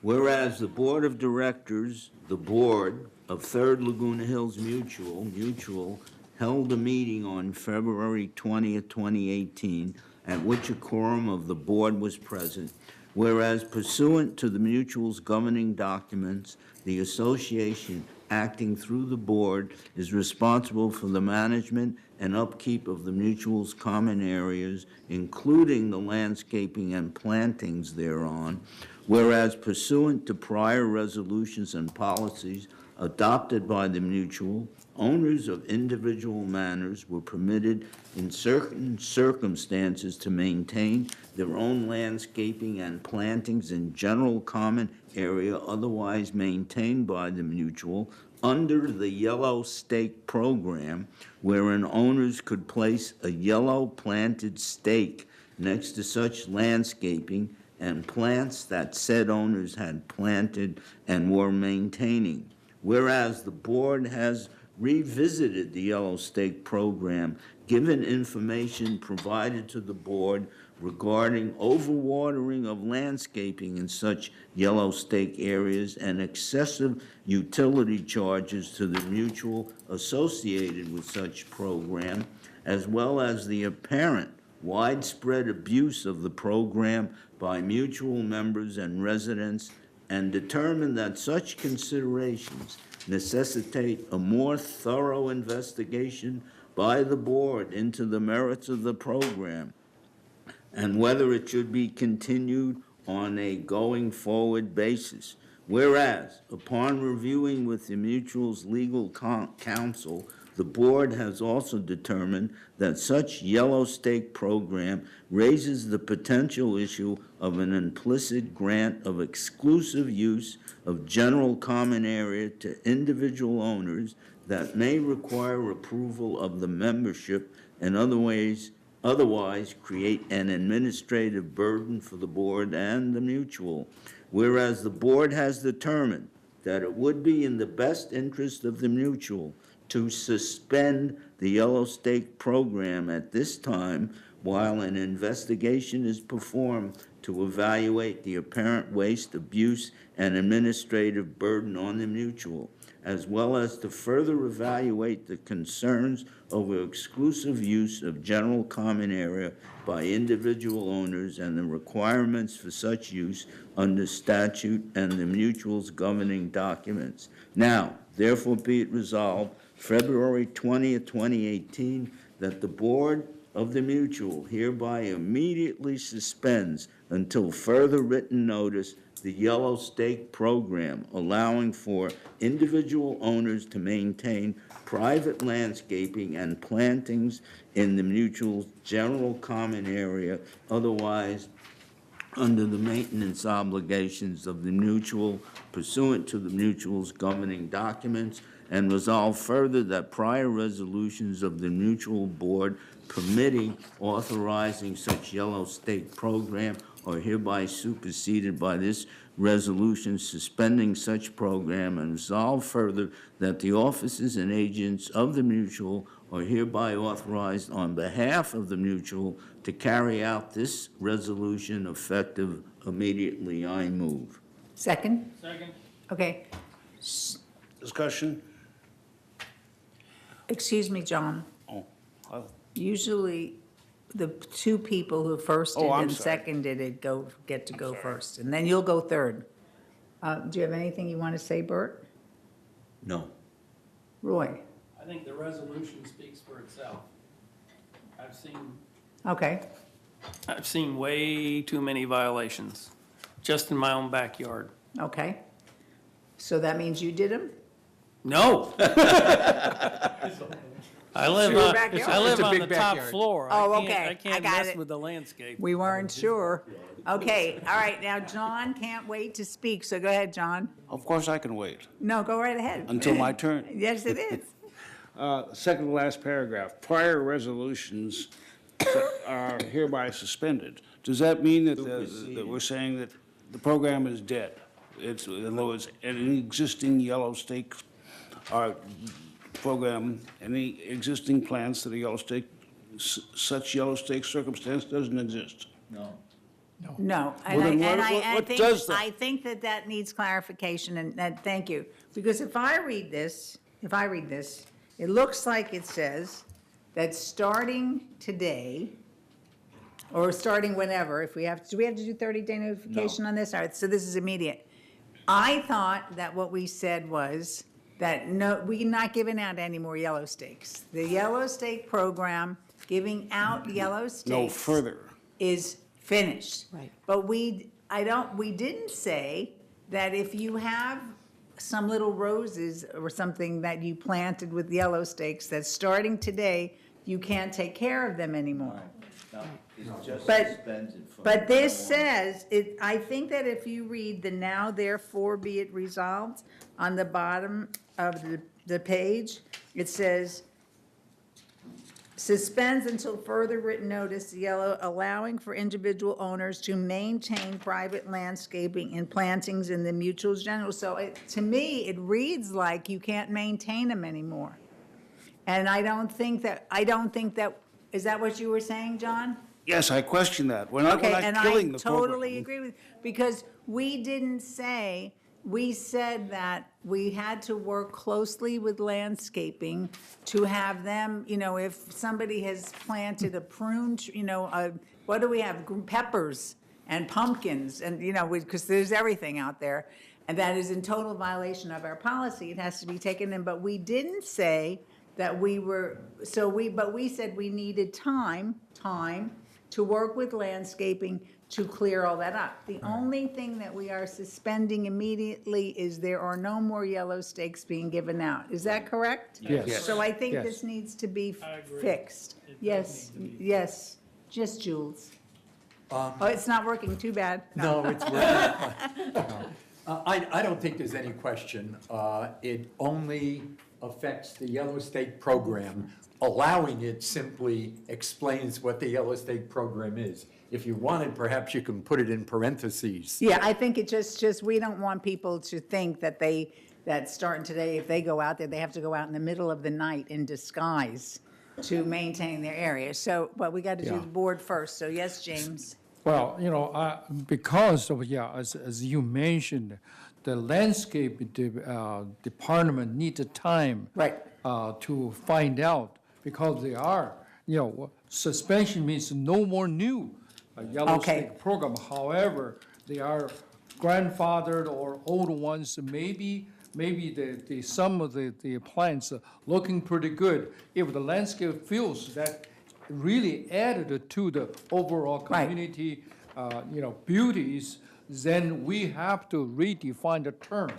Whereas the Board of Directors, the Board of Third Laguna Hills Mutual, held a meeting on February 20th, 2018, at which a quorum of the board was present. Whereas pursuant to the Mutual's governing documents, the association, acting through the board, is responsible for the management and upkeep of the Mutual's common areas, including the landscaping and plantings thereon. Whereas pursuant to prior resolutions and policies adopted by the Mutual, owners of individual manors were permitted in certain circumstances to maintain their own landscaping and plantings in general common area otherwise maintained by the Mutual under the Yellow Stake program, wherein owners could place a yellow planted stake next to such landscaping and plants that said owners had planted and were maintaining. Whereas the board has revisited the Yellow Stake program, given information provided to the board regarding overwatering of landscaping in such Yellow Stake areas and excessive utility charges to the Mutual associated with such program, as well as the apparent widespread abuse of the program by Mutual members and residents, and determined that such considerations necessitate a more thorough investigation by the board into the merits of the program and whether it should be continued on a going forward basis. Whereas, upon reviewing with the Mutual's legal counsel, the board has also determined that such Yellow Stake program raises the potential issue of an implicit grant of exclusive use of general common area to individual owners that may require approval of the membership and otherwise create an administrative burden for the board and the Mutual. Whereas the board has determined that it would be in the best interest of the Mutual to suspend the Yellow Stake program at this time while an investigation is performed to evaluate the apparent waste, abuse, and administrative burden on the mutual, as well as to further evaluate the concerns over exclusive use of general common area by individual owners and the requirements for such use under statute and the mutual's governing documents. Now, therefore be it resolved, February 20th, 2018, that the Board of the Mutual hereby immediately suspends until further written notice the Yellow Stake program, allowing for individual owners to maintain private landscaping and plantings in the mutual's general common area, otherwise under the maintenance obligations of the mutual pursuant to the mutual's governing documents, and resolve further that prior resolutions of the mutual board permitting, authorizing such Yellow Stake program are hereby superseded by this resolution suspending such program, and resolve further that the officers and agents of the mutual are hereby authorized on behalf of the mutual to carry out this resolution effective immediately. I move. Second? Okay. Discussion? Excuse me, John. Oh, Usually, the two people who firsted Oh, I'm and sorry. seconded it get to go first, and then you'll go third. Do you have anything you want to say, Bert? No. Roy? I think the resolution speaks for itself. Okay. I've seen way too many violations, just in my own backyard. Okay. So that means you did them? No! I live your on, backyard. I live It's a on big the top backyard. floor. Oh, I okay. can't, I I can't got mess it. with the landscape. We weren't sure. Okay, all right, now John can't wait to speak, so go ahead, John. of course I can wait No, go right ahead. until my turn. Yes, it is. Second to last paragraph, prior resolutions are hereby suspended. Does that mean that that we're saying that the program is dead? It's, in other words, any existing Yellow Stake program, any existing plans to the Yellow Stake, such Yellow Stake circumstance doesn't exist? No, Well, then what does that? I think that needs clarification, and thank you. Because if I read this, it looks like it says that starting today, or starting whenever, if we have, do we have to do 30-day notification on this? All right, so this is immediate. I thought that what we said was that no, we're not giving out any more Yellow Stakes. The Yellow Stake program, giving out Yellow Stakes. No further. Is finished. Right. But we didn't say that if you have some little roses or something that you planted with Yellow Stakes, that starting today, you can't take care of them anymore. But this says, I think that if you read the now therefore be it resolved on the bottom of the page, it says, suspends until further written notice, Yellow, allowing for individual owners to maintain private landscaping and plantings in the mutuals general. So to me, it reads like you can't maintain them anymore. And I don't think that, is that what you were saying, John? Yes, I question that. We're not Okay, and killing I the program. totally agree with, because we didn't say, we said that we had to work closely with landscaping to have them, if somebody has planted a prune, what do we have? Peppers and pumpkins and, because there's everything out there. And that is in total violation of our policy. It has to be taken in. But we didn't say that we were, but we said we needed time to work with landscaping to clear all that up. The only thing that we are suspending immediately is there are no more Yellow Stakes being given out. Is that correct? Yes. So I think Yes. this needs to be I agree. fixed. Yes, yes, just Jules. Oh, it's not working, too bad. No, it's working. I don't think there's any question. It only affects the Yellow Stake program. Allowing it simply explains what the Yellow Stake program is. If you wanted, perhaps you can put it in parentheses. Yeah, I think it just, we don't want people to think that that starting today, if they go out there, they have to go out in the middle of the night in disguise to maintain their area. So, but we got to do Yeah. the board first. So yes, James. Well, because of, as you mentioned, the landscape department needs time. Right. To find out, because they are, suspension means no more new yellow Okay. stick program. However, they are grandfathered or old ones, maybe some of the plants are looking pretty good. If the landscape feels that really added to the overall Right. community, beauties, then we have to redefine the term.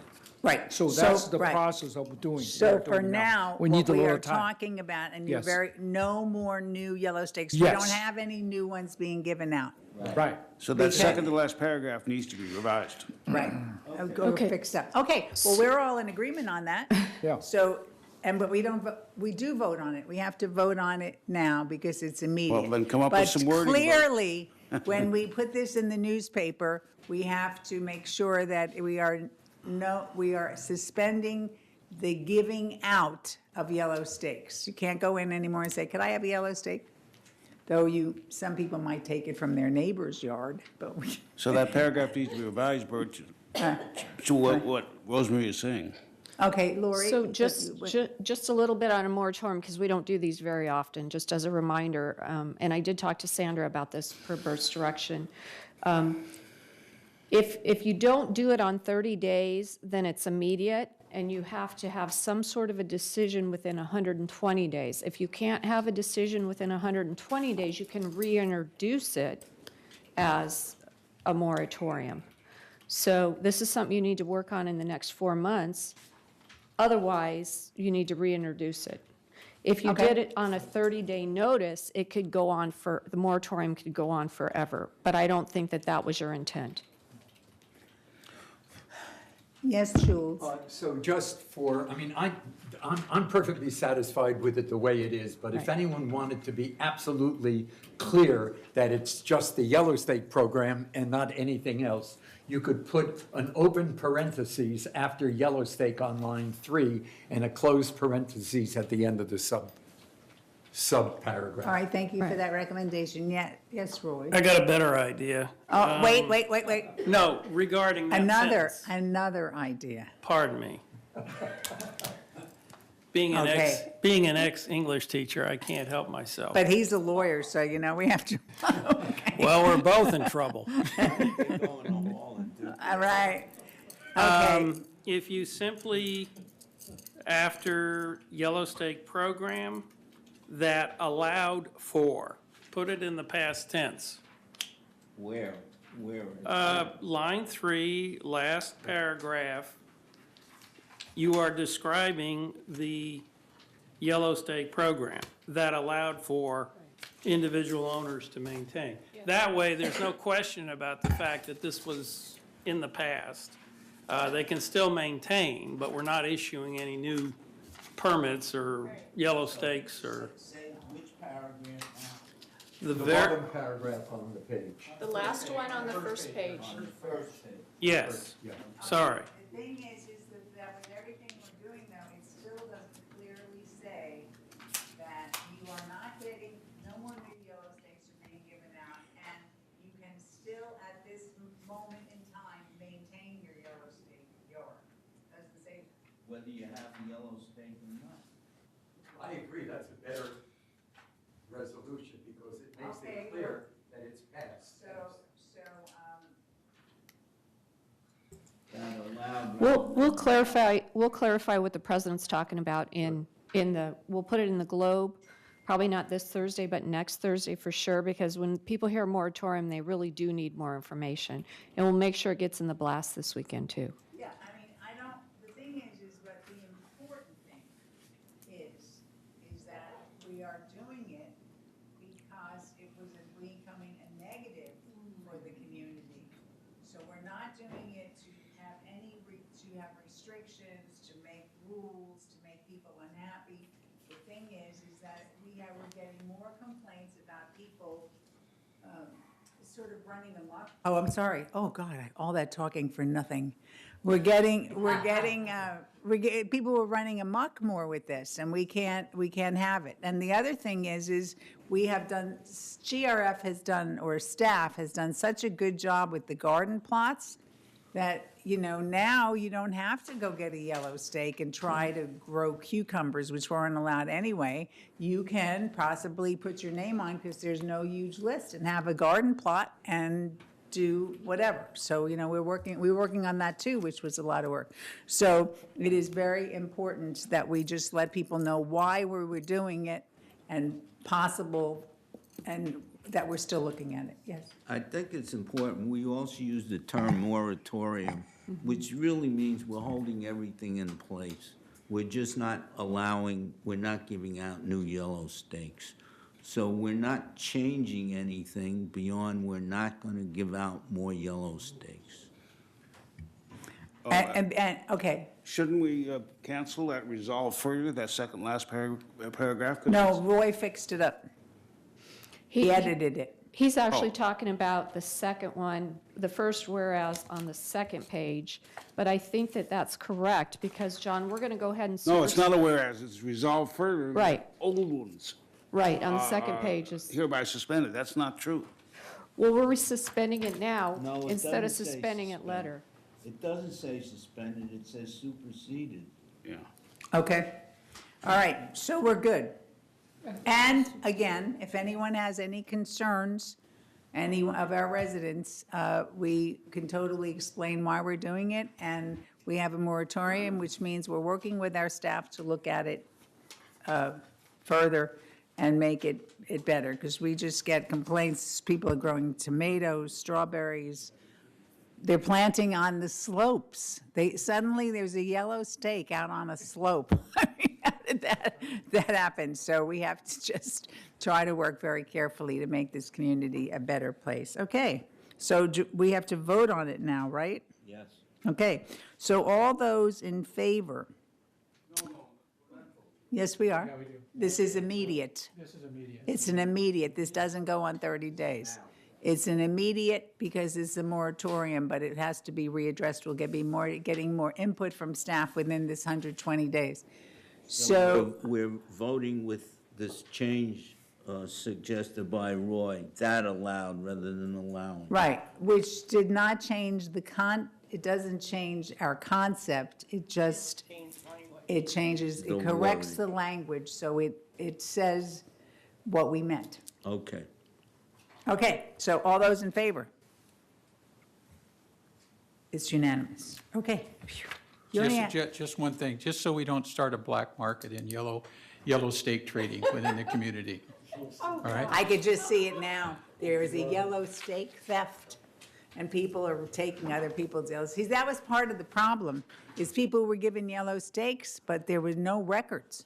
Right. So that's the right. process of doing. So we're for doing now, We need what a we little are time. talking about, and you're Yes. no more new yellow stakes. We Yes. don't have any new ones being given out. Right. So that second to last paragraph needs to be revised. Right. Go Okay. fixed up. Okay, well, we're all in agreement on that. Yeah. So, but we don't, we do vote on it. We have to vote on it now because it's immediate. Well, then come up with some wording, But but- clearly, when we put this in the newspaper, we have to make sure that we are suspending the giving out of yellow stakes. You can't go in anymore and say, could I have a yellow stake? Though some people might take it from their neighbor's yard, but we. So that paragraph needs to be revised, Bert, to what Rosemary is saying. Okay, Lori? So just a little bit on a moratorium, because we don't do these very often, just as a reminder. And I did talk to Sandra about this per Bert's direction. If you don't do it on 30 days, then it's immediate, and you have to have some sort of a decision within 120 days. If you can't have a decision within 120 days, you can reintroduce it as a moratorium. So this is something you need to work on in the next 4 months. Otherwise, you need to reintroduce it. If you Okay. did it on a 30-day notice, the moratorium could go on forever. But I don't think that that was your intent. Yes, Jules? So just I'm perfectly satisfied with it the way it is, but if Right. anyone wanted to be absolutely clear that it's just the Yellow State program and not anything else, you could put an open parentheses after Yellow Stake on line 3 and a closed parentheses at the end of the sub-paragraph. All right, thank you for Right. that recommendation. Yes, Roy? I got a better idea. Oh, wait. No, regarding that sentence. Another idea. Pardon me. Being Okay. an ex-English teacher, I can't help myself. But he's a lawyer, so we have to. Well, we're both in trouble. All right. Okay. If you simply, after Yellow Stake program, that allowed for, put it in the past tense. Where? Line 3, last paragraph, you are describing the Yellow Stake program that allowed for individual owners to maintain. That way, there's no question about the fact that this was in the past. They can still maintain, but we're not issuing any new permits or yellow stakes or Say which paragraph the The ver, bottom paragraph on the page. The last one on the first page. yes, sorry. The thing is that with everything we're doing though, it still doesn't clearly say that you are not getting, no more new yellow stakes are being given out, and you can still, at this moment in time, maintain your yellow stake yard. Doesn't say that. whether you have the yellow stake or not. I agree, that's a better resolution because it makes Okay, it clear that it's passed. That allowed. We'll clarify what the president's talking about we'll put it in the Globe, probably not this Thursday, but next Thursday for sure, because when people hear moratorium, they really do need more information. And we'll make sure it gets in the blast this weekend too. Yeah, the thing is what the important thing is that we are doing it because it was becoming a negative for the community. So we're not doing it to have to have restrictions, to make rules, to make people unhappy. The thing is that we're getting more complaints about people sort of running amok. Oh, I'm sorry. Oh, God, all that talking for nothing. People were running amok more with this, and we can't have it. And the other thing is we have done, GRF has done, or staff has done such a good job with the garden plots that, now you don't have to go get a yellow stake and try to grow cucumbers, which weren't allowed anyway. You can possibly put your name on, because there's no huge list, and have a garden plot and do whatever. So, we're working on that too, which was a lot of work. So it is very important that we just let people know why we were doing it and possible, and that we're still looking at it. Yes. I think it's important, we also use the term moratorium, which really means we're holding everything in place. We're just not we're not giving out new yellow stakes. So we're not changing anything beyond we're not going to give out more yellow stakes. Okay. Shouldn't we cancel that resolve further, that second last paragraph? 'Cause No, Roy fixed it up. He edited it. He's actually talking about the second one, the first whereas on the second page, but I think that that's correct, because, John, we're going to go ahead and. No, it's not a whereas, it's resolved further. Right. Old ones. Right, on the second page is, Hereby suspended, that's not true. well, we're suspending it now No, it instead of doesn't say suspending it suspend. later. It doesn't say suspended, it says superseded. Yeah. Okay. All right, so we're good. And again, if anyone has any concerns, any of our residents, we can totally explain why we're doing it. And we have a moratorium, which means we're working with our staff to look at it further and make it better. Because we just get complaints, people are growing tomatoes, strawberries. They're planting on the slopes. Suddenly there's a yellow stake out on a slope. I mean, how did that happen? So we have to just try to work very carefully to make this community a better place. Okay, so we have to vote on it now, right? Yes. Okay, so all those in favor? Yes, we are. This is immediate. This is immediate. It's an immediate. This doesn't go on 30 days. It's an immediate because it's a moratorium, but it has to be readdressed. We'll getting more input from staff within this 120 days. So We're voting with this change suggested by Roy, that allowed rather than allowing. right, which did not change it doesn't change our concept. It just, it changes, it The corrects wording. the language, so it says what we meant. Okay. Okay, so all those in favor? It's unanimous. Okay. Phew. You only had- Just one thing, just so we don't start a black market in yellow stake trading within the community. All right? I could just see it now. There is a yellow stake theft, and people are taking other people's yellow. See, that was part of the problem, is people were given yellow stakes, but there were no records.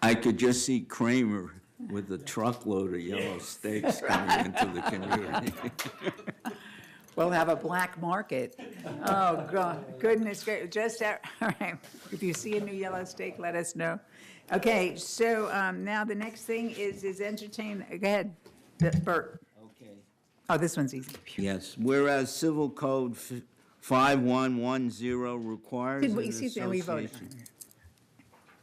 I could just see Kramer with a truckload of yellow stakes coming into the community. We'll have a black market. Oh, God, goodness, just, all right, if you see a new yellow stake, let us know. Okay, so now the next thing is entertain, go ahead, Bert. Okay. Oh, this one's easy. Yes, whereas Civil Code 5110 requires an Excuse me, we voted. association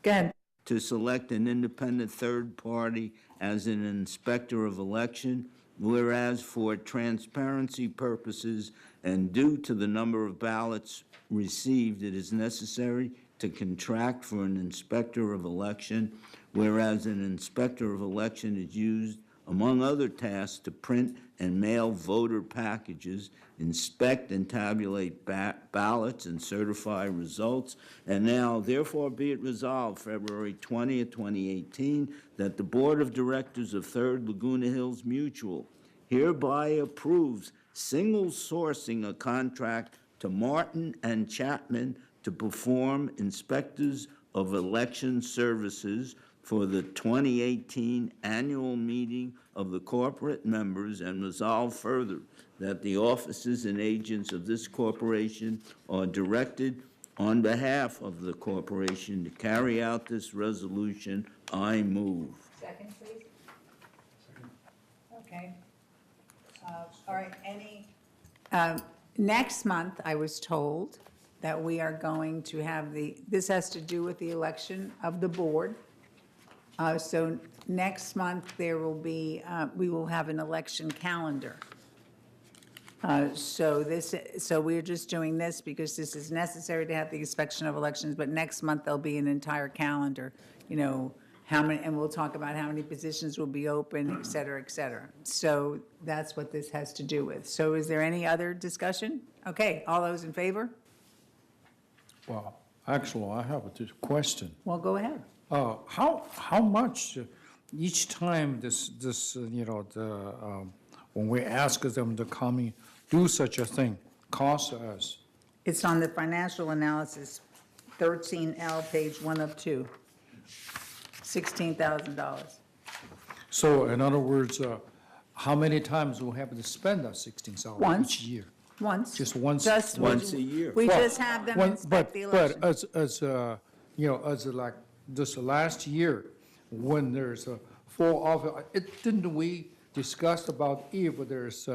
Go ahead. to select an independent third party as an inspector of election, whereas for transparency purposes and due to the number of ballots received, it is necessary to contract for an inspector of election, whereas an inspector of election is used, among other tasks, to print and mail voter packages, inspect and tabulate ballots, and certify results. And now, therefore, be it resolved, February 20th, 2018, that the Board of Directors of Third Laguna Hills Mutual hereby approves single sourcing a contract to Martin and Chapman to perform inspectors of election services for the 2018 annual meeting of the corporate members, and resolve further that the officers and agents of this corporation are directed on behalf of the corporation to carry out this resolution. I move. Second, please. Okay. All right, next month, I was told that we are going to have this has to do with the election of the board. So next month, there will be, we will have an election calendar. So we're just doing this because this is necessary to have the inspection of elections, but next month, there'll be an entire calendar, how many, and we'll talk about how many positions will be open, et cetera, et cetera. So that's what this has to do with. So is there any other discussion? Okay, all those in favor? Well, actually, I have a question. Well, go ahead. How much each time when we ask them to come in, do such a thing, cost us? It's on the financial analysis, 13L, page 1 of 2, $16,000. So in other words, how many times we'll have to spend that 16,000 Once. each year? Once. Just once? Just Once a year. We Well, just have them inspect the election. But as like this last year, when there's a full office, didn't we discuss about if there's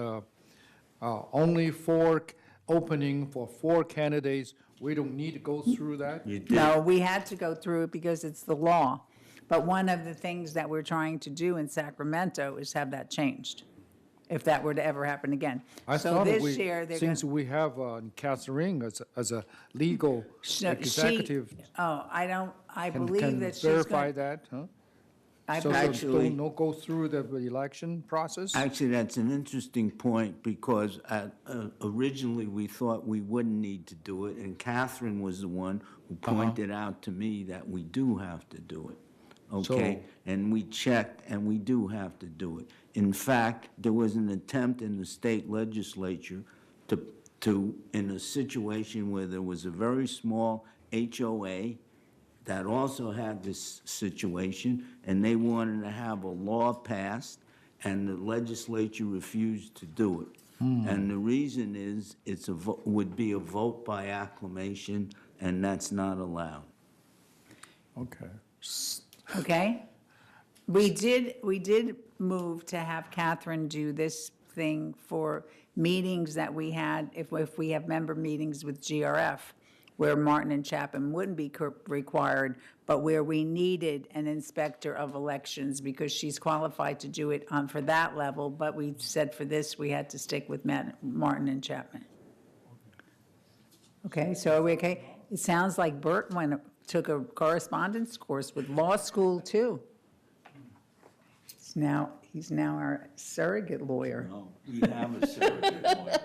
only 4 opening for 4 candidates, we don't need to go through that? You did. No, we had to go through it because it's the law. But one of the things that we're trying to do in Sacramento is have that changed, if that were to ever happen again. I So thought this year, they're going since we have Catherine as a legal executive. I can believe that she's verify going, that, huh? I So believe- Actually- don't go through the election process? Actually, that's an interesting point, because originally, we thought we wouldn't need to do it, and Catherine was the one who pointed out to me that we do have to do it, okay? And we checked, and we do have to do it. In fact, there was an attempt in the state legislature to, in a situation where there was a very small HOA that also had this situation, and they wanted to have a law passed, and the legislature refused to do it. And the reason is, would be a vote by acclamation, and that's not allowed. Okay. Okay? We did move to have Catherine do this thing for meetings that we had, if we have member meetings with GRF, where Martin and Chapman wouldn't be required, but where we needed an inspector of elections because she's qualified to do it for that level, but we said for this, we had to stick with Martin and Chapman. Okay, so are we okay? It sounds like Bert took a correspondence course with law school, too. He's now our surrogate lawyer. No, we have a surrogate lawyer.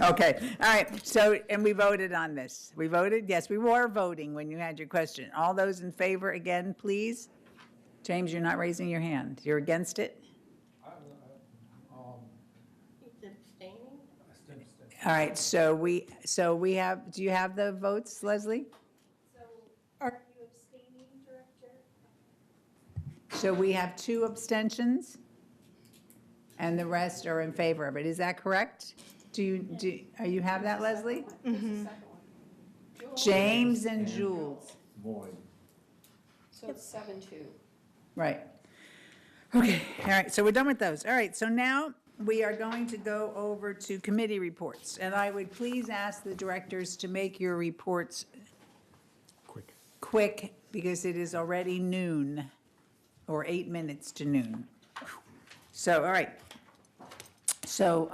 Okay, all right, so, and we voted on this. We voted? Yes, we were voting when you had your question. All those in favor again, please? James, you're not raising your hand. You're against it? All right, so we have, do you have the votes, Leslie? Are you abstaining, Director? So we have 2 abstentions, and the rest are in favor of it. Is that correct? Do you have that, Leslie? James and Jules. Void. So it's 7-2. Right. Okay, all right, so we're done with those. All right, so now we are going to go over to committee reports. And I would please ask the directors to make your reports quick, because it is already noon, or 8 minutes to noon. So, all right. So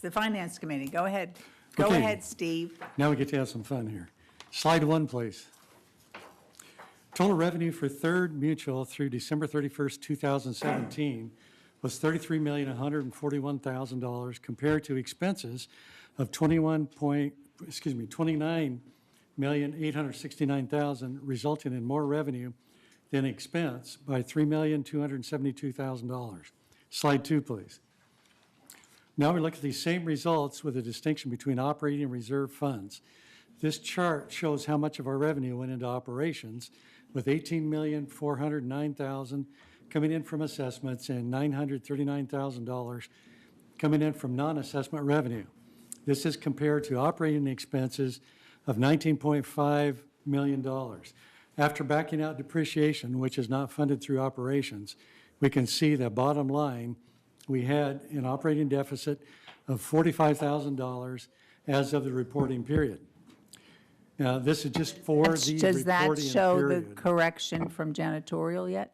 the Finance Committee, go ahead. Go Okay. ahead, Steve. Now we get to have some fun here. Slide 1, please. Total revenue for Third Mutual through December 31st, 2017 was $33,141,000 compared to expenses of $29,869,000, resulting in more revenue than expense by $3,272,000. Slide 2, please. Now we look at these same results with a distinction between operating and reserve funds. This chart shows how much of our revenue went into operations, with $18,409,000 coming in from assessments and $939,000 coming in from non-assessment revenue. This is compared to operating expenses of $19.5 million. After backing out depreciation, which is not funded through operations, we can see that bottom line we had an operating deficit of $45,000 as of the reporting period. Now, this is just for the reporting period. Does that show the correction from janitorial yet?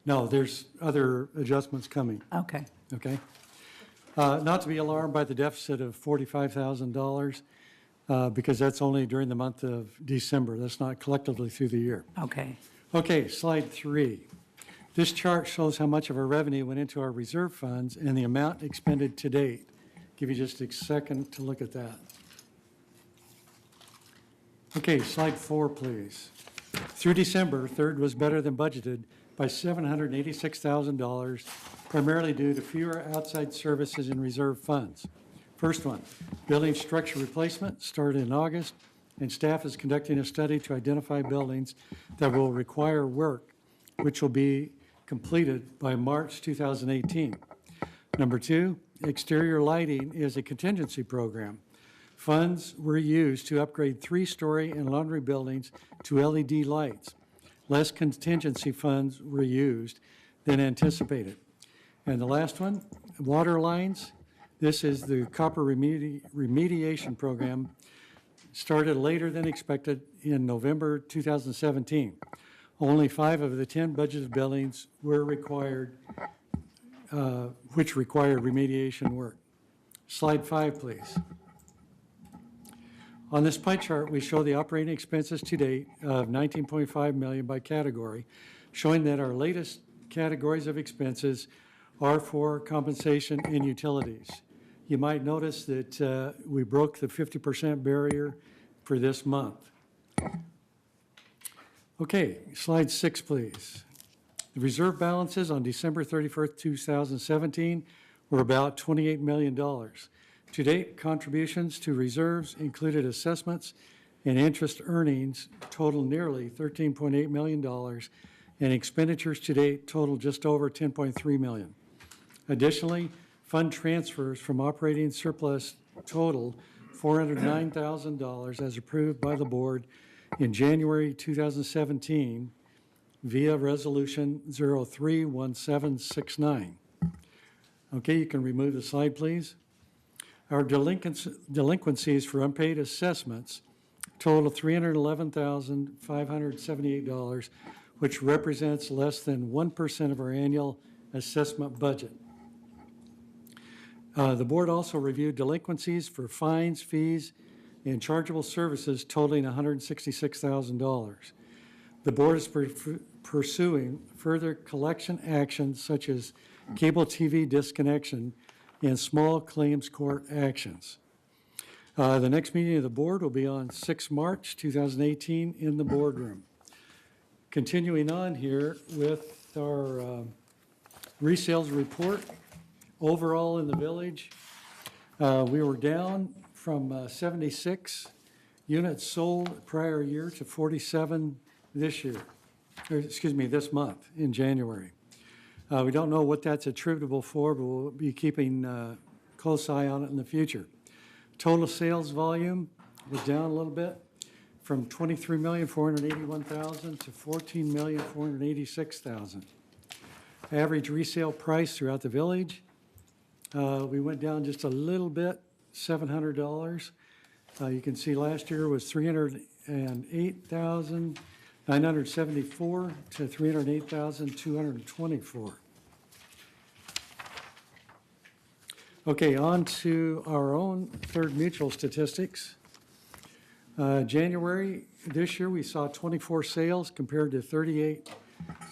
No, there's other adjustments coming, Okay. okay? Not to be alarmed by the deficit of $45,000, because that's only during the month of December. That's not collectively through the year. Okay. Okay, slide 3. This chart shows how much of our revenue went into our reserve funds and the amount expended to date. Give you just a second to look at that. Okay, slide 4, please. Through December, third was better than budgeted by $786,000, primarily due to fewer outside services in reserve funds. First one, building structure replacement started in August, and staff is conducting a study to identify buildings that will require work, which will be completed by March 2018. Number 2, exterior lighting is a contingency program. Funds were used to upgrade 3-story and laundry buildings to LED lights. Less contingency funds were used than anticipated. And the last one, water lines. This is the copper remediation program, started later than expected in November 2017. Only 5 of the 10 budgeted buildings were required, which required remediation work. Slide 5, please. On this pie chart, we show the operating expenses to date of $19.5 million by category, showing that our latest categories of expenses are for compensation and utilities. You might notice that we broke the 50% barrier for this month. Okay, slide 6, please. The reserve balances on December 31st, 2017 were about $28 million. To date, contributions to reserves included assessments and interest earnings total nearly $13.8 million, and expenditures to date total just over $10.3 million. Additionally, fund transfers from operating surplus totaled $409,000 as approved by the board in January 2017 via Resolution 031769. Okay, you can remove the slide, please. Our delinquencies for unpaid assessments total $311,578, which represents less than 1% of our annual assessment budget. The board also reviewed delinquencies for fines, fees, and chargeable services totaling $166,000. The board is pursuing further collection actions such as cable TV disconnection and small claims court actions. The next meeting of the board will be on 6 March 2018 in the boardroom. Continuing on here with our resales report. Overall in the village, we were down from 76 units sold prior year to 47 this year, or excuse me, this month in January. We don't know what that's attributable for, but we'll be keeping a close eye on it in the future. Total sales volume was down a little bit from $23,481,000 to $14,486,000. Average resale price throughout the village, we went down just a little bit, $700. You can see last year was $308,974 to $308,224. Okay, on to our own Third Mutual statistics. January this year, we saw 24 sales compared to 38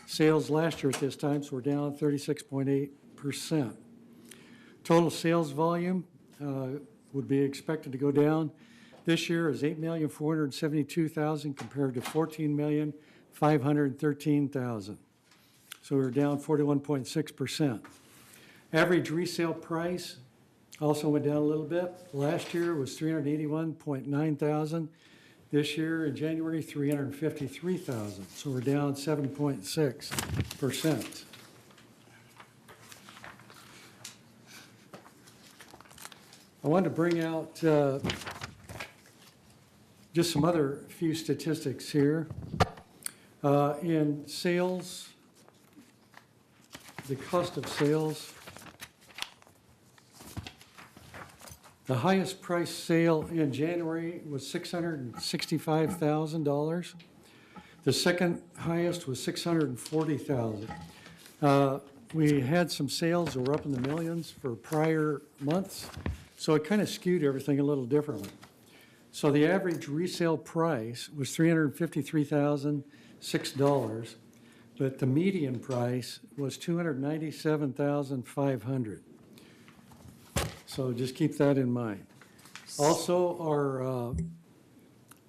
sales last year at this time, so we're down 36.8%. Total sales volume would be expected to go down this year is $8,472,000 compared to $14,513,000. So we're down 41.6%. Average resale price also went down a little bit. Last year was $381,900. This year in January, $353,000. So we're down 7.6%. I wanted to bring out just some other few statistics here. In sales, the cost of sales The highest price sale in January was $665,000. The second highest was $640,000. We had some sales that were up in the millions for prior months, so it kind of skewed everything a little differently. So the average resale price was $353,006, but the median price was $297,500. So just keep that in mind. Also, our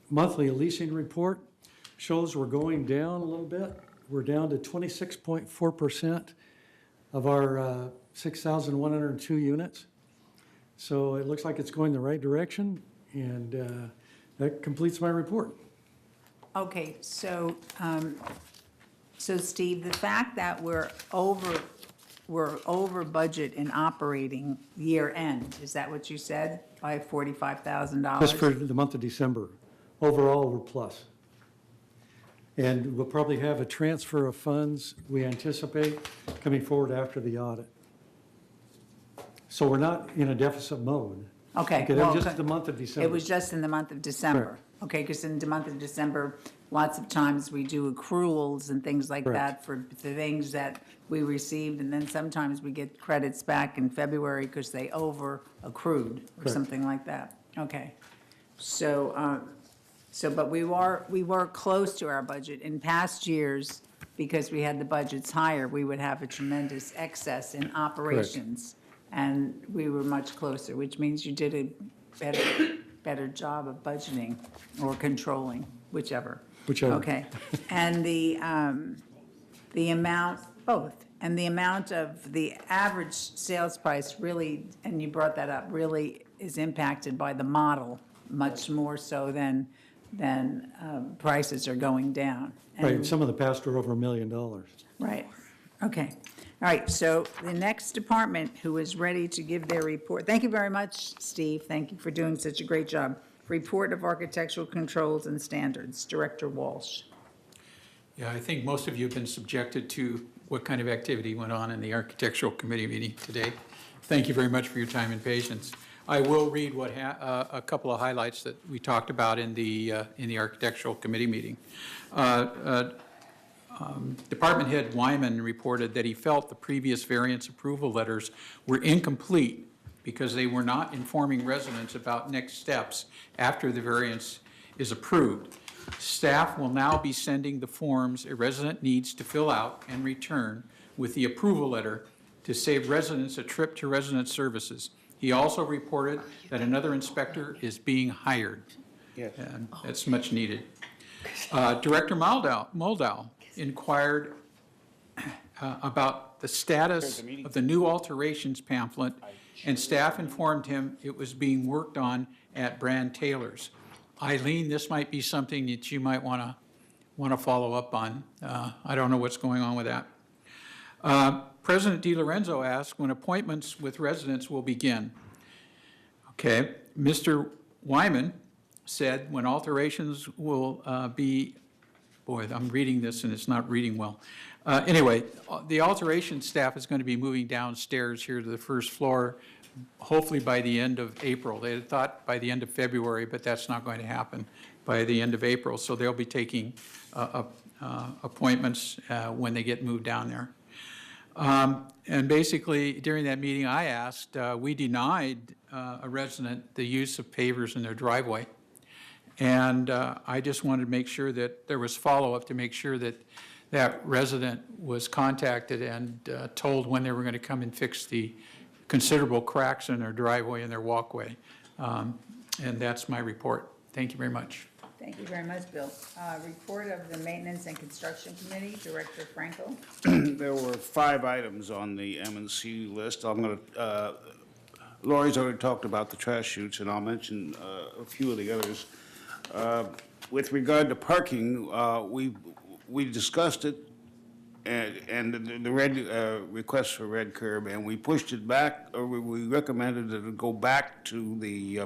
monthly leasing report shows we're going down a little bit. We're down to 26.4% of our 6,102 units. So it looks like it's going the right direction, and that completes my report. Okay, so, Steve, the fact that we're over budget in operating year end, is that what you said, by $45,000? Just for the month of December. Overall, we're plus. And we'll probably have a transfer of funds, we anticipate, coming forward after the audit. So we're not in a deficit mode. Okay. Because it well, was just the month of December. It was just in the month of December. Correct. Okay, because in the month of December, lots of times we do accruals and things like Correct. that for the things that we received, and then sometimes we get credits back in February because they over accrued or Correct. something like that. Okay. So, but we were close to our budget. In past years, because we had the budgets higher, we would have a tremendous excess in operations. And we were much closer, which means you did a better job of budgeting or controlling, whichever. Whichever. Okay. And the amount, both, and the amount of the average sales price really, and you brought that up, really is impacted by the model much more so than prices are going down. And- Right, some of the past are over $1 million. Right, okay. All right, so the next department who is ready to give their report, thank you very much, Steve, thank you for doing such a great job. Report of Architectural Controls and Standards, Director Walsh. Yeah, I think most of you have been subjected to what kind of activity went on in the Architectural Committee meeting today. Thank you very much for your time and patience. I will read a couple of highlights that we talked about in the Architectural Committee meeting. Department Head Wyman reported that he felt the previous variance approval letters were incomplete because they were not informing residents about next steps after the variance is approved. Staff will now be sending the forms a resident needs to fill out and return with the approval letter to save residents a trip to resident services. He also reported that another inspector is being hired. Yes. And that's much needed. Director Moldow inquired about the status of the new alterations pamphlet, and staff informed him it was being worked on at Brand Taylor's. Eileen, this might be something that you might want to follow up on. I don't know what's going on with that. President DiLorenzo asked when appointments with residents will begin. Okay, Mr. Wyman said when alterations will be, boy, I'm reading this and it's not reading well. Anyway, the alteration staff is going to be moving downstairs here to the first floor, hopefully by the end of April. They had thought by the end of February, but that's not going to happen by the end of April. So they'll be taking appointments when they get moved down there. And basically, during that meeting, I asked, we denied a resident the use of pavers in their driveway. And I just wanted to make sure that there was follow-up to make sure that that resident was contacted and told when they were going to come and fix the considerable cracks in their driveway and their walkway. And that's my report. Thank you very much. Thank you very much, Bill. Report of the Maintenance and Construction Committee, Director Frankel. There were 5 items on the M&C list. I'm going to, Lori's already talked about the trash chutes, and I'll mention a few of the others. With regard to parking, we discussed it, and the red request for red curb, and we pushed it back, or we recommended that it go back to the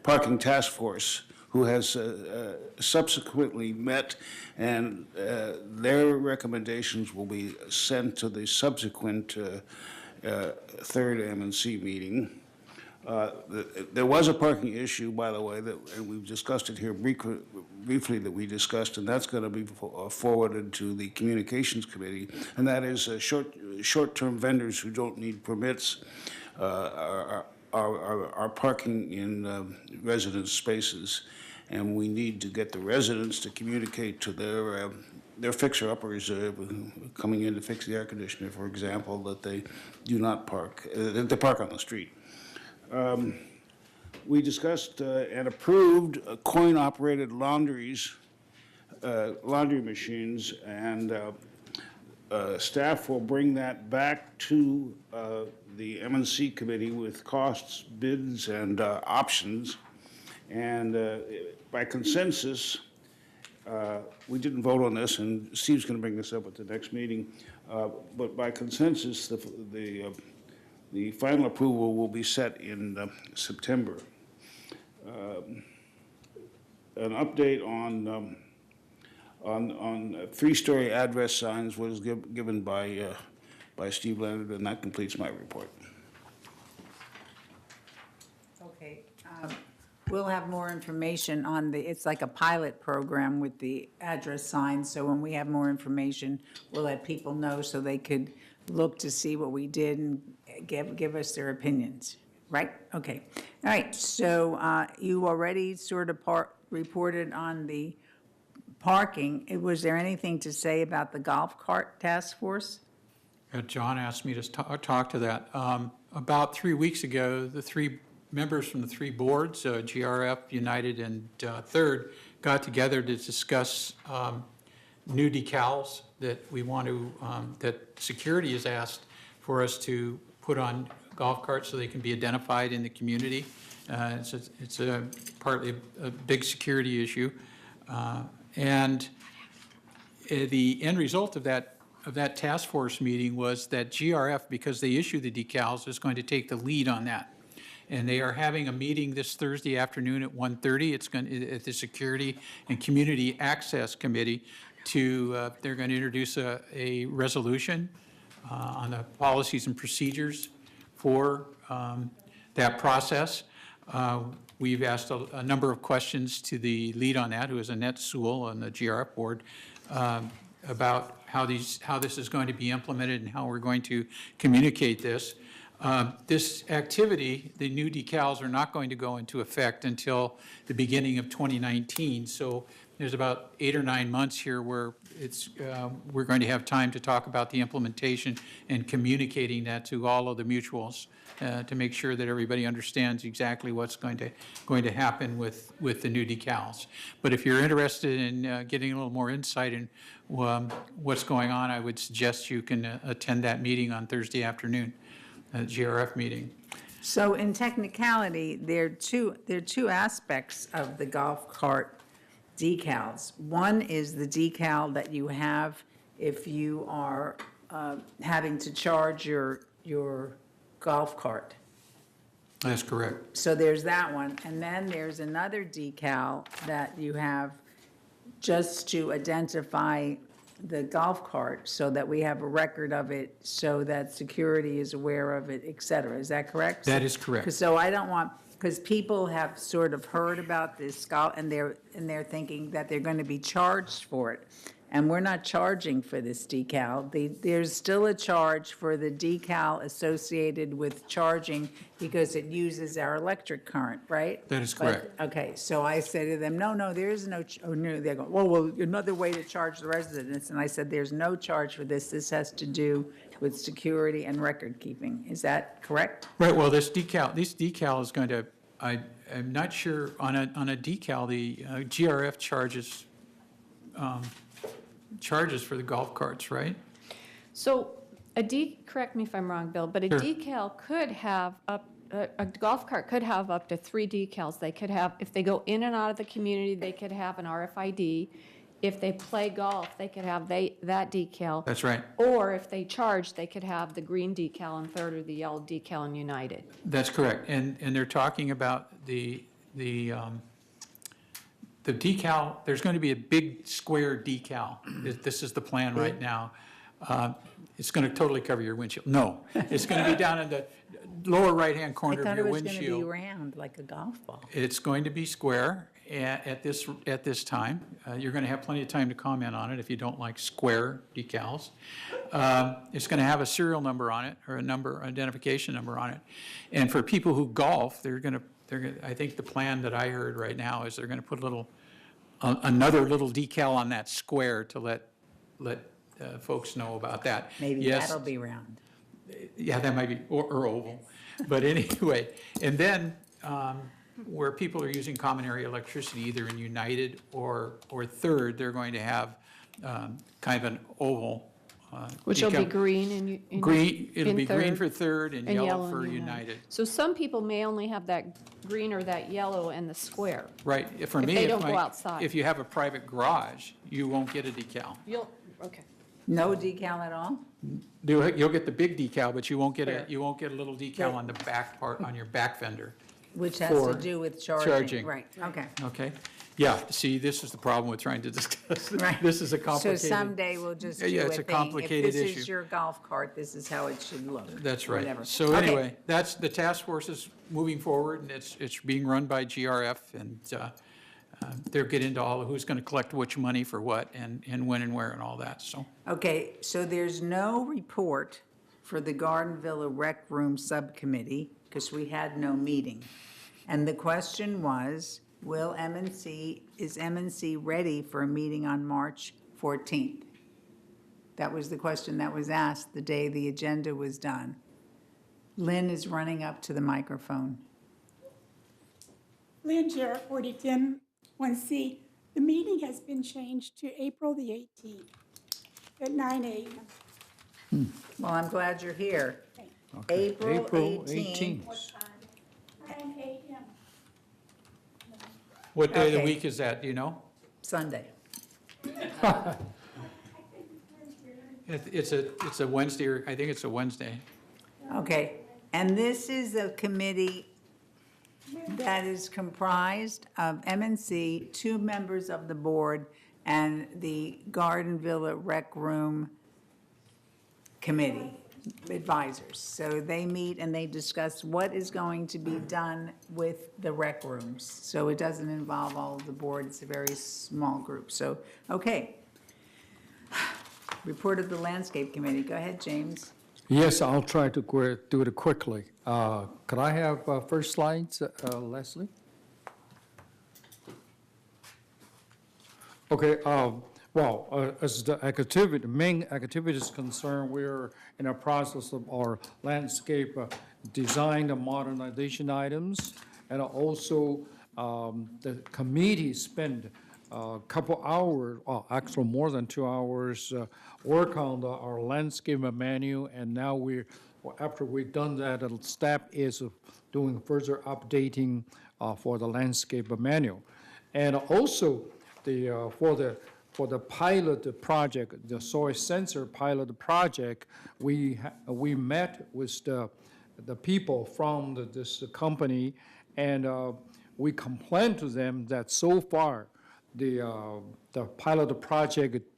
parking task force, who has subsequently met, and their recommendations will be sent to the subsequent third M&C meeting. There was a parking issue, by the way, and we've discussed it here briefly that we discussed, and that's going to be forwarded to the Communications Committee, and that is short-term vendors who don't need permits are parking in residence spaces, and we need to get the residents to communicate to their fixer-uppers coming in to fix the air conditioner, for example, that they do not park, that they park on the street. We discussed and approved coin-operated laundry machines, and staff will bring that back to the M&C committee with costs, bids, and options. And by consensus, we didn't vote on this, and Steve's going to bring this up at the next meeting, but by consensus, the final approval will be set in September. An update on three-story address signs was given by Steve Leonard, and that completes my report. Okay. We'll have more information on it's like a pilot program with the address signs, so when we have more information, we'll let people know so they could look to see what we did and give us their opinions, right? Okay. All right, so you already sort of reported on the parking. Was there anything to say about the golf cart task force? John asked me to talk to that. About 3 weeks ago, the three members from the three boards, GRF, United, and Third, got together to discuss new decals that we want to, that security has asked for us to put on golf carts so they can be identified in the community. It's partly a big security issue. And the end result of that task force meeting was that GRF, because they issue the decals, is going to take the lead on that. And they are having a meeting this Thursday afternoon at 1:30. It's going to, at the Security and Community Access Committee they're going to introduce a resolution on the policies and procedures for that process. We've asked a number of questions to the lead on that, who is Annette Sewell on the GRF board, about how this is going to be implemented and how we're going to communicate this. This activity, the new decals are not going to go into effect until the beginning of 2019. So there's about 8 or 9 months here where we're going to have time to talk about the implementation and communicating that to all of the mutuals to make sure that everybody understands exactly what's going to happen with the new decals. But if you're interested in getting a little more insight in what's going on, I would suggest you can attend that meeting on Thursday afternoon. GRF meeting. So in technicality, there are two aspects of the golf cart decals. One is the decal that you have if you are having to charge your golf cart. That's correct. So there's that one. And then there's another decal that you have just to identify the golf cart so that we have a record of it, so that security is aware of it, et cetera. Is that correct? That is correct. So I don't want, because people have sort of heard about this, and they're thinking that they're going to be charged for it. And we're not charging for this decal. There's still a charge for the decal associated with charging because it uses our electric current, right? That is correct. Okay, so I say to them, no, there is no, they go, well, another way to charge the residents. And I said, there's no charge for this. This has to do with security and record keeping. Is that correct? Right, well, this decal is going to, I'm not sure, on a decal, the GRF charges for the golf carts, right? So correct me if I'm wrong, Bill, but a Sure. decal could have a golf cart could have up to 3 decals. They could have, if they go in and out of the community, they could have an RFID. If they play golf, they could have that decal. That's right. Or if they charge, they could have the green decal on Third or the yellow decal on United. That's correct. And they're talking about the decal. There's going to be a big square decal. This is the plan right now. It's going to totally cover your windshield. No, it's going to be down in the lower right-hand I corner of thought your it was going to be windshield. round, like a golf ball. It's going to be square at this time. You're going to have plenty of time to comment on it if you don't like square decals. It's going to have a serial number on it, or identification number on it. And for people who golf, I think the plan that I heard right now is they're going to put another little decal on that square to let folks know about that. Maybe Yes, that'll be round. yeah, that might be, or oval. But anyway, and then where people are using common area electricity, either in United or Third, they're going to have kind of an oval. Which will be decal. green in. Green, it'll in be green Third for Third and and yellow in for United. So some people may only have that green or that yellow and the square. Right, for If me. they don't go outside. If you have a private garage, you won't get a decal. Okay. No decal at all? You'll get the big decal, but you won't get a little decal on the back part, on your back fender. Which has For to do with charging. charging. Right, okay. Okay? Yeah, see, this is the problem with trying to discuss. Right. This is a So complicated. someday we'll just do a thing. Yeah, it's a complicated If this issue. is your golf cart, this is how it should look. That's right. Whatever. So Okay. anyway, that's, the task force is moving forward, and it's being run by GRF, and they'll get into all of who's going to collect which money for what, and when and where and all that, so. Okay, so there's no report for the Garden Villa Rec Room Subcommittee, because we had no meeting. And the question was, is M&C ready for a meeting on March 14th? That was the question that was asked the day the agenda was done. Lynn is running up to the microphone. Lynn Jarrett, 4010 1C. The meeting has been changed to April the 18th at 9 a.m. Well, I'm glad you're here. Okay. April 18th. 18th. 9 a.m. What day of the Okay. week is that, do you know? Sunday. It's a Wednesday, or I think it's a Wednesday. Okay, and this is a committee that is comprised of M&C, 2 members of the board, and the Garden Villa Rec Room Committee advisors. So they meet and they discuss what is going to be done with the rec rooms. So it doesn't involve all of the board, it's a very small group. So, okay. Report of the Landscape Committee. Go ahead, James. Yes, I'll try to do it quickly. Could I have first slides, Leslie? Okay, as the main activity is concerned, we're in a process of our landscape design and modernization items. And also, the committee spent a couple hours, actually more than 2 hours, work on our landscape manual. And now after we've done that, the staff is doing further updating for the landscape manual. And also, for the pilot project, the soil sensor pilot project, we met with the people from this company, and we complained to them that so far the pilot project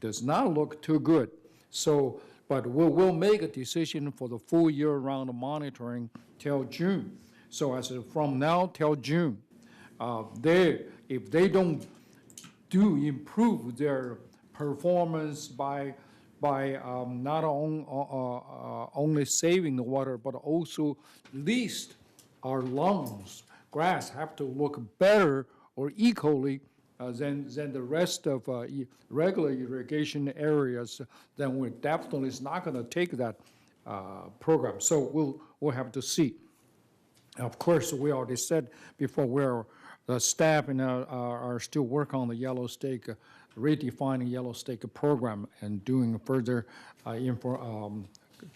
does not look too good. So, but we'll make a decision for the full year-round monitoring till June. So as of from now till June, if they don't improve their performance by not only saving the water, but also at least our lawns, grass have to look better or equally than the rest of regular irrigation areas, then we definitely is not going to take that program. So we'll have to see. Of course, we already said before, the staff and are still working on the yellow stake, redefining yellow stake program and doing further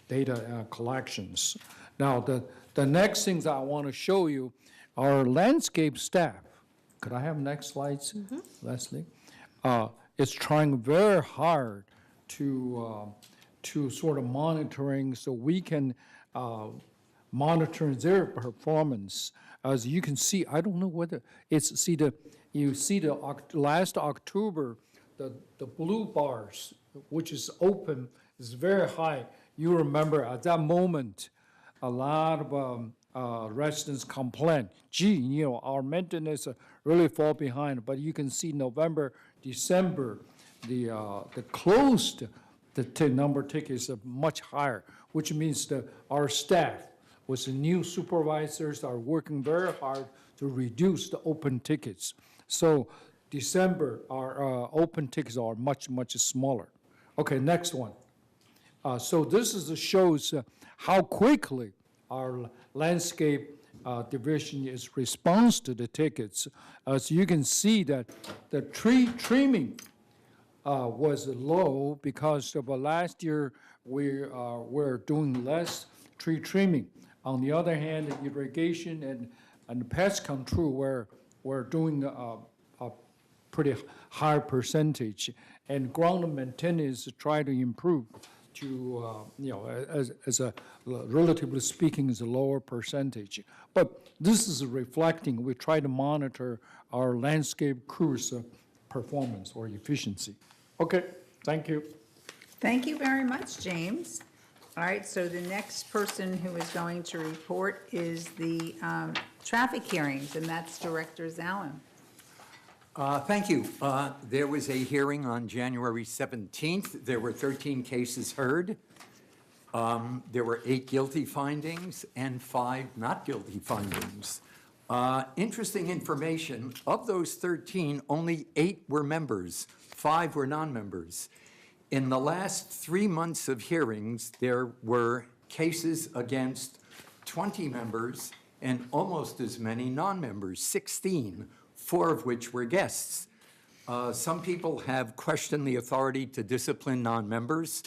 data collections. Now, the next things I want to show you are landscape staff. Could I have next slides, Leslie? Is trying very hard to sort of monitoring so we can monitor their performance. As you can see, I don't know whether you see the last October, the blue bars which is open, is very high. You remember at that moment, a lot of residents complain, gee, our maintenance really fall behind. But you can see November, December, the closed, number of tickets are much higher, which means that our staff with the new supervisors are working very hard to reduce the open tickets. So December, our open tickets are much, much smaller. Okay, next one. So this shows how quickly our landscape division is response to the tickets. As you can see that the tree trimming was low because of last year we were doing less tree trimming. On the other hand, irrigation and pest control were doing a pretty high percentage. And ground maintenance try to improve to, as a, relatively speaking, is a lower percentage. But this is reflecting, we try to monitor our landscape crews' performance or efficiency. Okay, thank you. Thank you very much, James. All right, so the next person who is going to report is the traffic hearings, and that's Director Zalin. Thank you. There was a hearing on January 17th. There were 13 cases heard. There were 8 guilty findings and 5 not guilty findings. Interesting information, of those 13, only 8 were members, 5 were non-members. In the last 3 months of hearings, there were cases against 20 members and almost as many non-members, 16, 4 of which were guests. Some people have questioned the authority to discipline non-members.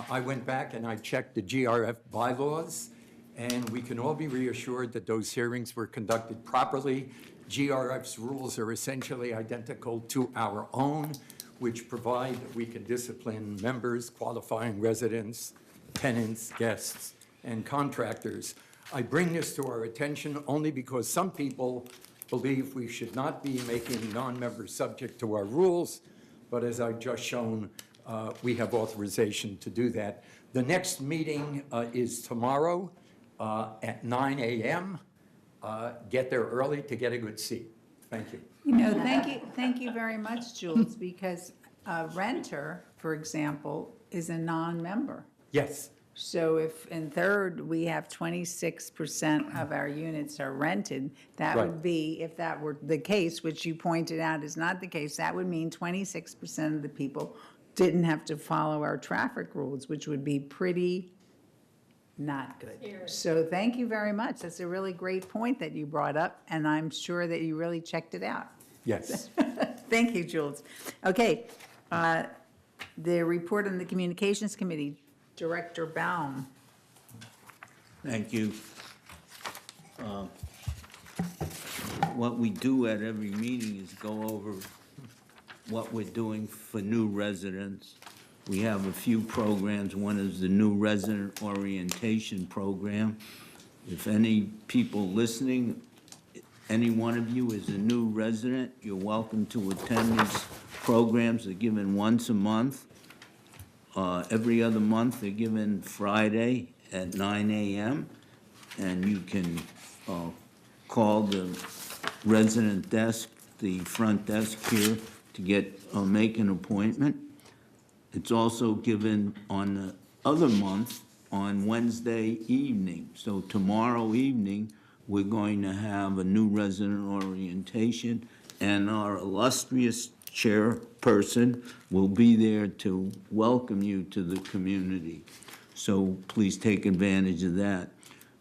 I went back and I checked the GRF bylaws, and we can all be reassured that those hearings were conducted properly. GRF's rules are essentially identical to our own, which provide that we can discipline members, qualifying residents, tenants, guests, and contractors. I bring this to our attention only because some people believe we should not be making non-members subject to our rules, but as I've just shown, we have authorization to do that. The next meeting is tomorrow at 9 a.m. Get there early to get a good seat. Thank you. Thank you very much, Jules, because a renter, for example, is a non-member. Yes. So if in third, we have 26% of our units are rented, that would be, if that were the case, which you pointed out is not the case, that would mean 26% of the people didn't have to follow our traffic rules, which would be pretty not good. So thank you very much. That's a really great point that you brought up, and I'm sure that you really checked it out. Yes. Thank you, Jules. Okay, the report on the Communications Committee, Director Baum. Thank you. What we do at every meeting is go over what we're doing for new residents. We have a few programs. One is the new resident orientation program. If any people listening, any one of you is a new resident, you're welcome to attend these programs. They're given once a month. Every other month, they're given Friday at 9 a.m. And you can call the resident desk, the front desk here, to make an appointment. It's also given on the other month on Wednesday evening. So tomorrow evening, we're going to have a new resident orientation, and our illustrious chairperson will be there to welcome you to the community. So please take advantage of that.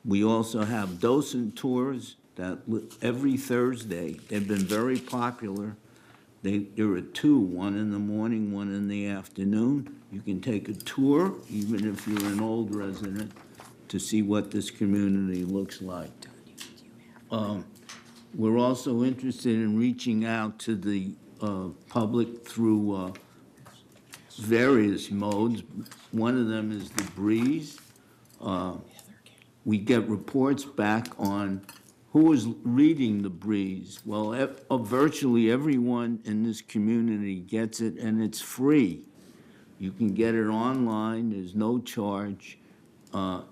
We also have docent tours that every Thursday. They've been very popular. There are 2, one in the morning, one in the afternoon. You can take a tour, even if you're an old resident, to see what this community looks like. We're also interested in reaching out to the public through various modes. One of them is the Breeze. We get reports back on who is reading the Breeze. Well, virtually everyone in this community gets it, and it's free. You can get it online, there's no charge.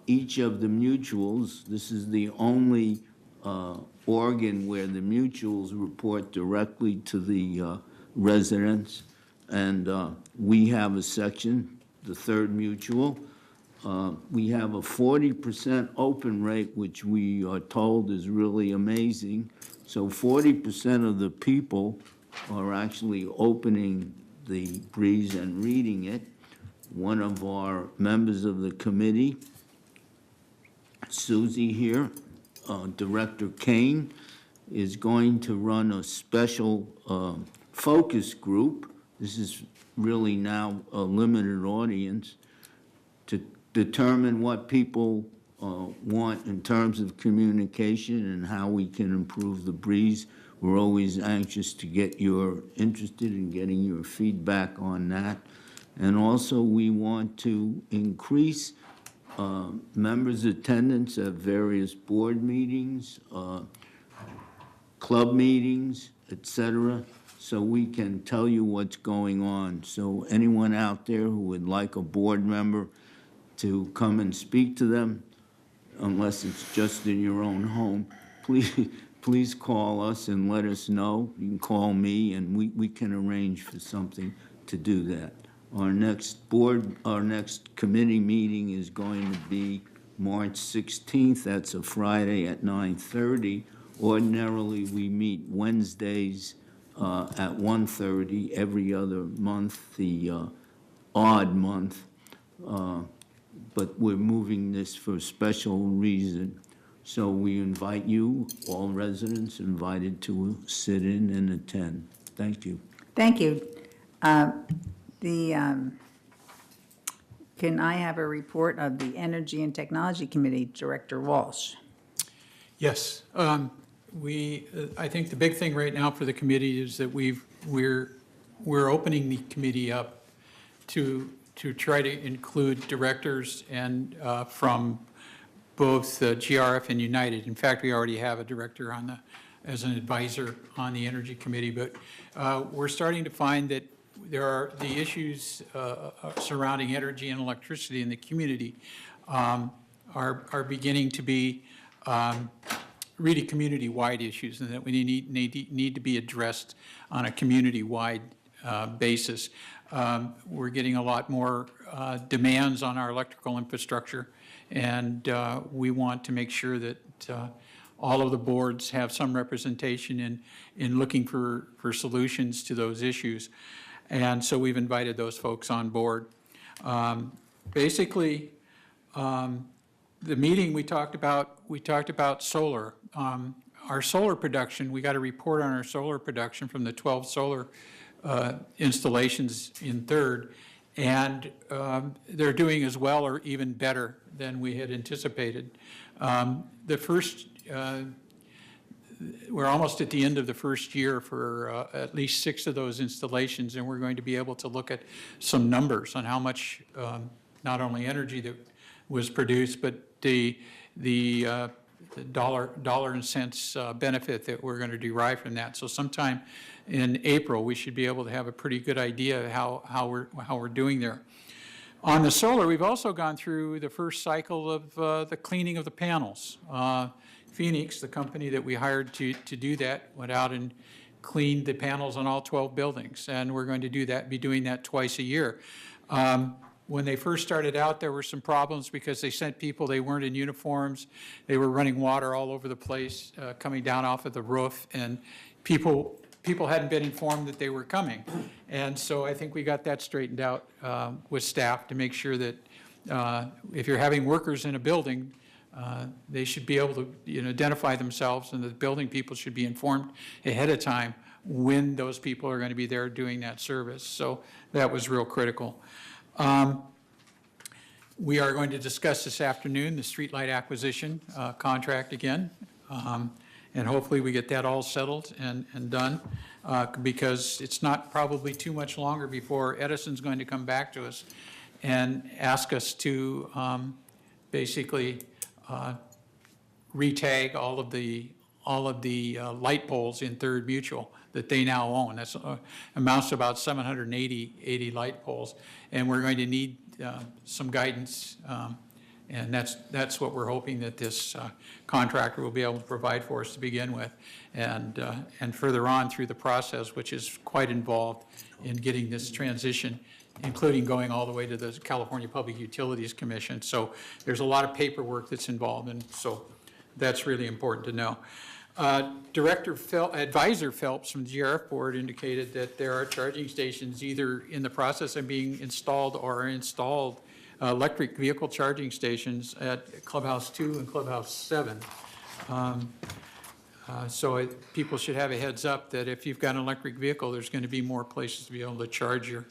Each of the mutuals, this is the only organ where the mutuals report directly to the residents. And we have a section, the third mutual. We have a 40% open rate, which we are told is really amazing. So 40% of the people are actually opening the Breeze and reading it. One of our members of the committee, Susie here, Director Kane, is going to run a special focus group. This is really now a limited audience to determine what people want in terms of communication and how we can improve the Breeze. We're always anxious to get interested in getting your feedback on that. And also, we want to increase members' attendance at various board meetings, club meetings, et cetera, so we can tell you what's going on. So anyone out there who would like a board member to come and speak to them, unless it's just in your own home, please call us and let us know. You can call me, and we can arrange for something to do that. Our next committee meeting is going to be March 16th. That's a Friday at 9:30. Ordinarily, we meet Wednesdays at 1:30 every other month, the odd month. But we're moving this for a special reason. So we invite you, all residents, invited to sit in and attend. Thank you. Thank you. Can I have a report of the Energy and Technology Committee, Director Walsh? Yes. I think the big thing right now for the committee is that we're opening the committee up to try to include directors and from both GRF and United. In fact, we already have a director as an advisor on the Energy Committee, but we're starting to find that there are the issues surrounding energy and electricity in the community are beginning to be really community-wide issues, and that we need to be addressed on a community-wide basis. We're getting a lot more demands on our electrical infrastructure, and we want to make sure that all of the boards have some representation in looking for solutions to those issues. And so we've invited those folks on board. Basically, the meeting we talked about solar. Our solar production, we got a report on our solar production from the 12 solar installations in Third, and they're doing as well or even better than we had anticipated. We're almost at the end of the first year for at least 6 of those installations, and we're going to be able to look at some numbers on how much not only energy that was produced, but the dollar and cents benefit that we're going to derive from that. So sometime in April, we should be able to have a pretty good idea of how we're doing there. On the solar, we've also gone through the first cycle of the cleaning of the panels. Phoenix, the company that we hired to do that, went out and cleaned the panels on all 12 buildings, and we're going to be doing that twice a year. When they first started out, there were some problems because they sent people, they weren't in uniforms, they were running water all over the place, coming down off of the roof, and people hadn't been informed that they were coming. And so I think we got that straightened out with staff to make sure that if you're having workers in a building, they should be able to identify themselves, and the building people should be informed ahead of time when those people are going to be there doing that service. So that was real critical. We are going to discuss this afternoon the streetlight acquisition contract again, and hopefully we get that all settled and done, because it's not probably too much longer before Edison's going to come back to us and ask us to basically retag all of the light poles in Third Mutual. that they now own. That's amounts to about 780 light poles. And we're going to need some guidance, and that's what we're hoping that this contractor will be able to provide for us to begin with. And further on through the process, which is quite involved in getting this transition, including going all the way to the California Public Utilities Commission. So there's a lot of paperwork that's involved, and so that's really important to know. Advisor Phelps from the GRF board indicated that there are charging stations either in the process of being installed or are installed electric vehicle charging stations at Clubhouse 2 and Clubhouse 7. So people should have a heads up that if you've got an electric vehicle, there's going to be more places to be able to charge your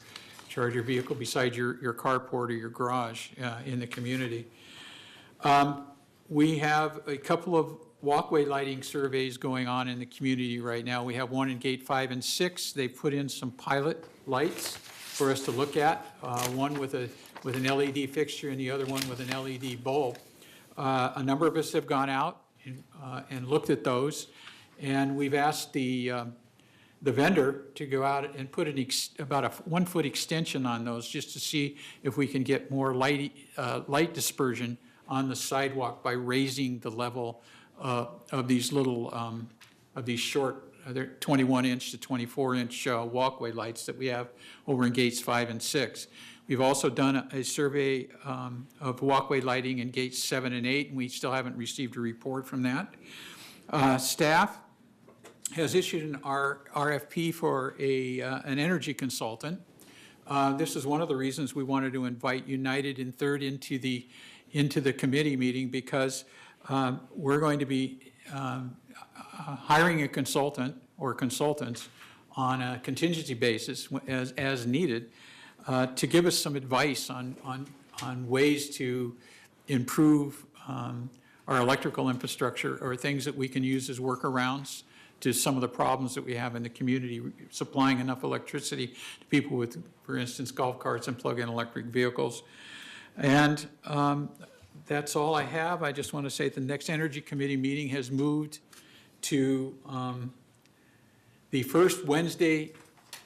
vehicle besides your carport or your garage in the community. We have a couple of walkway lighting surveys going on in the community right now. We have one in Gate 5 and 6. They put in some pilot lights for us to look at, one with an LED fixture and the other one with an LED bulb. A number of us have gone out and looked at those, and we've asked the vendor to go out and put about a 1-foot extension on those just to see if we can get more light dispersion on the sidewalk by raising the level of these little, of these short, they're 21-inch to 24-inch walkway lights that we have over in Gates 5 and 6. We've also done a survey of walkway lighting in Gates 7 and 8, and we still haven't received a report from that. Staff has issued an RFP for an energy consultant. This is one of the reasons we wanted to invite United and Third into the committee meeting, because we're going to be hiring a consultant or consultants on a contingency basis as needed to give us some advice on ways to improve our electrical infrastructure or things that we can use as workarounds to some of the problems that we have in the community, supplying enough electricity to people with, for instance, golf carts and plug-in electric vehicles. And that's all I have. I just want to say the next Energy Committee meeting has moved to the first Wednesday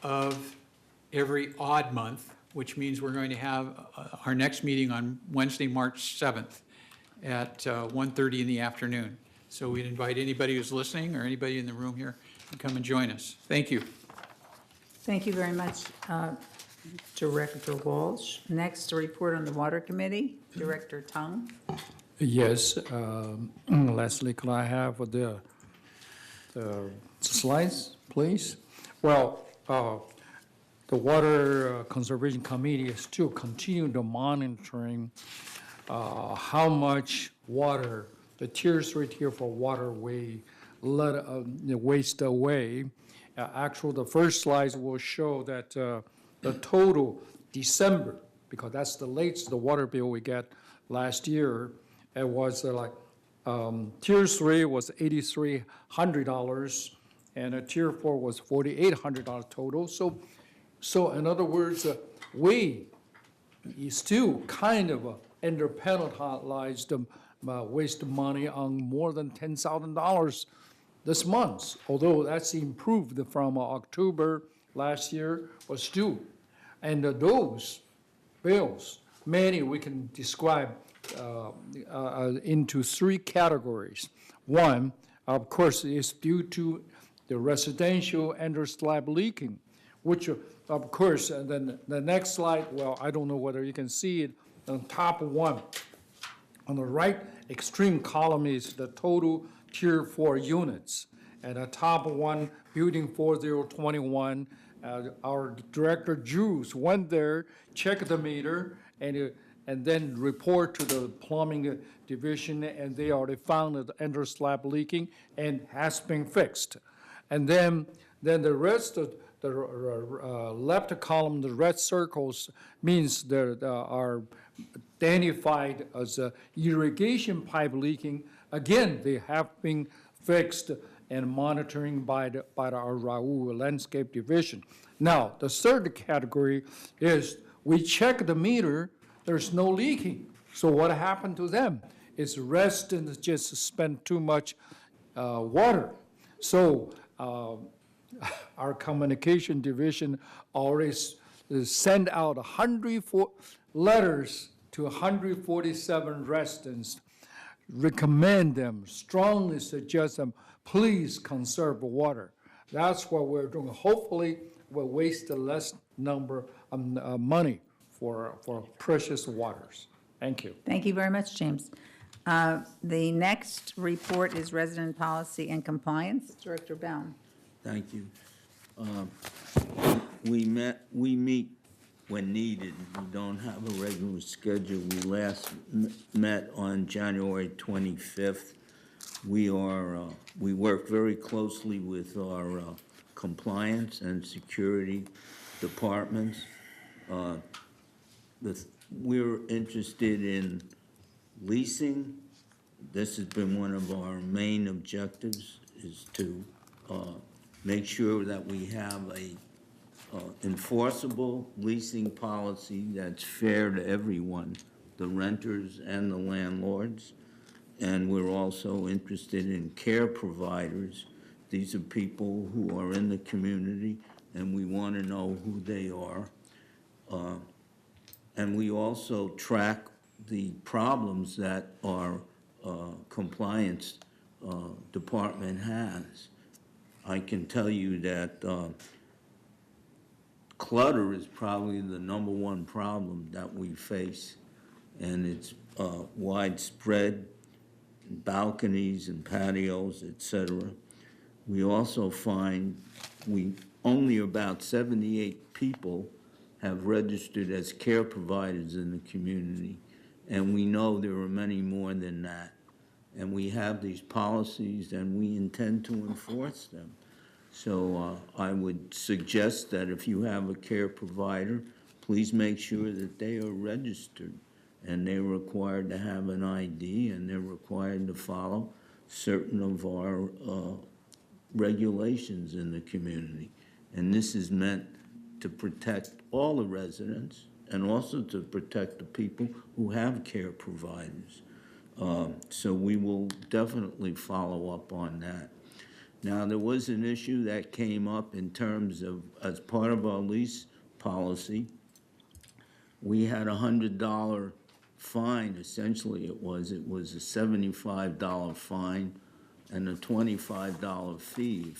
of every odd month, which means we're going to have our next meeting on Wednesday, March 7th at 1:30 in the afternoon. So we'd invite anybody who's listening or anybody in the room here to come and join us. Thank you. Thank you very much, Director Walsh. Next, a report on the Water Committee, Director Tung. Yes, Leslie, could I have the slides, please? Well, the Water Conservation Committee is still continuing to monitoring how much water the Tier 3, Tier 4 waterway waste away. Actually, the first slides will show that the total December, because that's the latest the water bill we got last year, it was Tier 3 was $8,300, and Tier 4 was $4,800 total. So in other words, we still kind of under-penalized waste money on more than $10,000 this month, although that's improved from October last year, but still. And those bills, many we can describe into three categories. One, of course, is due to the residential under-slab leaking, which, of course, and then the next slide, well, I don't know whether you can see it, on top one. On the right extreme column is the total Tier 4 units. And the top one, Building 4021, our Director Jules went there, checked the meter, and then report to the plumbing division, and they already found the under slab leaking and has been fixed. And then the rest of the left column, the red circles, means there are identified as irrigation pipe leaking. Again, they have been fixed and monitoring by our Raul Landscape Division. Now, the third category is we check the meter, there's no leaking. So what happened to them? Is residents just spend too much water. So our communication division already sent out 104 letters to 147 residents, recommend them, strongly suggest them, please conserve water. That's what we're doing. Hopefully, we'll waste the less number of money for precious waters. Thank you. Thank you very much, James. The next report is Resident Policy and Compliance. Director Baum. Thank you. We meet when needed. We don't have a regular schedule. We last met on January 25th. We work very closely with our compliance and security departments. We're interested in leasing. This has been one of our main objectives, is to make sure that we have a enforceable leasing policy that's fair to everyone, the renters and the landlords. And we're also interested in care providers. These are people who are in the community, and we want to know who they are. And we also track the problems that our compliance department has. I can tell you that clutter is probably the #1 problem that we face, and it's widespread, balconies and patios, etc. We also find only about 78 people have registered as care providers in the community, and we know there are many more than that. And we have these policies, and we intend to enforce them. So I would suggest that if you have a care provider, please make sure that they are registered, and they're required to have an ID, and they're required to follow certain of our regulations in the community. And this is meant to protect all the residents and also to protect the people who have care providers. So we will definitely follow up on that. Now, there was an issue that came up in terms of, as part of our lease policy, we had a $100 fine, essentially it was a $75 fine and a $25 fee.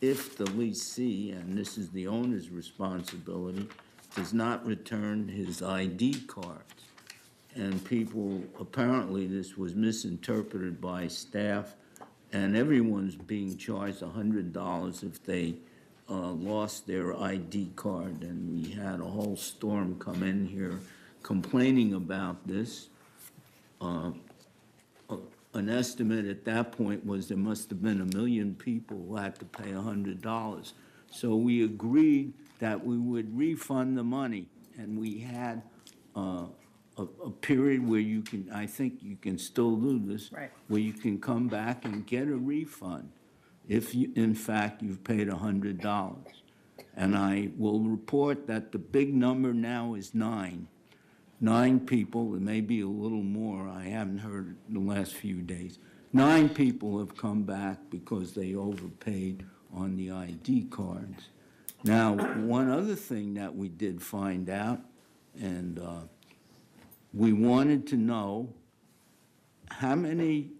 If the lessee, and this is the owner's responsibility, does not return his ID cards. And people, apparently this was misinterpreted by staff, and everyone's being charged $100 if they lost their ID card. And we had a whole storm come in here complaining about this. An estimate at that point was there must have been 1 million people who had to pay $100. So we agreed that we would refund the money, and we had a period where you can, I think you can still do this, Right. where you can come back and get a refund if you, in fact, you've paid $100. And I will report that the big number now is 9. 9 people, it may be a little more, I haven't heard in the last few days. 9 people have come back because they overpaid on the ID cards. Now, one other thing that we did find out, and we wanted to know how many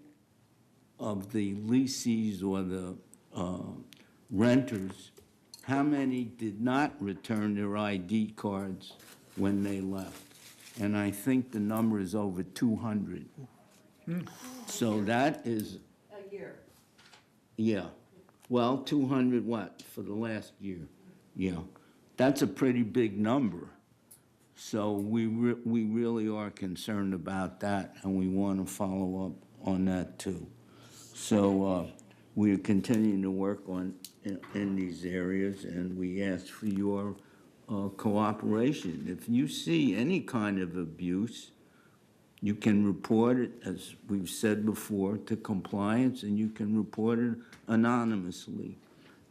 of the lessees or the renters, how many did not return their ID cards when they left. And I think the number is over 200. So that is, A year. yeah. Well, 200 what, for the last year? Yeah. That's a pretty big number. So we really are concerned about that, and we want to follow up on that too. So we're continuing to work on in these areas, and we ask for your cooperation. If you see any kind of abuse, you can report it, as we've said before, to compliance, and you can report it anonymously.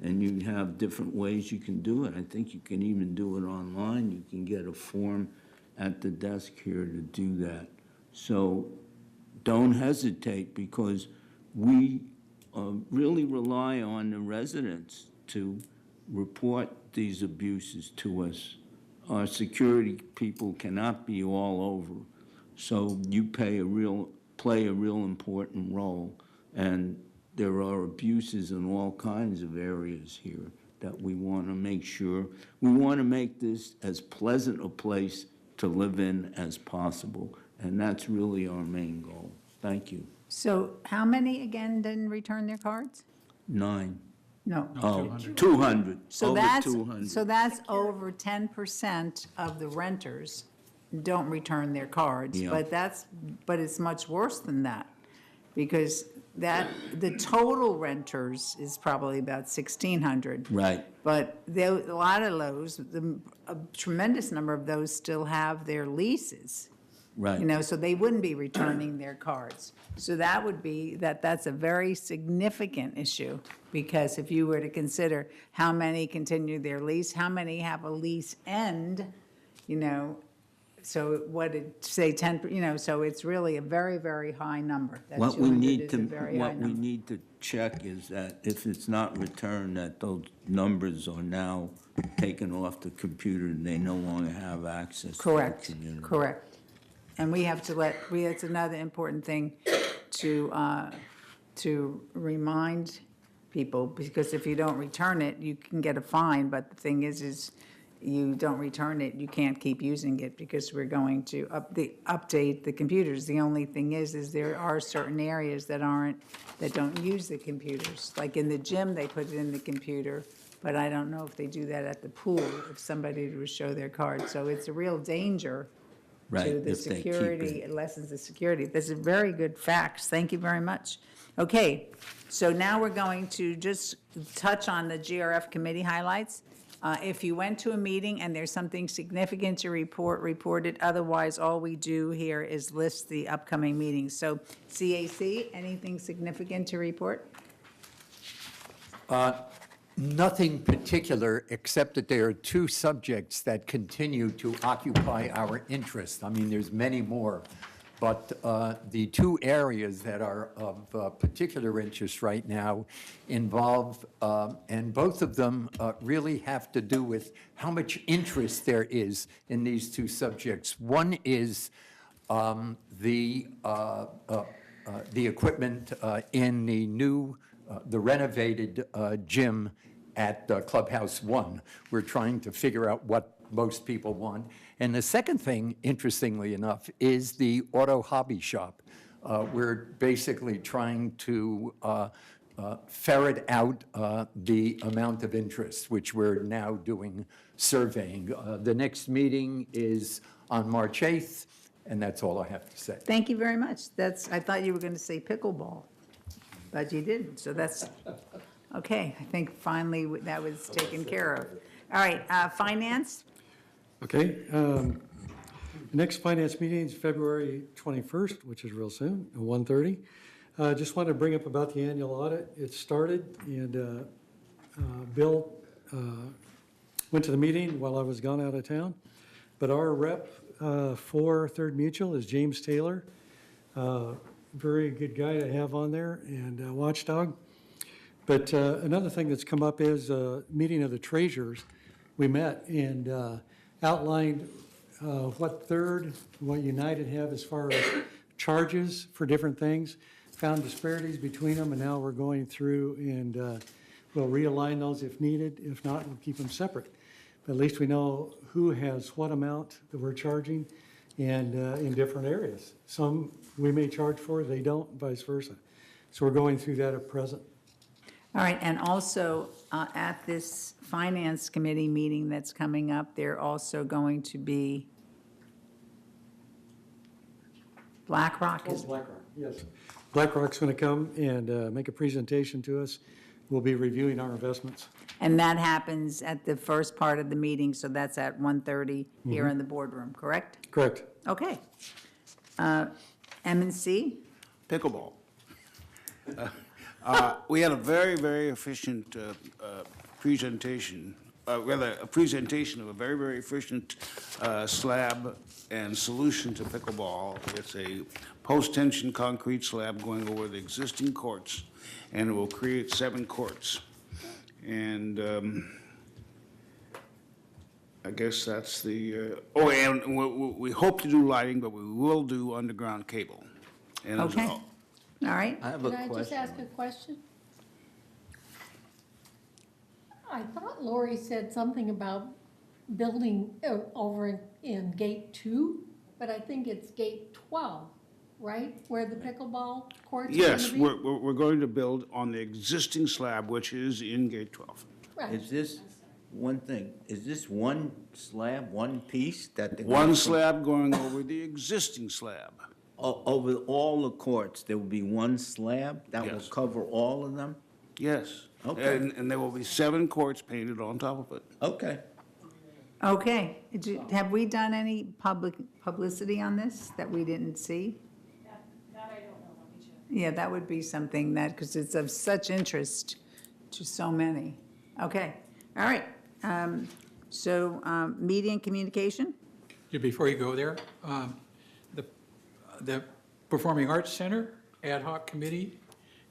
And you have different ways you can do it. I think you can even do it online. You can get a form at the desk here to do that. So don't hesitate, because we really rely on the residents to report these abuses to us. Our security people cannot be all over, so you play a real important role. And there are abuses in all kinds of areas here that we want to make sure. We want to make this as pleasant a place to live in as possible, and that's really our main goal. Thank you. So how many, again, didn't return their cards? 9. No. Oh, 200. So Over that's, 200. so that's over 10% of the renters don't return their cards. Yeah. But it's much worse than that, because the total renters is probably about 1,600. Right. But a lot of those, a tremendous number of those still have their leases. Right. You know, so they wouldn't be returning their cards. So that would be, that's a very significant issue, because if you were to consider how many continue their lease, how many have a lease end, you know, so what it, say 10, you know, so it's really a very, very high number. That What we 200 need is to, a very high what we number. need to check is that if it's not returned, that those numbers are now taken off the computer and they no longer have access to the Correct, community. correct. And we have to it's another important thing to remind people, because if you don't return it, you can get a fine, but the thing is you don't return it, you can't keep using it, because we're going to update the computers. The only thing is there are certain areas that don't use the computers. Like in the gym, they put it in the computer, but I don't know if they do that at the pool, if somebody would show their card. So it's a real danger to Right, the if they keep security, it. it lessens the security. This is very good facts. Thank you very much. Okay, so now we're going to just touch on the GRF committee highlights. If you went to a meeting and there's something significant to report it. Otherwise, all we do here is list the upcoming meetings. So CAC, anything significant to report? Nothing particular, except that there are two subjects that continue to occupy our interest. I mean, there's many more, but the two areas that are of particular interest right now involve, and both of them really have to do with how much interest there is in these two subjects. One is the equipment in the new, the renovated gym at Clubhouse 1. We're trying to figure out what most people want. And the second thing, interestingly enough, is the auto hobby shop. We're basically trying to ferret out the amount of interest, which we're now doing surveying. The next meeting is on March 8th, and that's all I have to say. Thank you very much. I thought you were going to say pickleball, but you didn't, so that's, okay. I think finally that was taken care of. All right, finance? Okay, next finance meeting is February 21st, which is real soon, at 1:30. Just wanted to bring up about the annual audit. It started, and Bill went to the meeting while I was gone out of town. But our rep for Third Mutual is James Taylor. Very good guy to have on there, and watchdog. But another thing that's come up is meeting of the treasurers. We met and outlined what Third, what United have as far as charges for different things, found disparities between them, and now we're going through and we'll realign those if needed. If not, we'll keep them separate. But at least we know who has what amount that we're charging, and in different areas. Some we may charge for, they don't, vice versa. So we're going through that at present. All right, and also at this finance committee meeting that's coming up, they're also going to be BlackRock is. BlackRock, yes. BlackRock's going to come and make a presentation to us. We'll be reviewing our investments. And that happens at the first part of the meeting, so that's at 1:30 here in the boardroom, correct? Correct. Okay. M&C? Pickleball. We had a very, very efficient presentation, rather a presentation of a very, very efficient slab and solution to pickleball. It's a post-tension concrete slab going over the existing courts, and it will create 7 courts. And I guess that's the, oh, and we hope to do lighting, but we will do underground cable. And as Okay. well- All right. I have a Can I just question. ask a question? I thought Lori said something about building over in Gate 2, but I think it's Gate 12, right? Where the pickleball courts are going Yes, to be? we're going to build on the existing slab, which is in Gate 12. Right. Is this, one thing, is this one slab, one piece that? they're One gonna- slab going over the existing slab. Over all the courts, there will be one slab that will Yes. cover all of them? Yes. Okay. And there will be 7 courts painted on top of it. Okay. Okay. Have we done any publicity on this that we didn't see? That I don't know, let me check. Yeah, that would be something that, because it's of such interest to so many. Okay, all right. So, media and communication? Yeah, before you go there, the Performing Arts Center Ad Hoc Committee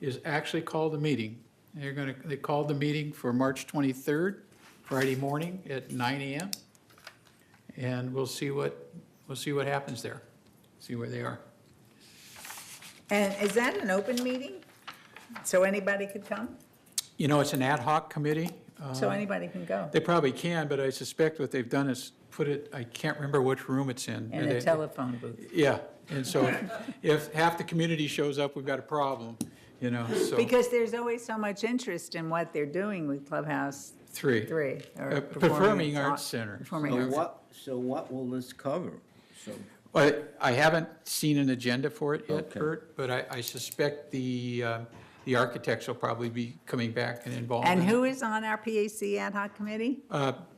is actually called a meeting. They called the meeting for March 23rd, Friday morning at 9 AM. And we'll see what happens there, see where they are. And is that an open meeting? So anybody could come? You know, it's an ad hoc committee. So anybody can go? They probably can, but I suspect what they've done is put it, I can't remember which room it's in. In a telephone booth? Yeah, and so if half the community shows up, we've got a problem, you know, so. Because there's always so much interest in what they're doing with Clubhouse Three. 3. or Performing Arts Center. Performing So Arts. so what will this cover? So, Well, I haven't seen an agenda for it yet, Okay. Bert, but I suspect the architects will probably be coming back and involved. And in it. who is on our PAC ad hoc committee?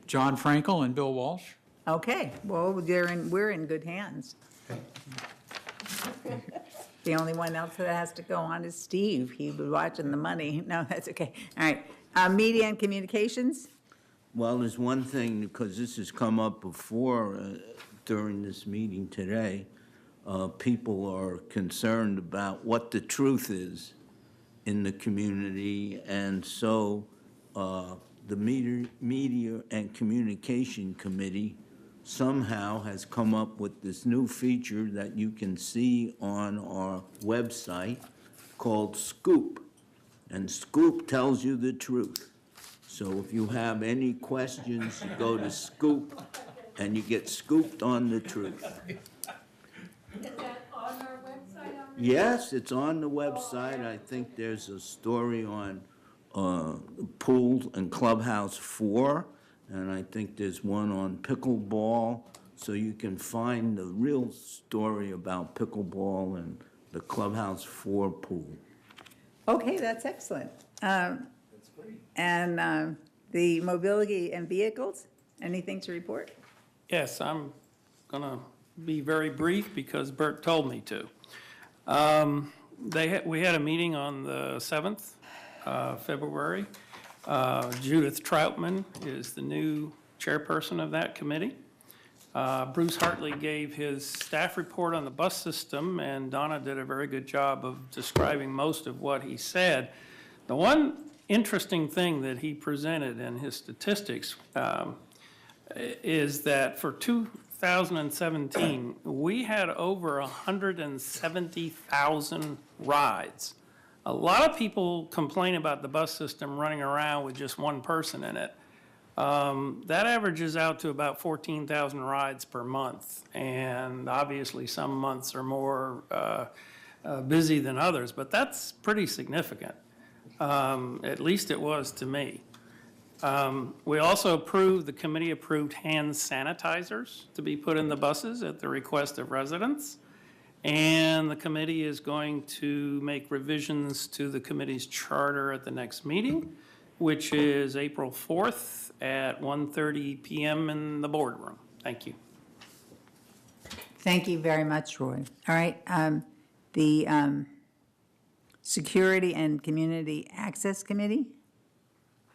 John Frankel and Bill Walsh. Okay, well, we're in good hands. The only one else that has to go on is Steve. He'll be watching the money. No, that's okay. All right. Media and communications? well, there's one thing, because this has come up before during this meeting today. People are concerned about what the truth is in the community, and so the Media and Communication Committee somehow has come up with this new feature that you can see on our website called Scoop. And Scoop tells you the truth. So if you have any questions, you go to Scoop and you get scooped on the truth. Is that on our website already? Yes, it's on the website. I think there's a story on Pool and Clubhouse 4, and I think there's one on pickleball. So you can find the real story about pickleball and the Clubhouse 4 pool. Okay, that's excellent. And the mobility and vehicles, anything to report? Yes, I'm going to be very brief because Bert told me to. We had a meeting on the 7th, February. Judith Troutman is the new chairperson of that committee. Bruce Hartley gave his staff report on the bus system, and Donna did a very good job of describing most of what he said. The one interesting thing that he presented in his statistics is that for 2017, we had over 170,000 rides. A lot of people complain about the bus system running around with just one person in it. That averages out to about 14,000 rides per month, and obviously some months are more busy than others, but that's pretty significant. At least it was to me. We also the committee approved hand sanitizers to be put in the buses at the request of residents. And the committee is going to make revisions to the committee's charter at the next meeting, which is April 4th at 1:30 PM in the boardroom. Thank you. Thank you very much, Roy. All right, the Security and Community Access Committee,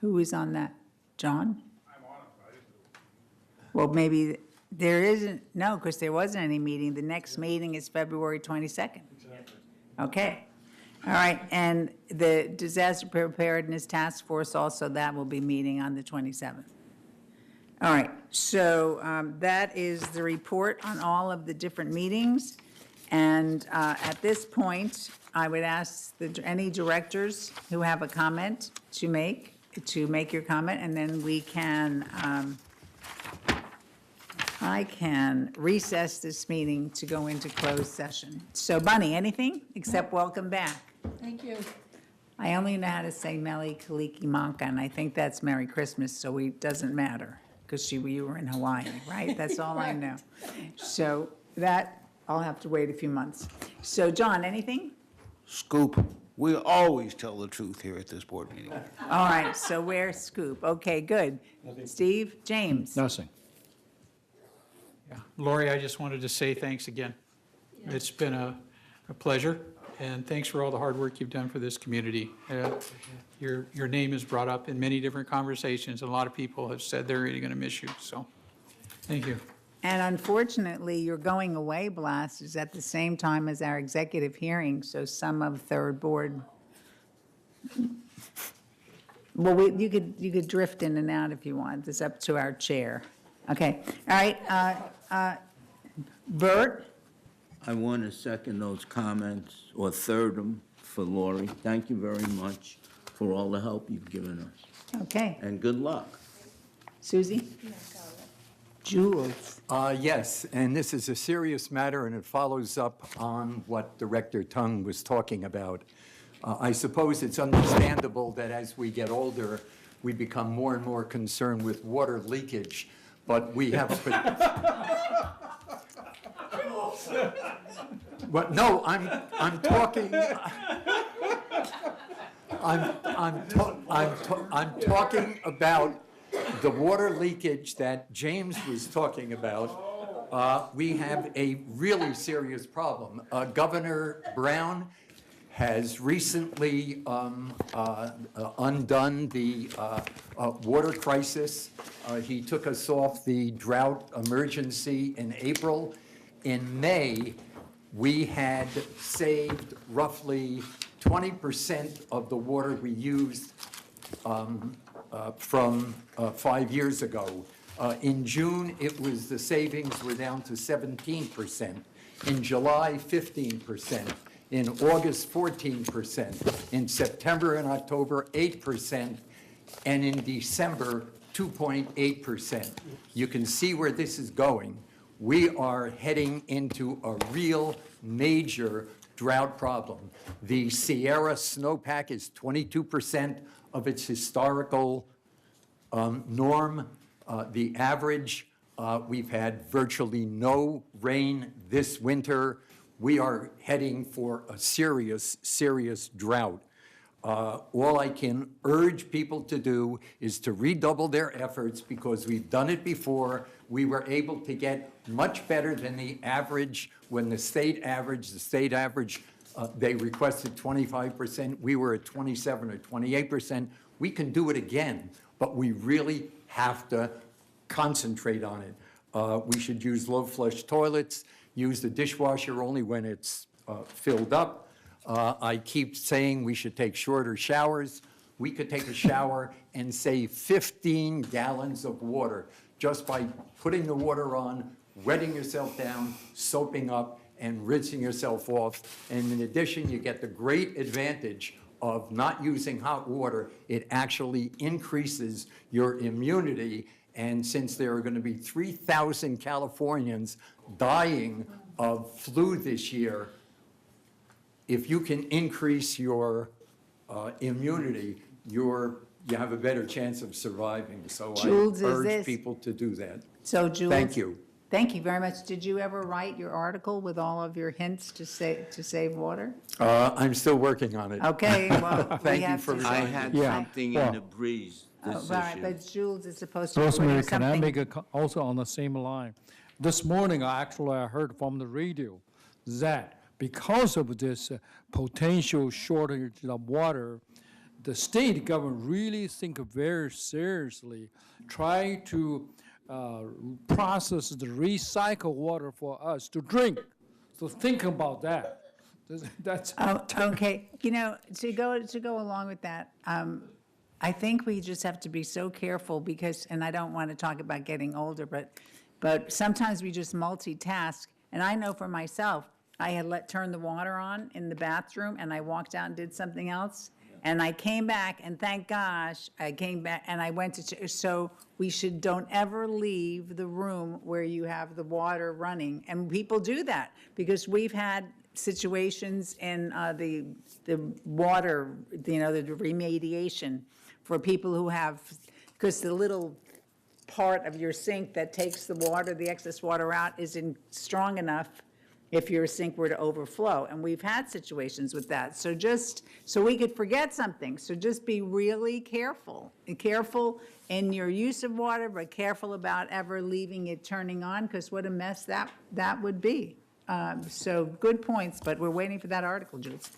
who is on that? John? I'm on it. Well, maybe there isn't, no, because there wasn't any meeting. The next meeting is February 22nd. Exactly. Okay. All right, and the Disaster Preparedness Task Force also, that will be meeting on the 27th. All right, so that is the report on all of the different meetings. And at this point, I would ask any directors who have a comment to make your comment, and then we can, I can recess this meeting to go into closed session. So Bunny, anything except welcome back? Thank you. I only know how to say Mele Kaliki Manka, and I think that's Merry Christmas, so it doesn't matter, because you were in Hawaii, right? That's all I know. So that, I'll have to wait a few months. So John, anything? Scoop, we always tell the truth here at this board meeting. All right, so where's Scoop? Okay, good. Steve, James? Nothing. Yeah. Lori, I just wanted to say thanks again. It's been a pleasure, and thanks for all the hard work you've done for this community. Your name is brought up in many different conversations, and a lot of people have said they're really going to miss you, so thank you. And unfortunately, your going away blast is at the same time as our executive hearing, so some of third board, well, you could drift in and out if you want. It's up to our chair. Okay, all right, Bert? I want to second those comments, or third them, for Lori. Thank you very much for all the help you've given us, Okay, and good luck. Susie? Jules? Yes, and this is a serious matter, and it follows up on what Director Tung was talking about. I suppose it's understandable that as we get older, we become more and more concerned with water leakage, but we have... But no, I'm talking... I'm talking about the water leakage that James was talking about. We have a really serious problem. Governor Brown has recently undone the water crisis. He took us off the drought emergency in April. In May, we had saved roughly 20% of the water we used from 5 years ago. In June, the savings were down to 17%. In July, 15%. In August, 14%. In September and October, 8%. And in December, 2.8%. You can see where this is going. We are heading into a real major drought problem. The Sierra snowpack is 22% of its historical norm. The average, we've had virtually no rain this winter. We are heading for a serious, serious drought. All I can urge people to do is to redouble their efforts, because we've done it before. We were able to get much better than the average. When the state average, they requested 25%. We were at 27 or 28%. We can do it again, but we really have to concentrate on it. We should use low flush toilets, use the dishwasher only when it's filled up. I keep saying we should take shorter showers. We could take a shower and save 15 gallons of water just by putting the water on, wetting yourself down, soaping up, and rinsing yourself off. And in addition, you get the great advantage of not using hot water. It actually increases your immunity. And since there are going to be 3,000 Californians dying of flu this year, if you can increase your immunity, you have a better chance of surviving. So Jules, I is urge this- people to do that. So Jules? Thank you. Thank you very much. Did you ever write your article with all of your hints to save water? I'm still working on it. Okay, well, we Thank you have for to- I reminding had me. Yeah, something well- in the breeze, Oh, this right, issue. but Jules is supposed to. put Rosemary, can I something- make a, also on the same line? This morning, I heard from the radio that because of this potential shortage of water, the state government really think very seriously, try to process the recycled water for us to drink. So think about that. That's, Okay, to go along with that, I think we just have to be so careful because, and I don't want to talk about getting older, but sometimes we just multitask. And I know for myself, I had turned the water on in the bathroom and I walked out and did something else. And I came back and thank gosh, I came back and I went to, so don't ever leave the room where you have the water running. And people do that because we've had situations in the water, the remediation for people who have, because the little part of your sink that takes the water, the excess water out, isn't strong enough if your sink were to overflow. And we've had situations with that. So we could forget something. So just be really careful. Careful in your use of water, but careful about ever leaving it turning on, because what a mess that would be. So good points, but we're waiting for that article, Jules,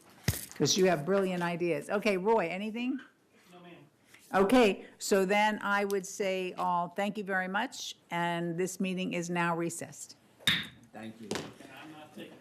because you have brilliant ideas. Okay, Roy, anything? No, ma'am. Okay, so then I would say all, thank you very much, and this meeting is now recessed. Thank you. And I'm not taking